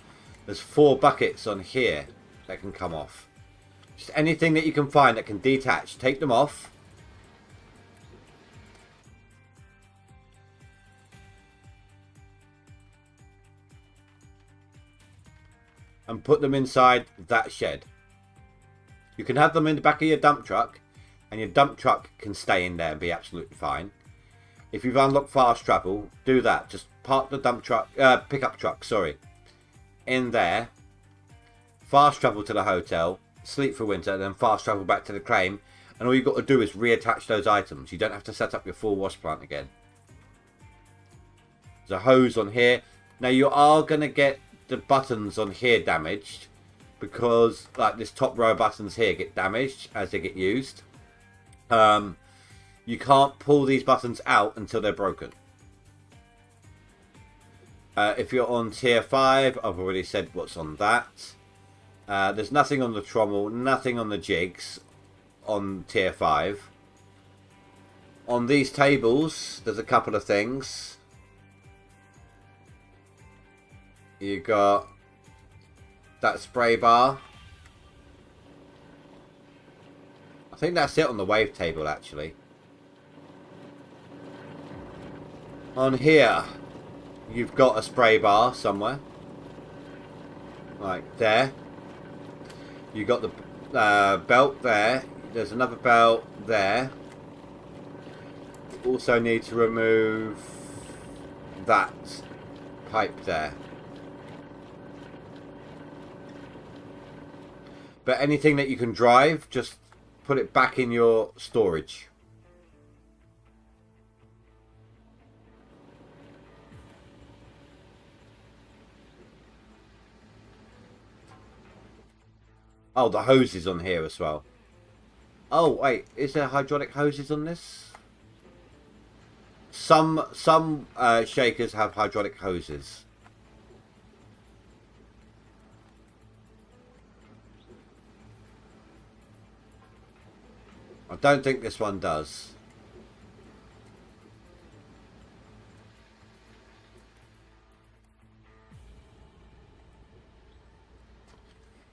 There's 4 buckets on here that can come off. Just anything that you can find that can detach, take them off. And put them inside that shed. You can have them in the back of your dump truck, and your dump truck can stay in there and be absolutely fine. If you've unlocked fast travel, do that. Just park the dump truck, pickup truck, sorry, in there. Fast travel to the hotel, sleep for winter, then fast travel back to the claim. And all you've got to do is reattach those items. You don't have to set up your full wash plant again. There's a hose on here. Now you are going to get the buttons on here damaged, because like this top row of buttons here get damaged as they get used. You can't pull these buttons out until they're broken. If you're on tier 5, I've already said what's on that. There's nothing on the trommel, nothing on the jigs on tier 5. On these tables, there's a couple of things. You got that spray bar. I think that's it on the wave table, actually. On here, you've got a spray bar somewhere. Like there. You got the belt there. There's another belt there. You also need to remove that pipe there. But anything that you can drive, just put it back in your storage. Oh, the hoses on here as well. Oh, wait. Is there hydraulic hoses on this? Some shakers have hydraulic hoses. I don't think this one does.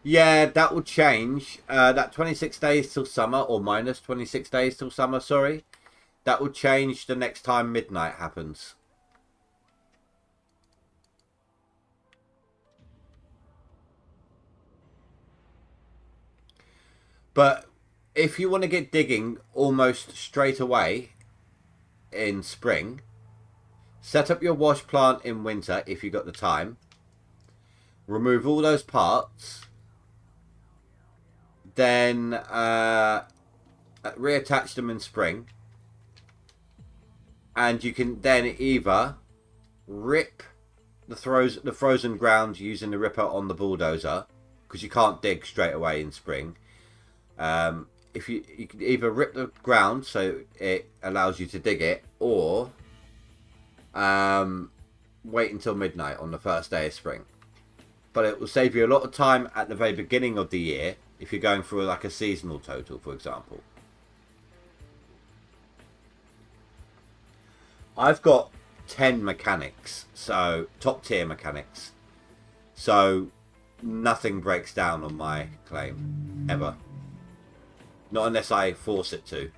Yeah, that will change. That 26 days till summer, or minus 26 days till summer, sorry. That will change the next time midnight happens. But if you want to get digging almost straight away in spring, set up your wash plant in winter if you've got the time. Remove all those parts. Then reattach them in spring. And you can then either rip the frozen ground using the ripper on the bulldozer, because you can't dig straight away in spring. If you can either rip the ground so it allows you to dig it, or wait until midnight on the first day of spring. But it will save you a lot of time at the very beginning of the year if you're going through like a seasonal total, for example. I've got 10 mechanics, so top tier mechanics. So nothing breaks down on my claim. Ever. Not unless I force it to.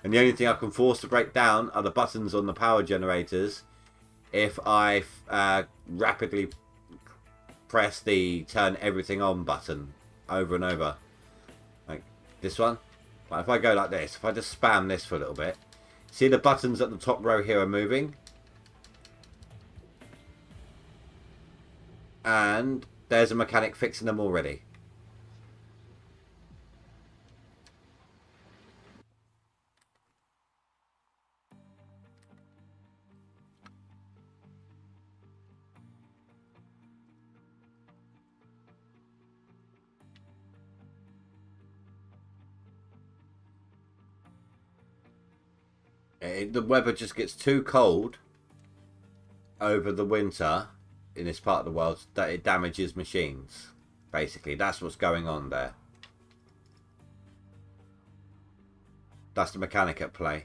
And the only thing I can force to break down are the buttons on the power generators if I rapidly press the turn everything on button over and over. Like this one. But if I go like this, if I just spam this for a little bit, see the buttons at the top row here are moving? And there's a mechanic fixing them already. The weather just gets too cold over the winter in this part of the world that it damages machines. Basically, that's what's going on there. That's the mechanic at play.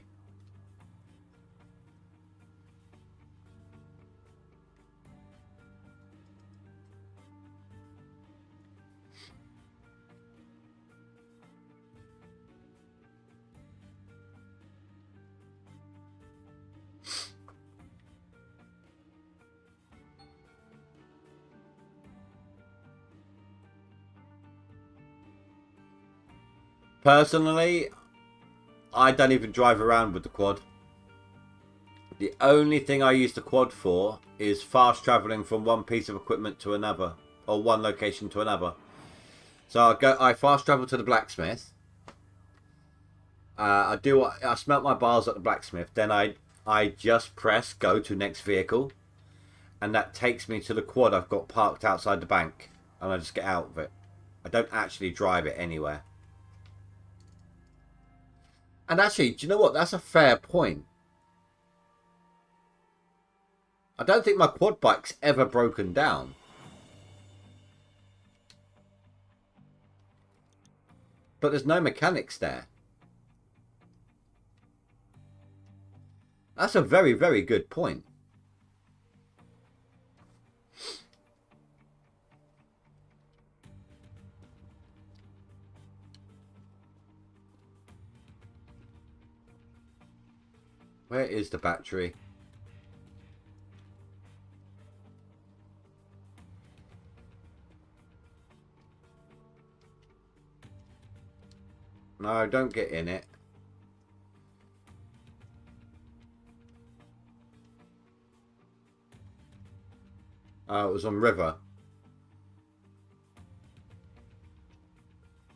Personally, I don't even drive around with the quad. The only thing I use the quad for is fast travelling from one piece of equipment to another, or one location to another. So I fast travel to the blacksmith. I smelt my bars at the blacksmith. Then I just press go to next vehicle, and that takes me to the quad I've got parked outside the bank, and I just get out of it. I don't actually drive it anywhere. And actually, do you know what? That's a fair point. I don't think my quad bike's ever broken down. But there's no mechanics there. That's a very, very good point. Where is the battery? No, don't get in it. Oh, it was on river.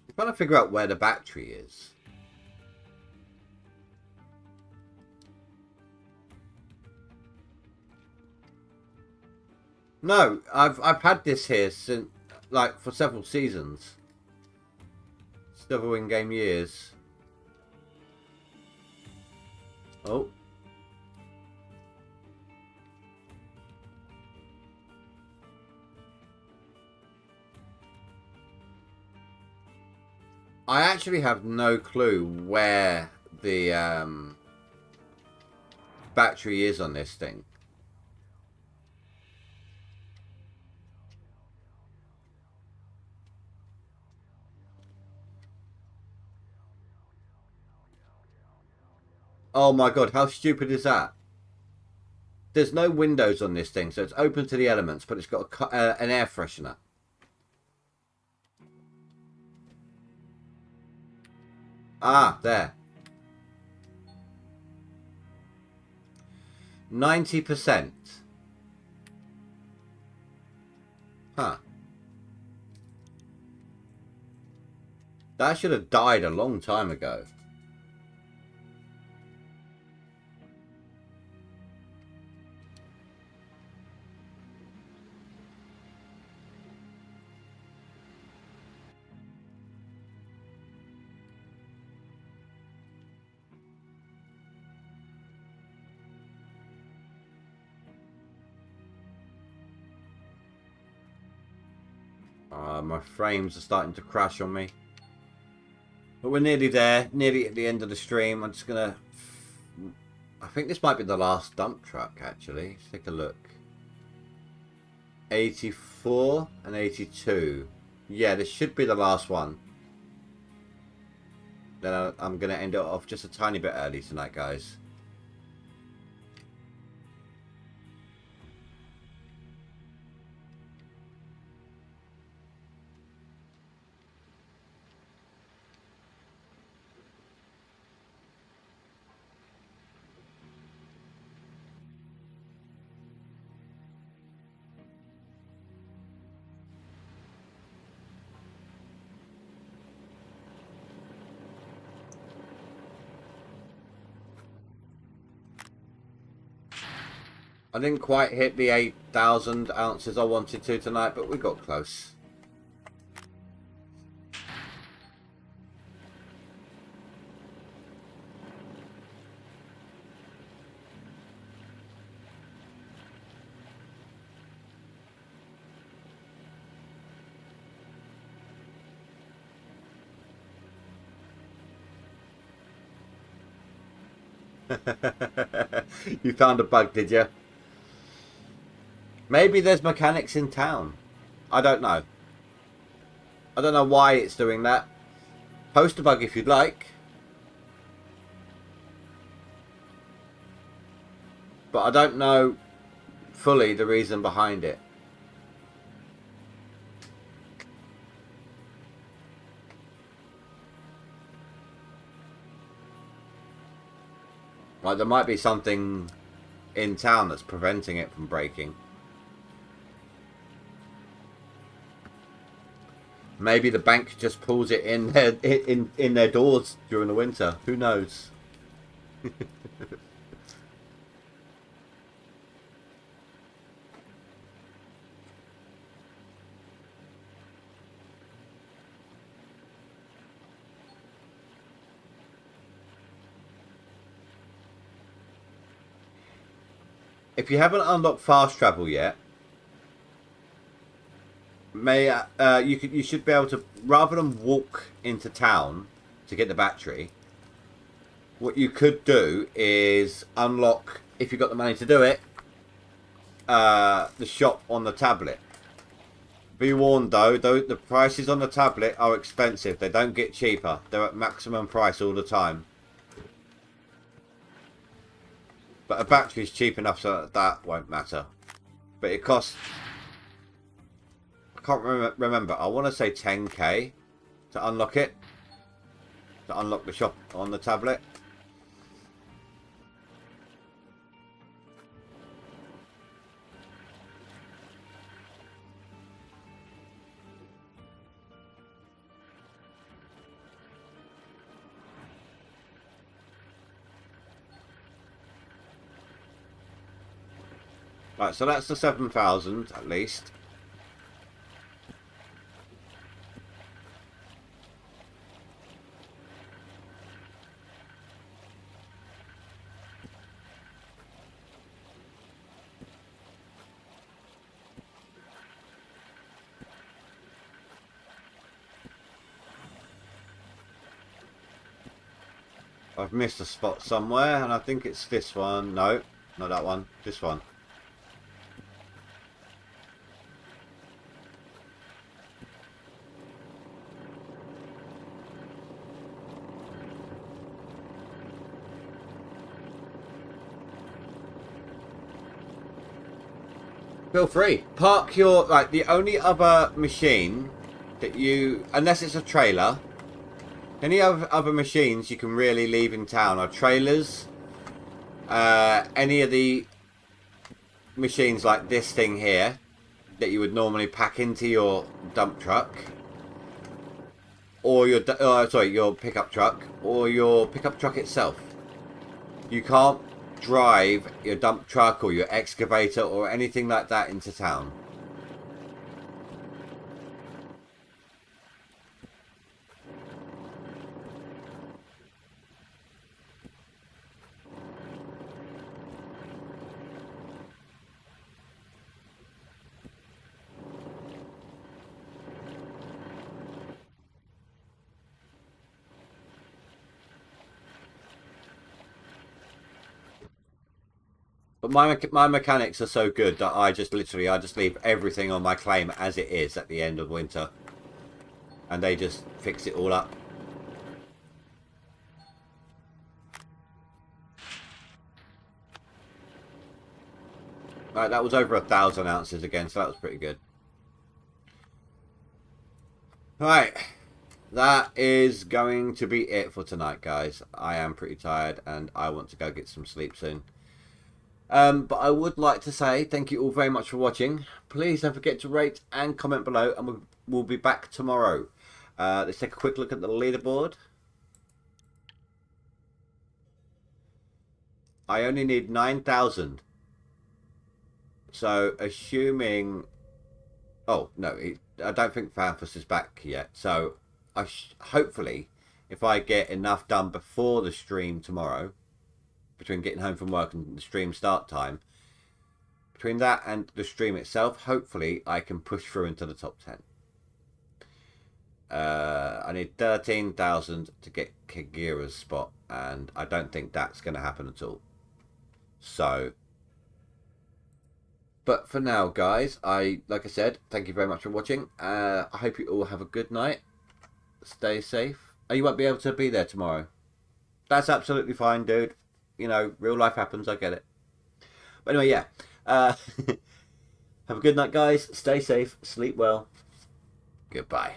I'm trying to figure out where the battery is. No, I've had this here since, like, for several seasons. Several in-game years. Oh. I actually have no clue where the battery is on this thing. Oh my god, how stupid is that? There's no windows on this thing, so it's open to the elements, but it's got an air freshener. Ah, there. 90%. Huh. That should have died a long time ago. My frames are starting to crash on me. But we're nearly there. Nearly at the end of the stream. I'm just going to... I think this might be the last dump truck, actually. Let's take a look. 84 and 82. Yeah, this should be the last one. Then I'm going to end it off just a tiny bit early tonight, guys. I didn't quite hit the 8,000 ounces I wanted to tonight, but we got close. You found a bug, did you? Maybe there's mechanics in town. I don't know. I don't know why it's doing that. Post a bug if you'd like. But I don't know fully the reason behind it. Like, there might be something in town that's preventing it from breaking. Maybe the bank just pulls it in their doors during the winter. Who knows? If you haven't unlocked fast travel yet, you should be able to, rather than walk into town to get the battery, what you could do is unlock, if you've got the money to do it, the shop on the tablet. Be warned though, the prices on the tablet are expensive. They don't get cheaper. They're at maximum price all the time. But a battery is cheap enough so that won't matter. But it costs, I can't remember. I want to say 10k to unlock it. To unlock the shop on the tablet. Right, so that's the 7,000 at least. I've missed a spot somewhere, and I think it's this one. No, not that one. This one. Feel free. Park your, like, the only other machine that you, unless it's a trailer, any other machines you can really leave in town are trailers. Any of the machines like this thing here that you would normally pack into your dump truck, or your your pickup truck, or your pickup truck itself. You can't drive your dump truck or your excavator or anything like that into town. But my mechanics are so good that I just leave everything on my claim as it is at the end of winter. And they just fix it all up. Right, that was over 1,000 ounces again, so that was pretty good. Right, that is going to be it for tonight, guys. I am pretty tired and I want to go get some sleep soon. But I would like to say thank you all very much for watching. Please don't forget to rate and comment below, and we'll be back tomorrow. Let's take a quick look at the leaderboard. I only need 9,000. So, assuming... Oh, no, I don't think Fanfus is back yet. So, hopefully, if I get enough done before the stream tomorrow, between getting home from work and the stream start time, between that and the stream itself, hopefully I can push through into the top 10. I need 13,000 to get Kagira's spot, and I don't think that's going to happen at all. So, but for now, guys, like I said, thank you very much for watching. I hope you all have a good night. Stay safe. Oh, you won't be able to be there tomorrow. That's absolutely fine, dude. You know, real life happens. I get it. But anyway, yeah. Have a good night, guys. Stay safe. Sleep well. Goodbye.